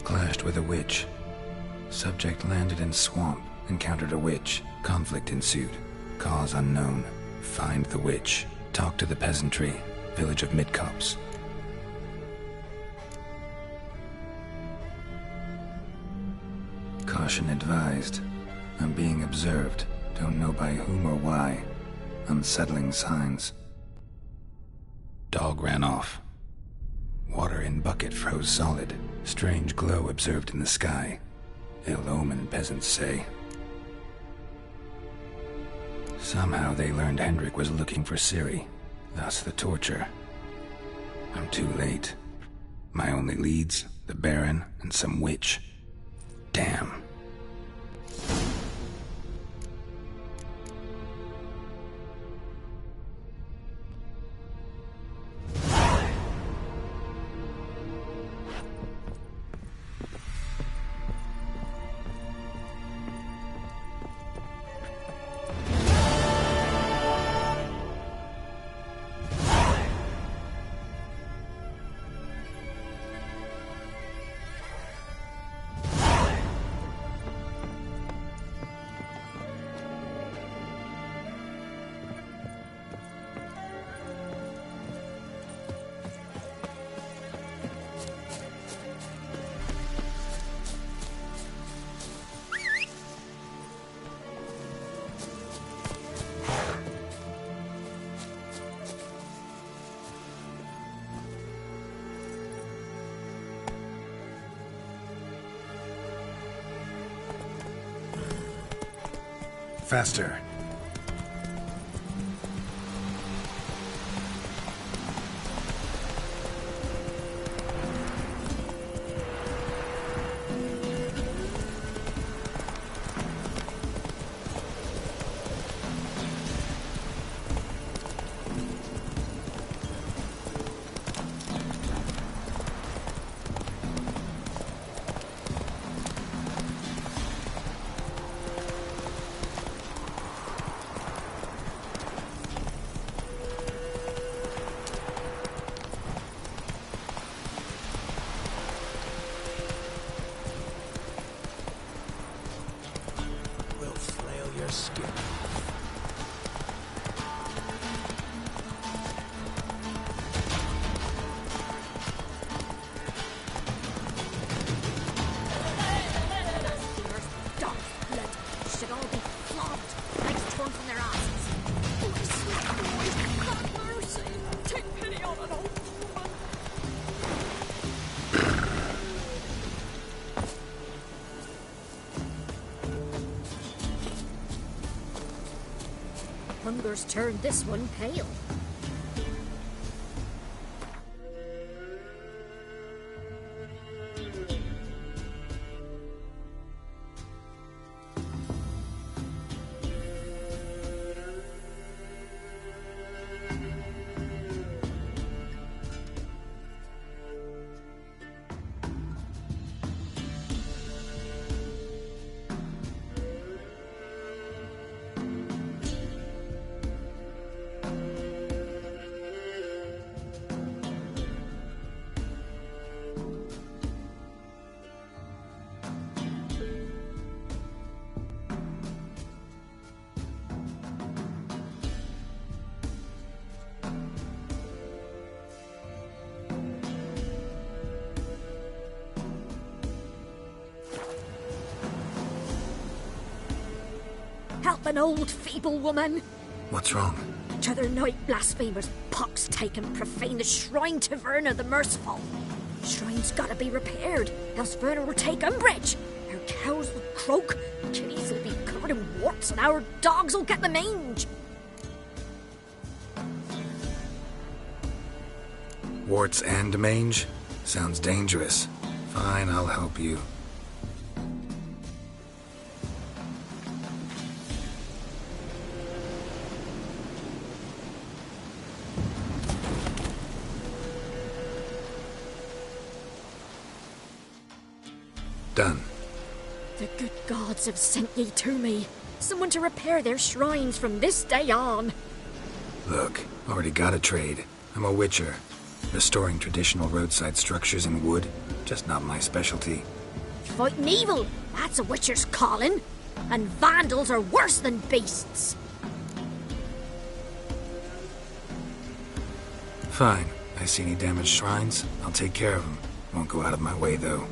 Clashed with a witch. Subject landed in swamp, encountered a witch. Conflict ensued. Cause unknown. Find the witch. Talk to the peasantry. Village of Midcopse. Caution advised. I'm being observed. Don't know by whom or why. Unsettling signs. Dog ran off. Water in bucket froze solid. Strange glow observed in the sky. Ill omen, peasants say. Somehow they learned Hendrik was looking for Ciri. Thus the torture. I'm too late. My only leads, the Baron and some witch. Damn. Faster. Hunger's turned this one pale. Help an old feeble woman. What's wrong? T'other night blasphemers pox taken profane the shrine to Verna the Merciful. Shrine's gotta be repaired, else Verna will take umbrage. Our cows will croak, kitties will be covered in warts, and our dogs will get the mange. Warts and mange? Sounds dangerous. Fine, I'll help you. Done. The good gods have sent ye to me. Someone to repair their shrines from this day on. Look, already got a trade. I'm a witcher. Restoring traditional roadside structures in wood, just not my specialty. Fighting evil, that's a witcher's calling. And vandals are worse than beasts. Fine. I see any damaged shrines, I'll take care of them. Won't go out of my way, though.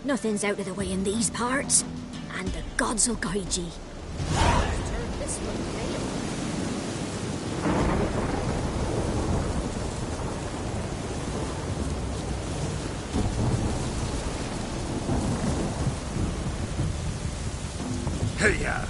Nothing's out of the way in these parts. and the gods will guide ye. Turn this one pale. Hey-ya!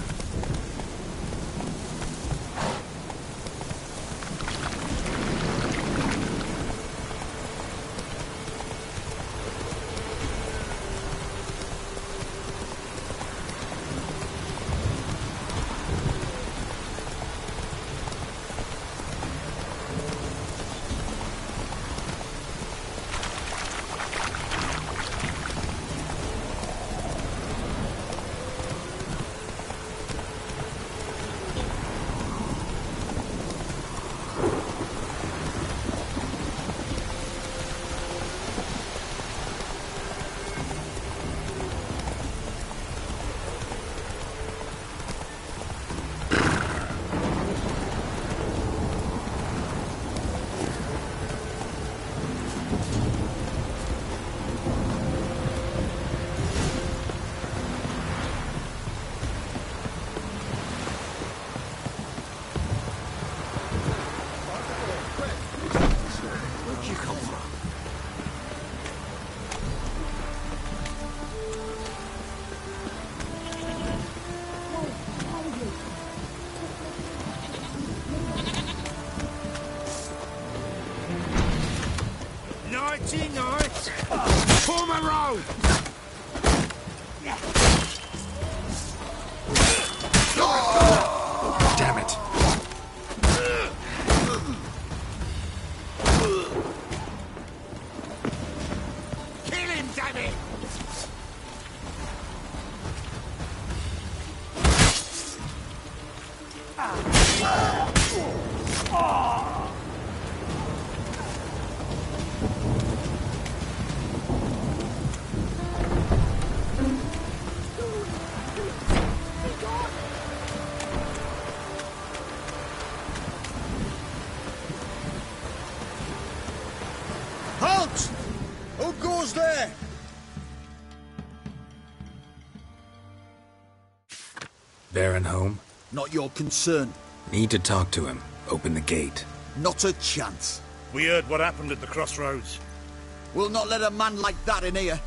Nighty-night! Form a row! Damn it. Kill him, damn it! Halt! Who goes there? Baron home? Not your concern. Need to talk to him. Open the gate. Not a chance. We heard what happened at the crossroads. We'll not let a man like that in here.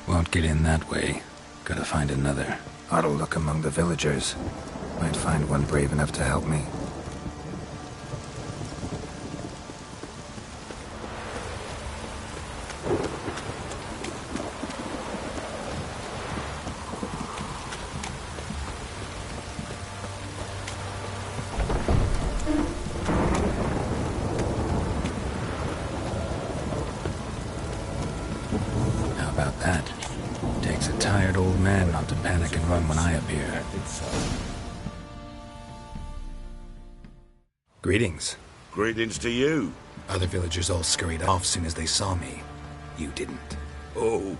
Won't get in that way. Gotta find another. Ought to look among the villagers. Might find one brave enough to help me. How about that? Takes a tired old man not to panic and run when I appear. Greetings. Greetings to you. Other villagers all scurried off soon as they saw me. You didn't. Oh,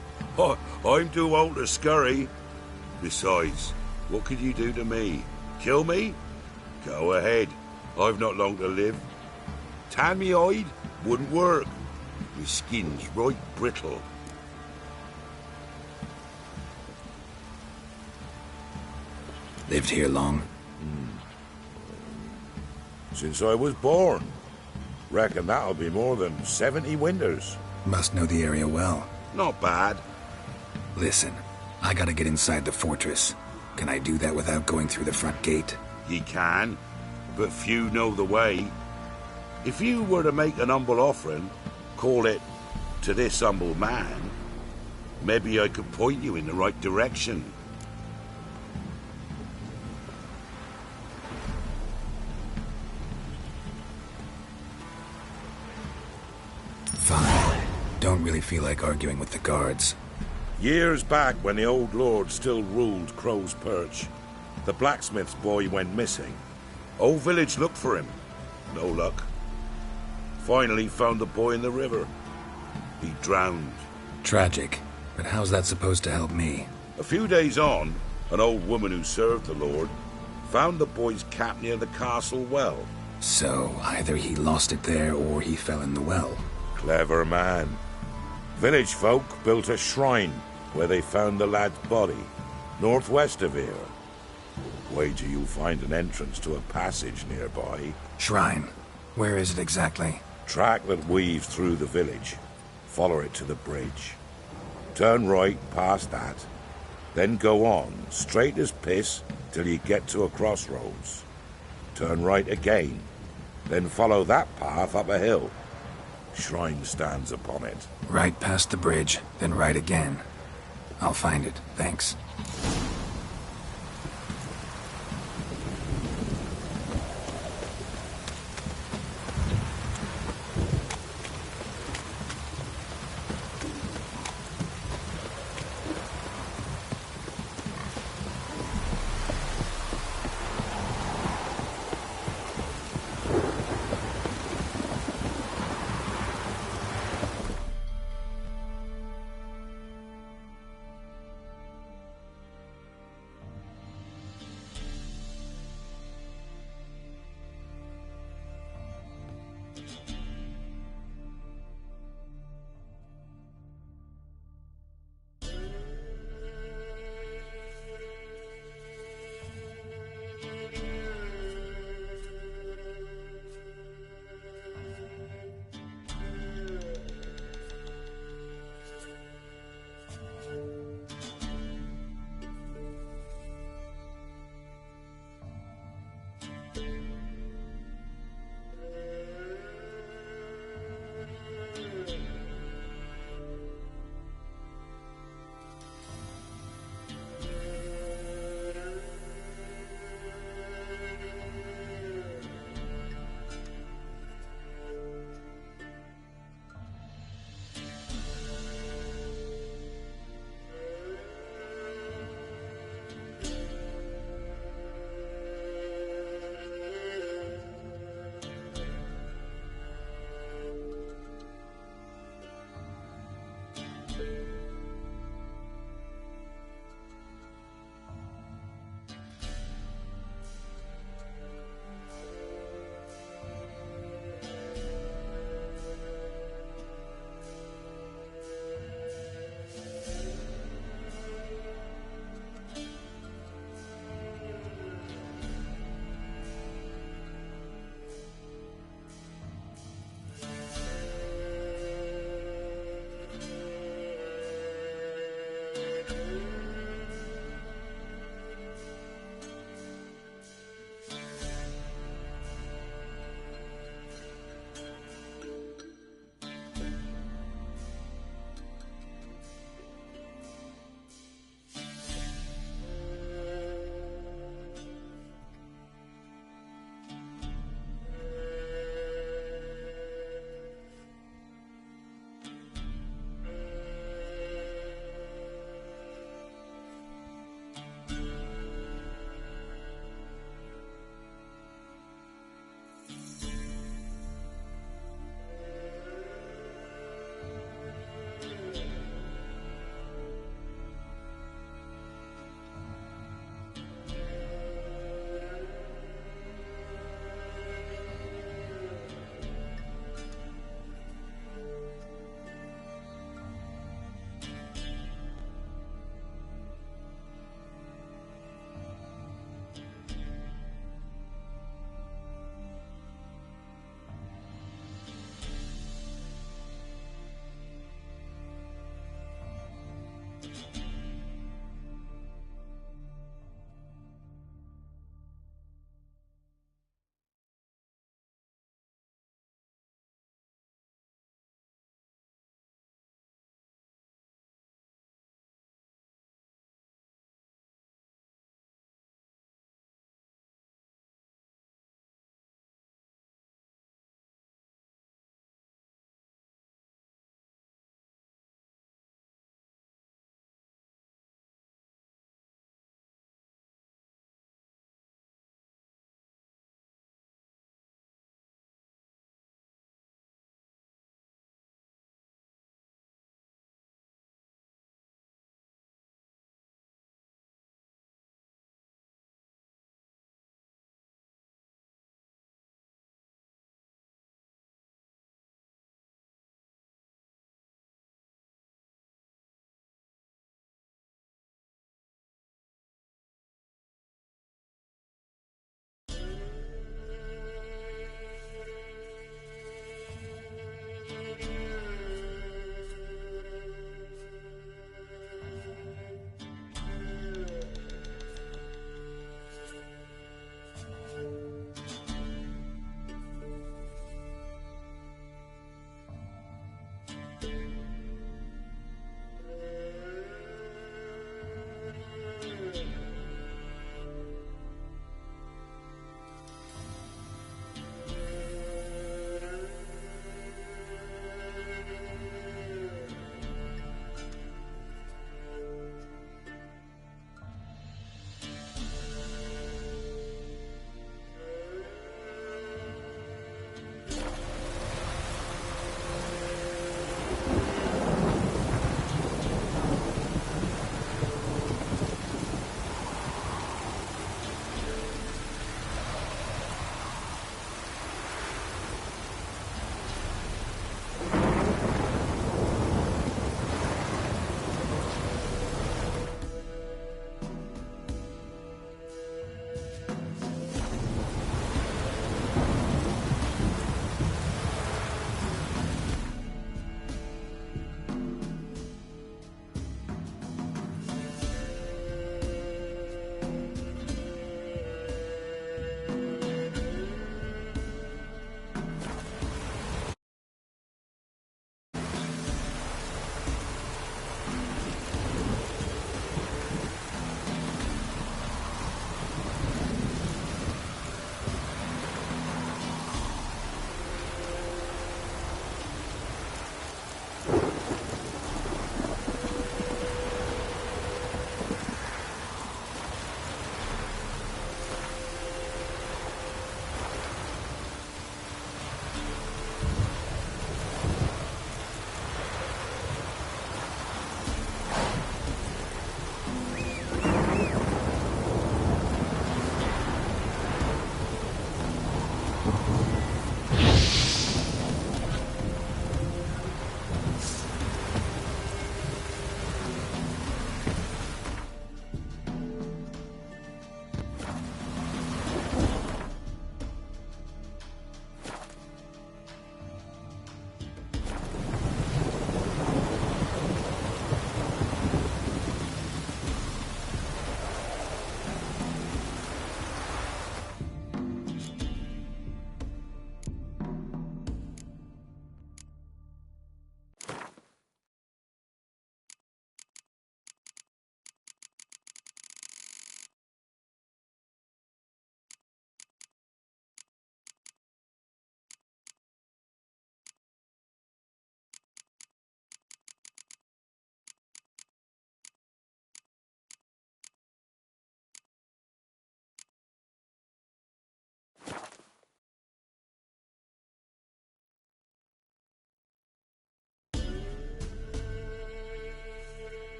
I'm too old to scurry. Besides, what could you do to me? Kill me? Go ahead. I've not long to live. Tan me hide? Wouldn't work. My skin's right brittle. Lived here long? Since I was born. Reckon that'll be more than 70 winters. Must know the area well. Not bad. Listen, I gotta get inside the fortress. Can I do that without going through the front gate? Ye can, but few know the way. If you were to make an humble offering, call it, to this humble man, maybe I could point you in the right direction. Fine. Don't really feel like arguing with the guards. Years back, when the old lord still ruled Crow's Perch, the blacksmith's boy went missing. Whole village looked for him. No luck. Finally found the boy in the river. He drowned. Tragic. But how's that supposed to help me? A few days on, an old woman who served the lord found the boy's cap near the castle well. So, either he lost it there or he fell in the well. Clever man. Village folk built a shrine, where they found the lad's body, northwest of here. Wager you'll find an entrance to a passage nearby. Shrine. Where is it exactly? Track that weaves through the village. Follow it to the bridge. Turn right past that. Then go on, straight as piss, till you get to a crossroads. Turn right again. Then follow that path up a hill. Shrine stands upon it. Right past the bridge, then right again. I'll find it, thanks.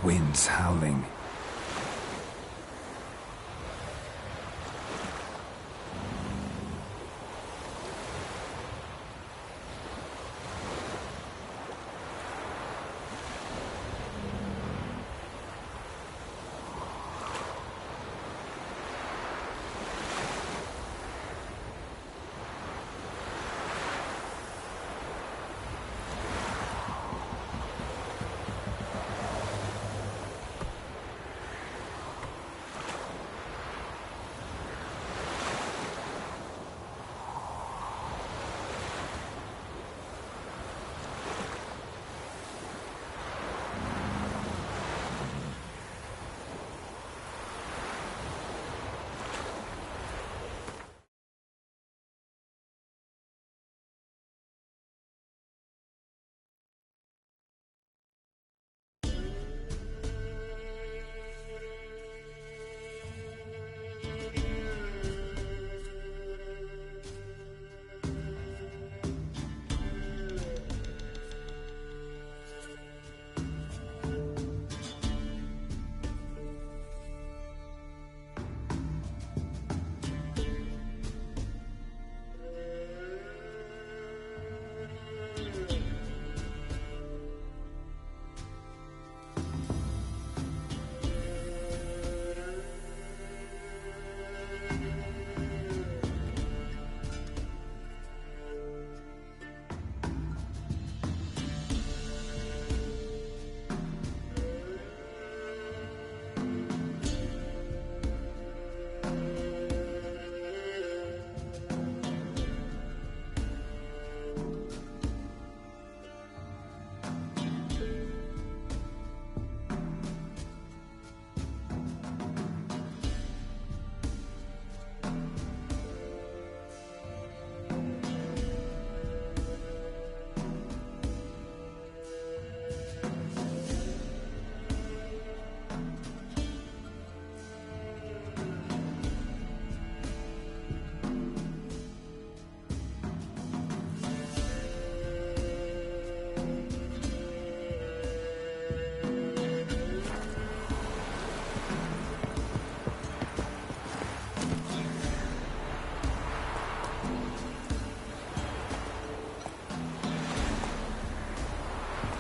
Winds howling.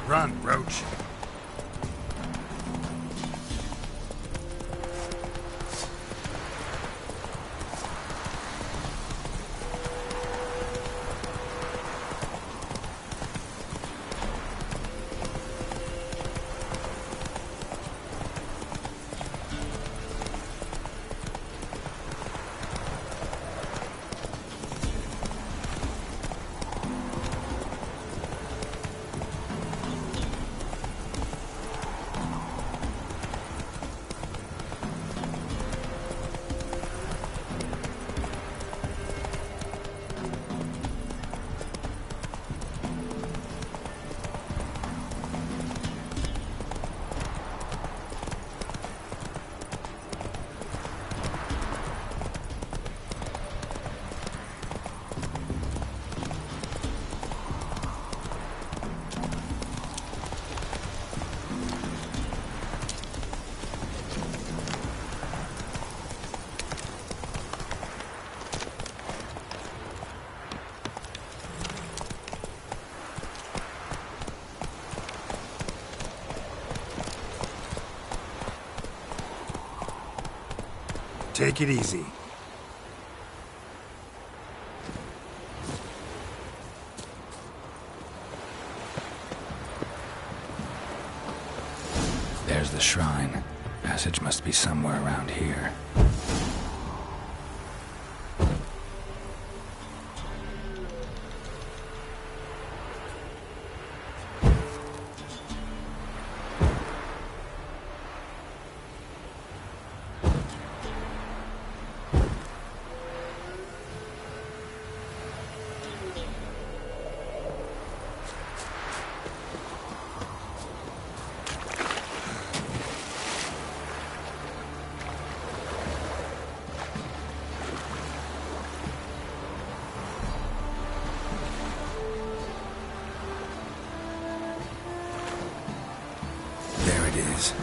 Run, Roach. Take it easy. There's the shrine. Passage must be somewhere around here. it is.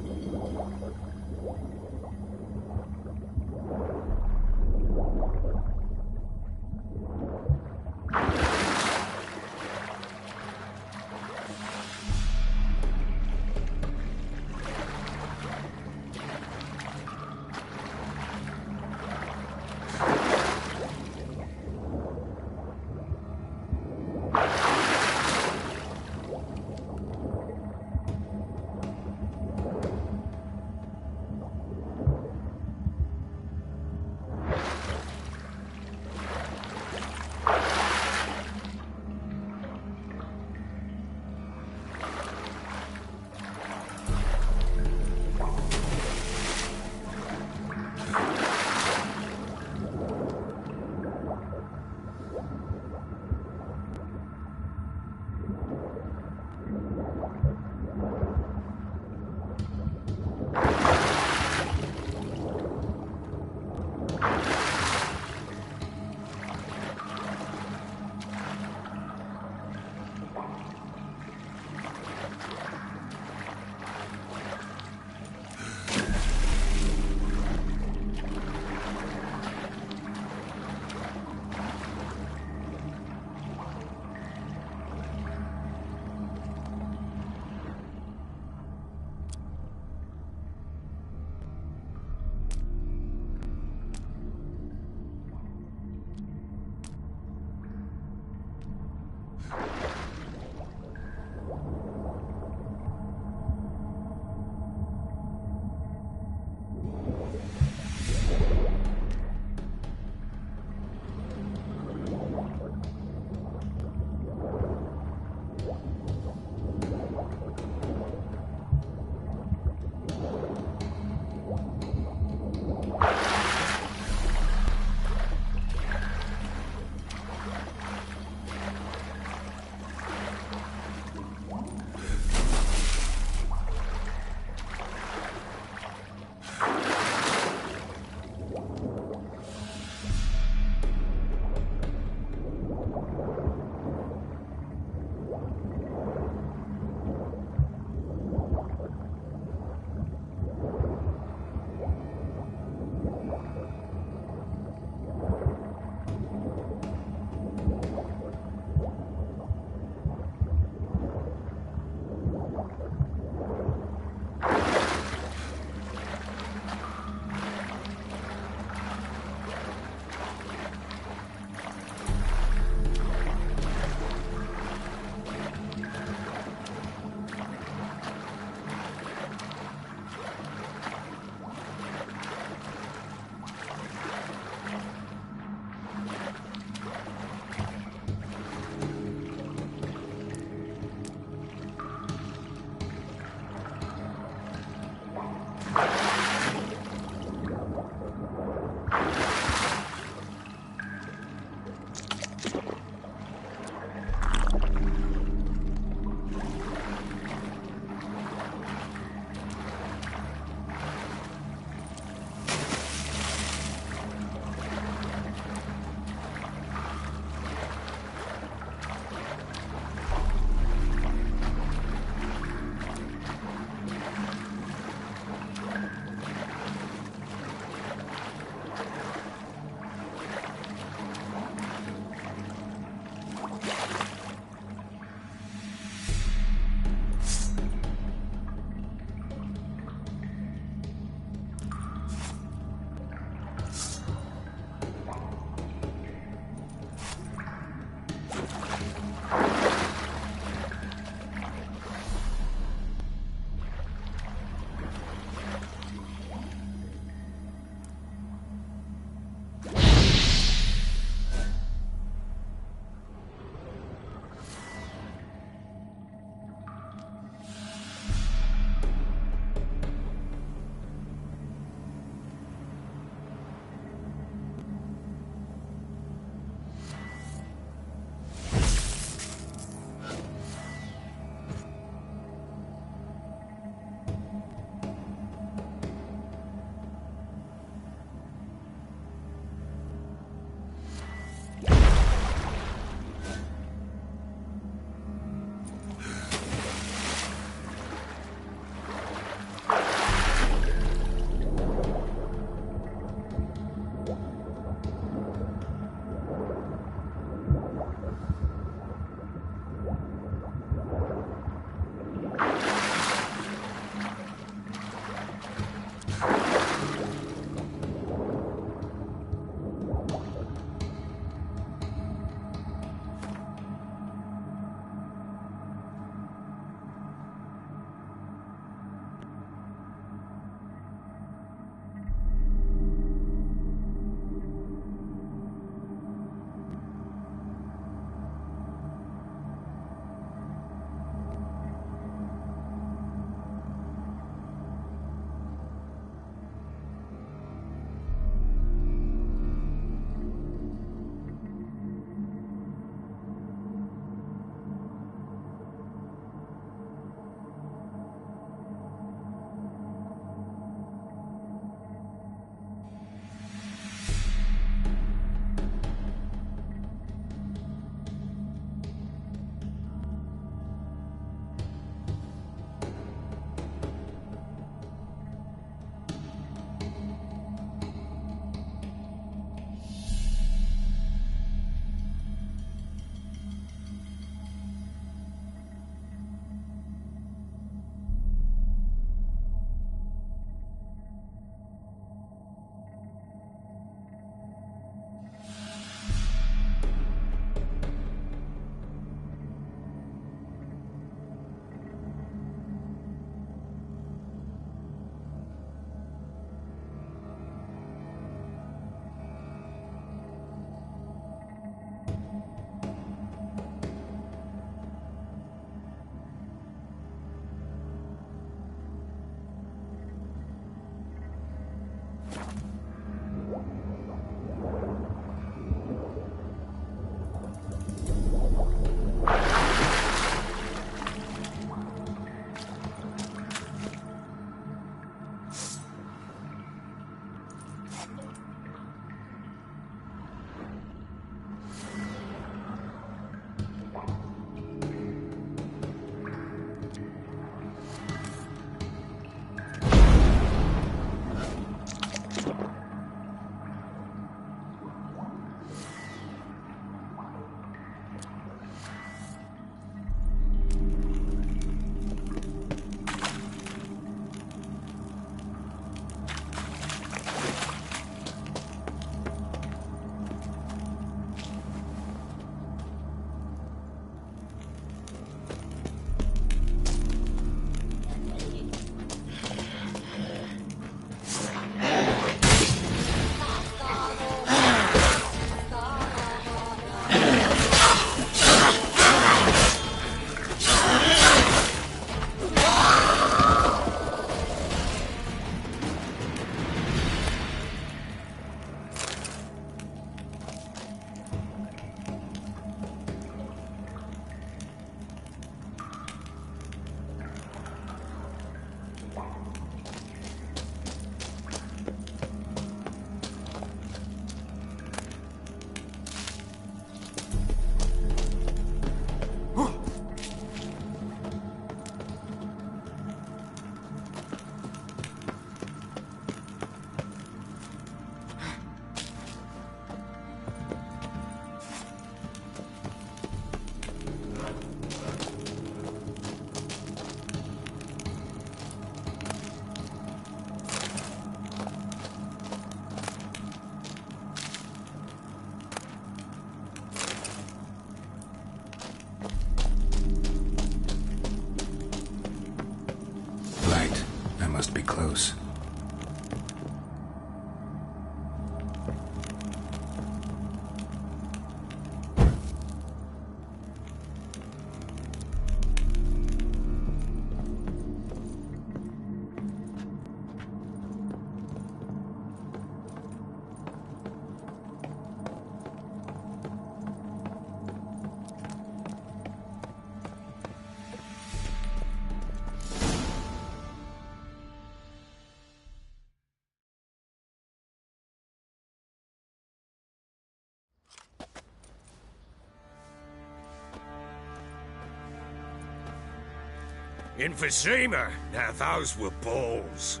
Emphysema. Now those were balls.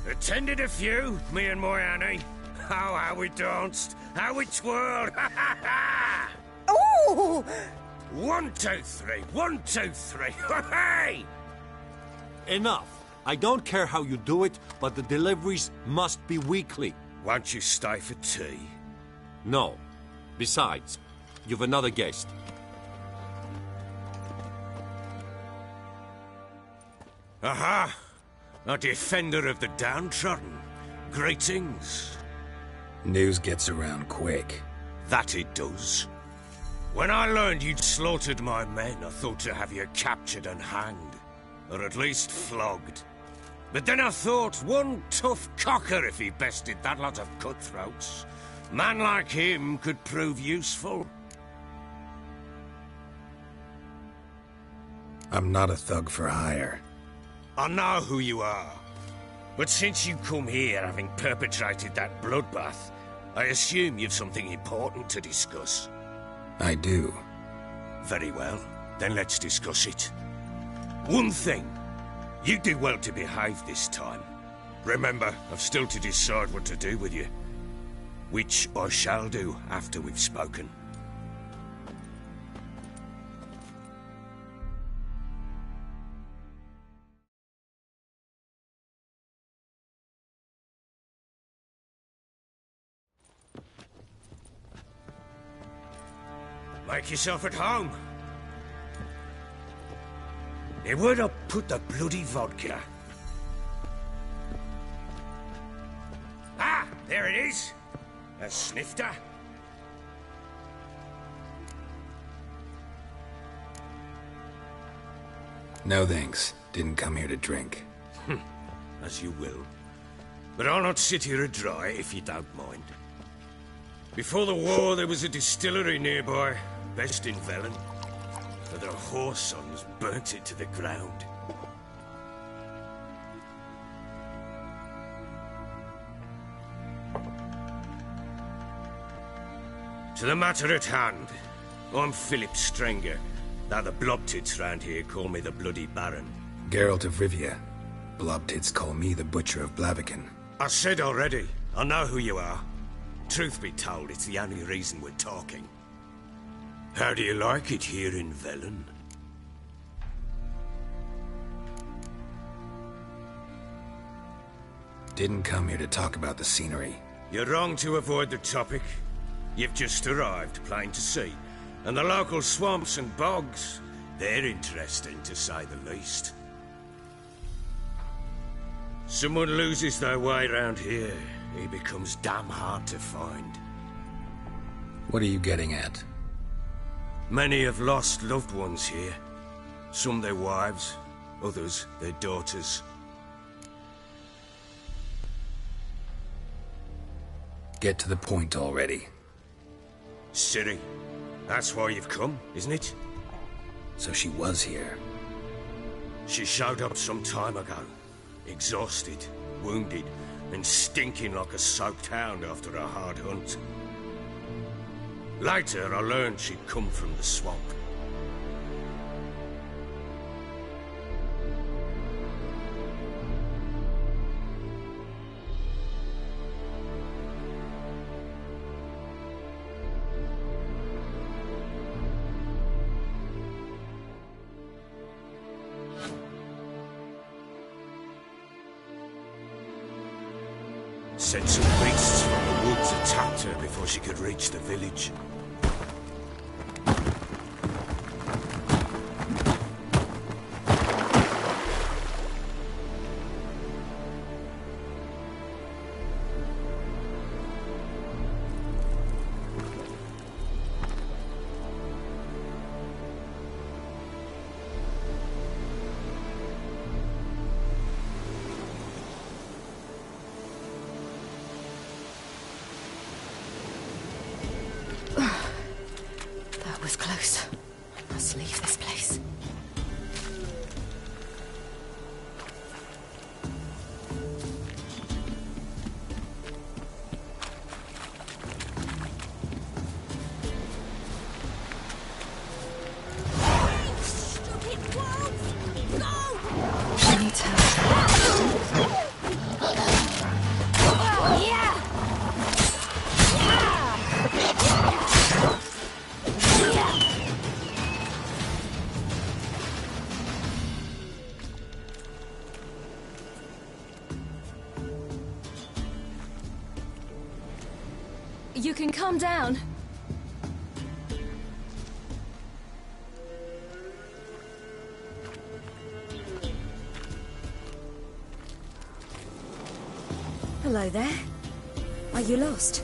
Attended a few, me and my Annie. Oh, how we danced, how we twirled. Oh! 1, 2, 3. 1, 2, 3. Hey! Enough. I don't care how you do it, but the deliveries must be weekly. Won't you stay for tea? No. Besides, you've another guest. Aha! A defender of the downtrodden. Greetings. News gets around quick. That it does. When I learned you'd slaughtered my men, I thought to have you captured and hanged. Or at least flogged. But then I thought, one tough cocker if he bested that lot of cutthroats. Man like him could prove useful. I'm not a thug for hire. I know who you are. But since you come here having perpetrated that bloodbath, I assume you've something important to discuss. I do. Very well. Then let's discuss it. One thing. You do well to behave this time. Remember, I've still to decide what to do with you. Which I shall do after we've spoken. Make yourself at home. Now, where'd I put the bloody vodka? Ah, there it is. A snifter. No thanks. Didn't come here to drink. As you will. But I'll not sit here dry if you don't mind. Before the war, there was a distillery nearby, best in Velen. But their whore sons burnt it to the ground. To the matter at hand, I'm Philip Strenger. Now the blobtits round here call me the Bloody Baron. Geralt of Rivia. Blobtits call me the Butcher of Blaviken. I said already, I know who you are. Truth be told, it's the only reason we're talking. How do you like it here in Velen? Didn't come here to talk about the scenery. You're wrong to avoid the topic. You've just arrived, plain to see. And the local swamps and bogs, they're interesting to say the least. Someone loses their way around here, he becomes damn hard to find. What are you getting at? Many have lost loved ones here. Some their wives, others their daughters. Get to the point already. Ciri, that's why you've come, isn't it? So she was here. She showed up some time ago. Exhausted, wounded, and stinking like a soaked hound after a hard hunt. Later, I learned she'd come from the swamp. Said some beasts from the woods attacked her before she could reach the village. That was close. I must leave this place. Stupid wolves! Go! You can calm down. Hello there. Are you lost?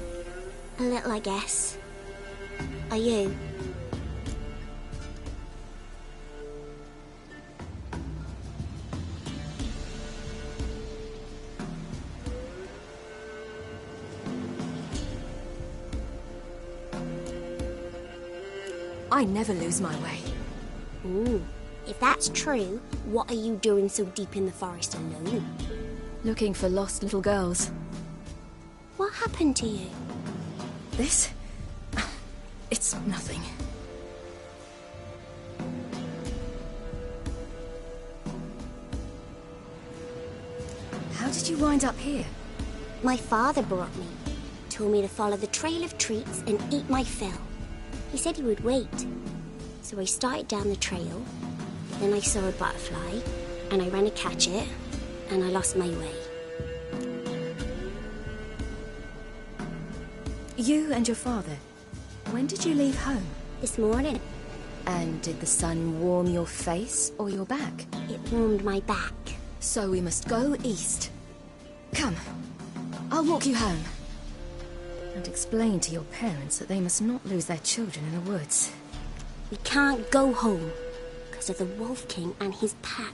A little, I guess. Are you? I never lose my way. Ooh. If that's true, what are you doing so deep in the forest alone? Looking for lost little girls. What happened to you? This? It's nothing. How did you wind up here? My father brought me. Told me to follow the trail of treats and eat my fill. He said he would wait. So I started down the trail. Then I saw a butterfly, and I ran to catch it, and I lost my way. You and your father, when did you leave home? This morning. And did the sun warm your face or your back? It warmed my back. So we must go east. Come, I'll walk you home. And explain to your parents that they must not lose their children in the woods. We can't go home because of the Wolf King and his pack.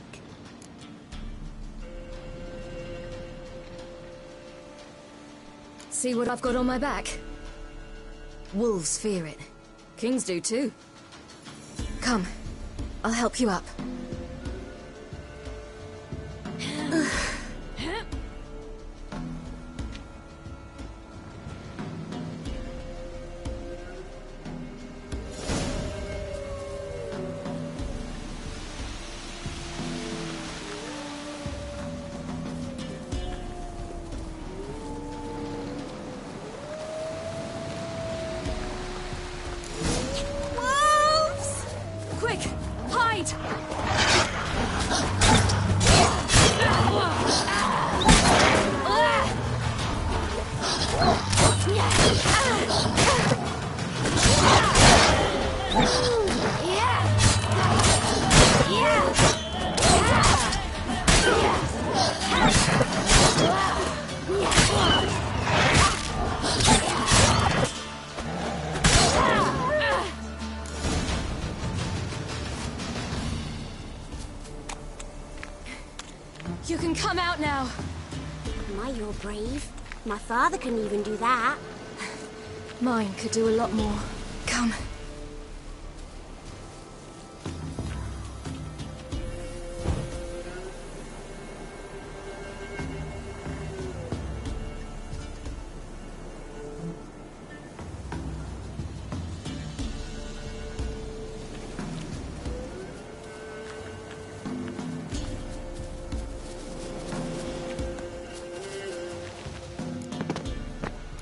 See what I've got on my back? Wolves fear it. Kings do too. Come, I'll help you up. You can come out now. My, you're brave. My father couldn't even do that. Mine could do a lot more. Come.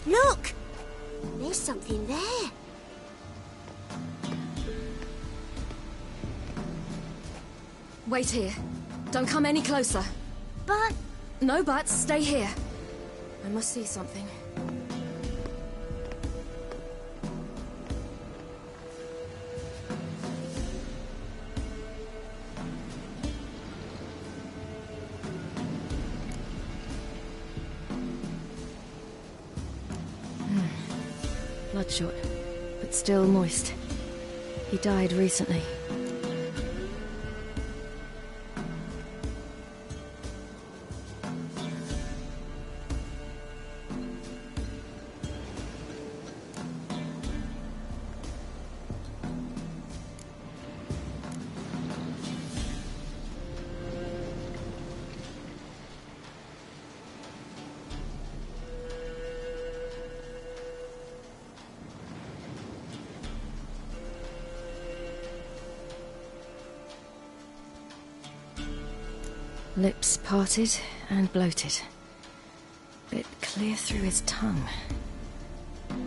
Look! There's something there. Wait here. Don't come any closer. But... No buts. Stay here. I must see something. Bloodshot, but still moist. He died recently. Lips parted and bloated. Bit clear through his tongue.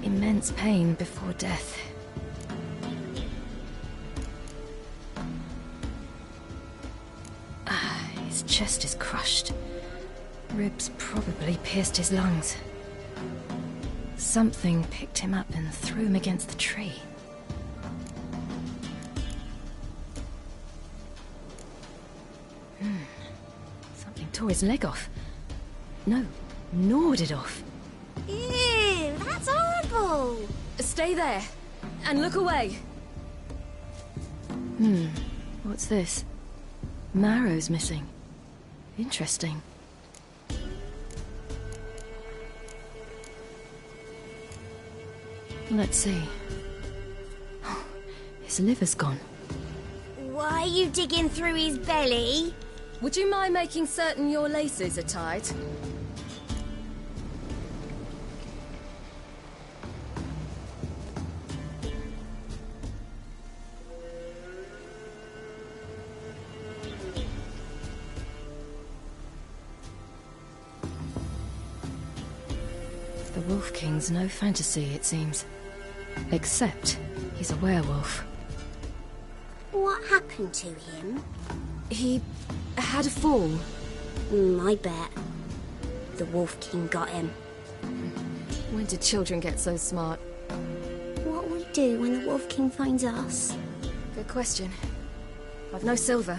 Immense pain before death. His chest is crushed. Ribs probably pierced his lungs. Something picked him up and threw him against the tree. Something tore his leg off. No, gnawed it off. Ew, that's horrible! Stay there, and look away. What's this? Marrow's missing. Interesting. Let's see. His liver's gone. Why are you digging through his belly? Would you mind making certain your laces are tied? The Wolf King's no fantasy, it seems. Except he's a werewolf. What happened to him? He had a fall. I bet. The Wolf King got him. When did children get so smart? What will we do when the Wolf King finds us? Good question. I've no silver,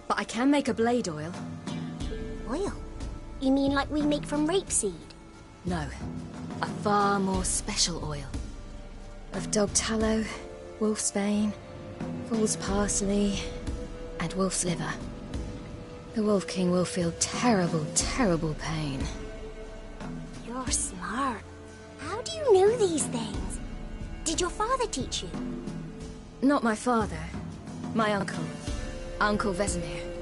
but I can make a blade oil. Oil? You mean like we make from rapeseed? No, a far more special oil. Of dog tallow, wolf's bane, fool's parsley, and wolf's liver. The Wolf King will feel terrible, terrible pain. You're smart. How do you know these things? Did your father teach you? Not my father. My uncle. Uncle Vesemir.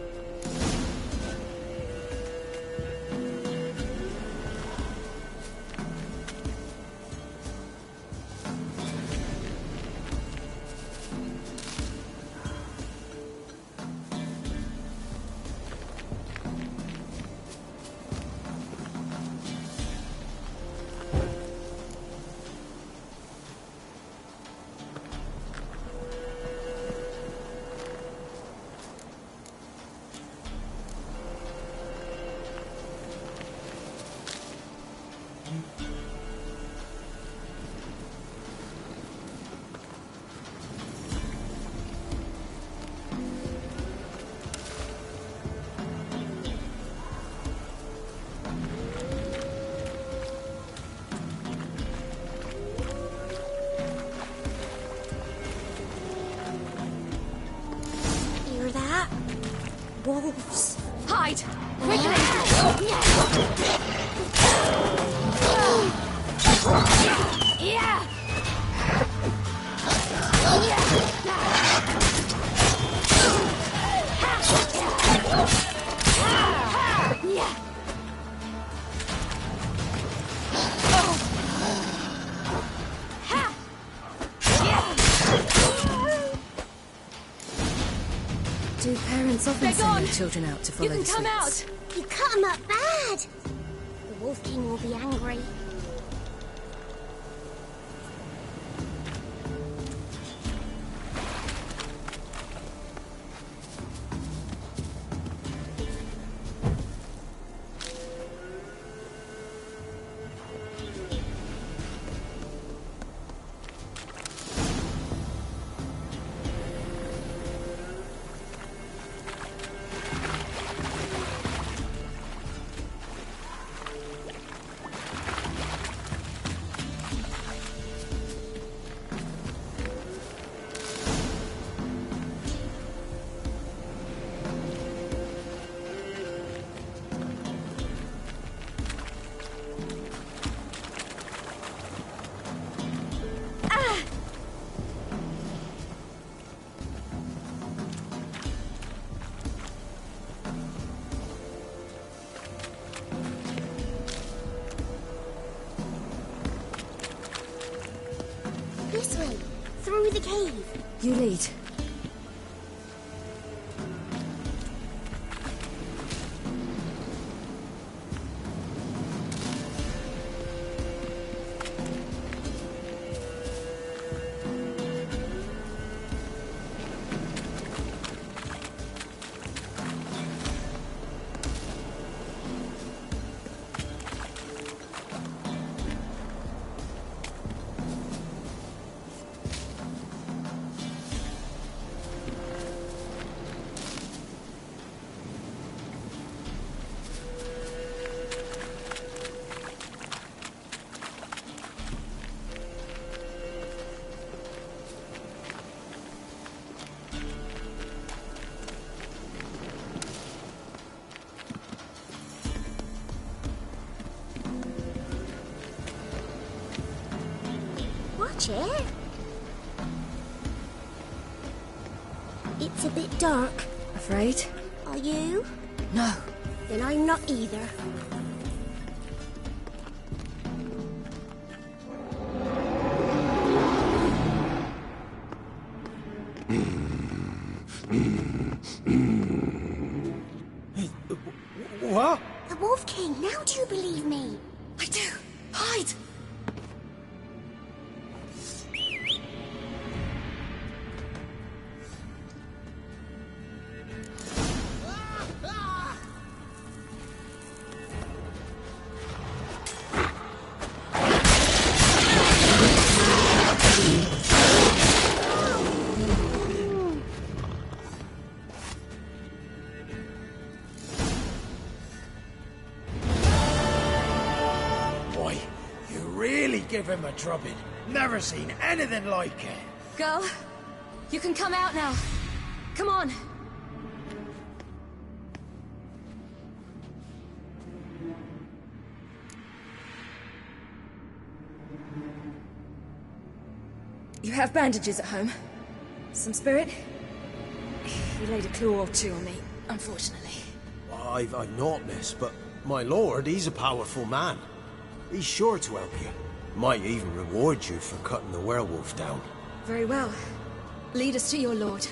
Wolves. Hide! Quickly! Yeah! Do parents often send their children out to follow the You can come streets? out! You cut him up bad! The Wolf King will be angry. This way, through the cave. You lead. chair? It's a bit dark. Afraid? Are you? No. Then I'm not either. What? The Wolf King, now do you believe me? I do. Hide! Give him a drubbing. Never seen anything like it. Girl, you can come out now. Come on. You have bandages at home? Some spirit? He laid a claw or two on me, unfortunately. I've naught, miss, but my lord, he's a powerful man. He's sure to help you. Might even reward you for cutting the werewolf down. Very well. Lead us to your lord.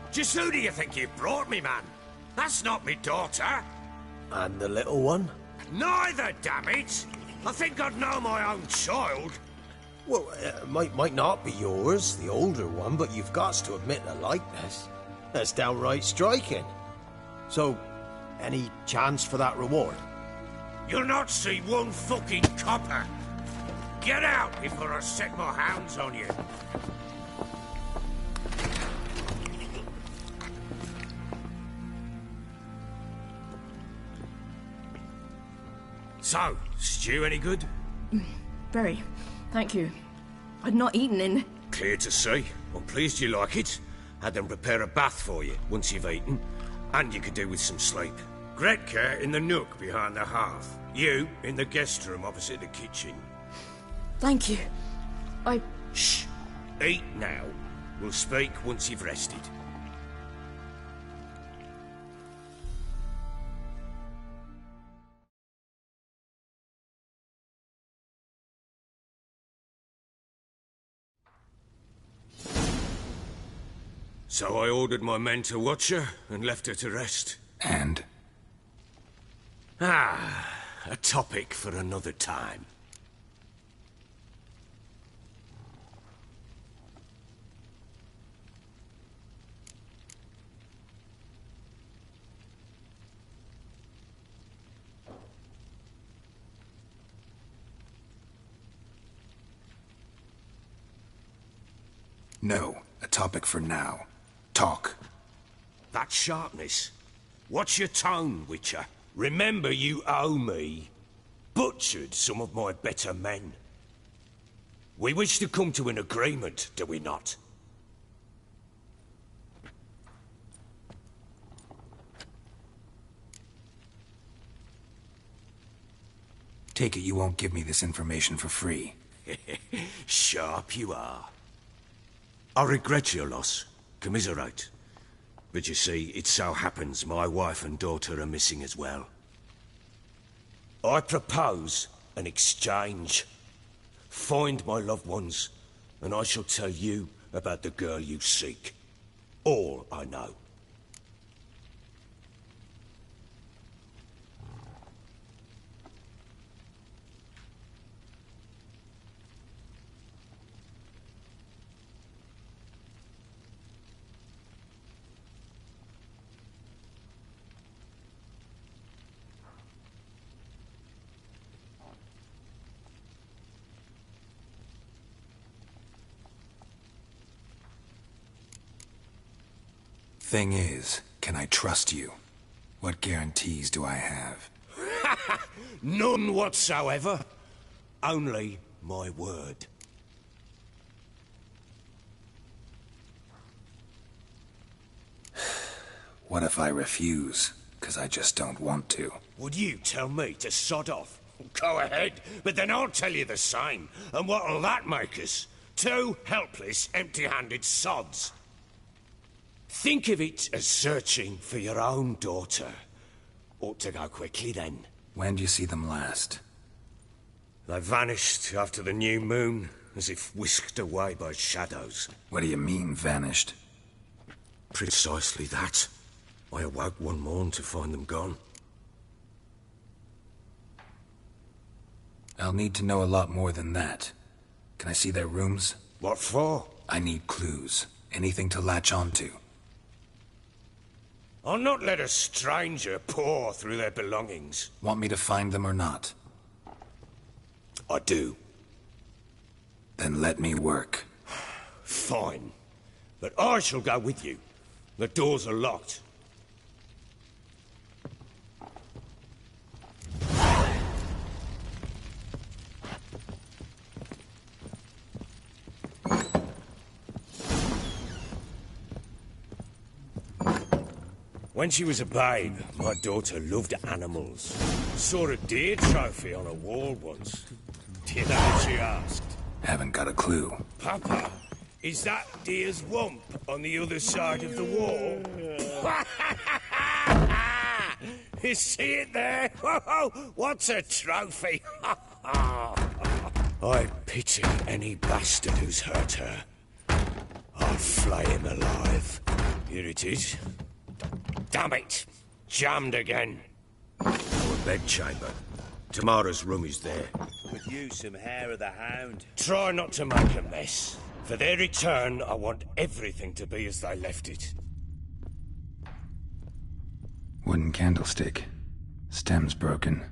Just who do you think you brought me, man? That's not me daughter. And the little one? Neither, damn it! I think I'd know my own child. Well, might not be yours, the older one, but you've got to admit the likeness. That's downright striking. So, any chance for that reward? You'll not see one fucking copper. Get out before I set my hounds on you. So, stew any good? Very. Thank you. I'd not eaten in... Clear to see. I'm pleased you like it. Had them prepare a bath for you once you've eaten, and you could do with some sleep. Gretka in the nook behind the hearth. You in the guest room opposite the kitchen. Thank you. Shh. Eat now. We'll speak once you've rested. So I ordered my men to watch her and left her to rest. And? A topic for another time. No, a topic for now. Talk. That sharpness. What's your tone, Witcher? Remember you owe me. Butchered some of my better men. We wish to come to an agreement, do we not? Take it you won't give me this information for free. Sharp you are. I regret your loss. Commiserate. But you see, it so happens my wife and daughter are missing as well. I propose an exchange. Find my loved ones, and I shall tell you about the girl you seek. All I know. Thing is, can I trust you? What guarantees do I have? None whatsoever. Only my word. What if I refuse? Because I just don't want to. Would you tell me to sod off? Go ahead, but then I'll tell you the same. And what'll that make us? Two helpless, empty-handed sods. Think of it as searching for your own daughter. Ought to go quickly, then. When do you see them last? They vanished after the new moon, as if whisked away by shadows. What do you mean, vanished? Precisely that. I awoke one morn to find them gone. I'll need to know a lot more than that. Can I see their rooms? What for? I need clues. Anything to latch onto. I'll not let a stranger pore through their belongings. Want me to find them or not? I do. Then let me work. Fine. But I shall go with you. The doors are locked. When she was a babe, my daughter loved animals. Saw a deer trophy on a wall once. Do you know what she asked? Haven't got a clue. Papa, is that deer's wump on the other side of the wall? You see it there? What's a trophy? I pity any bastard who's hurt her. I'll flay him alive. Here it is. Damn it! Jammed again. Our bedchamber. Tamara's room is there. Could use some hair of the hound. Try not to make a mess. For their return, I want everything to be as they left it. Wooden candlestick. Stem's broken.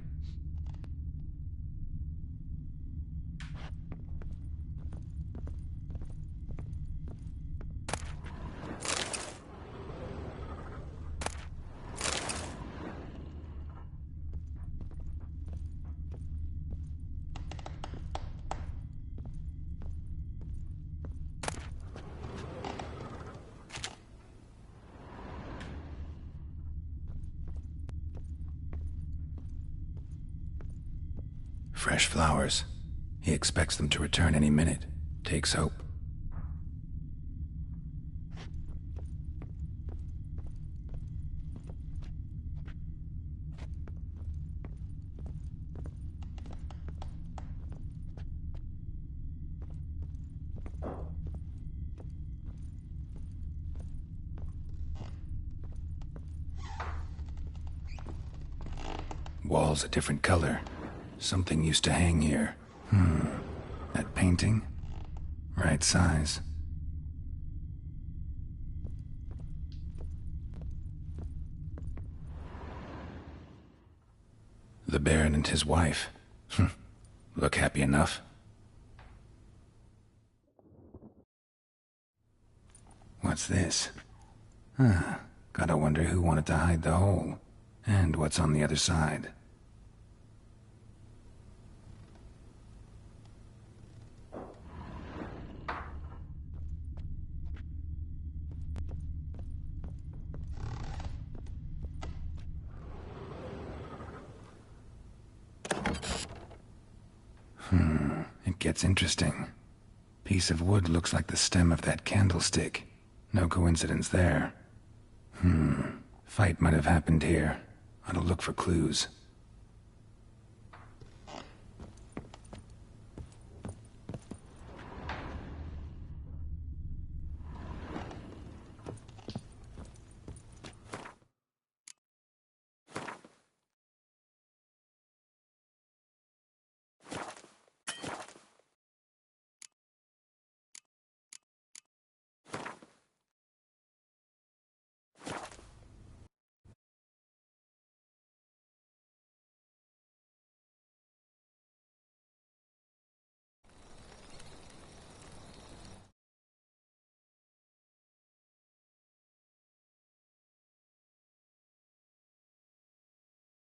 Fresh flowers. He expects them to return any minute. Takes hope. Wall's a different color. Something used to hang here. That painting? Right size. The Baron and his wife. Look happy enough. What's this? Gotta wonder who wanted to hide the hole. And what's on the other side. It gets interesting. Piece of wood looks like the stem of that candlestick. No coincidence there. Fight might have happened here. Ought to look for clues.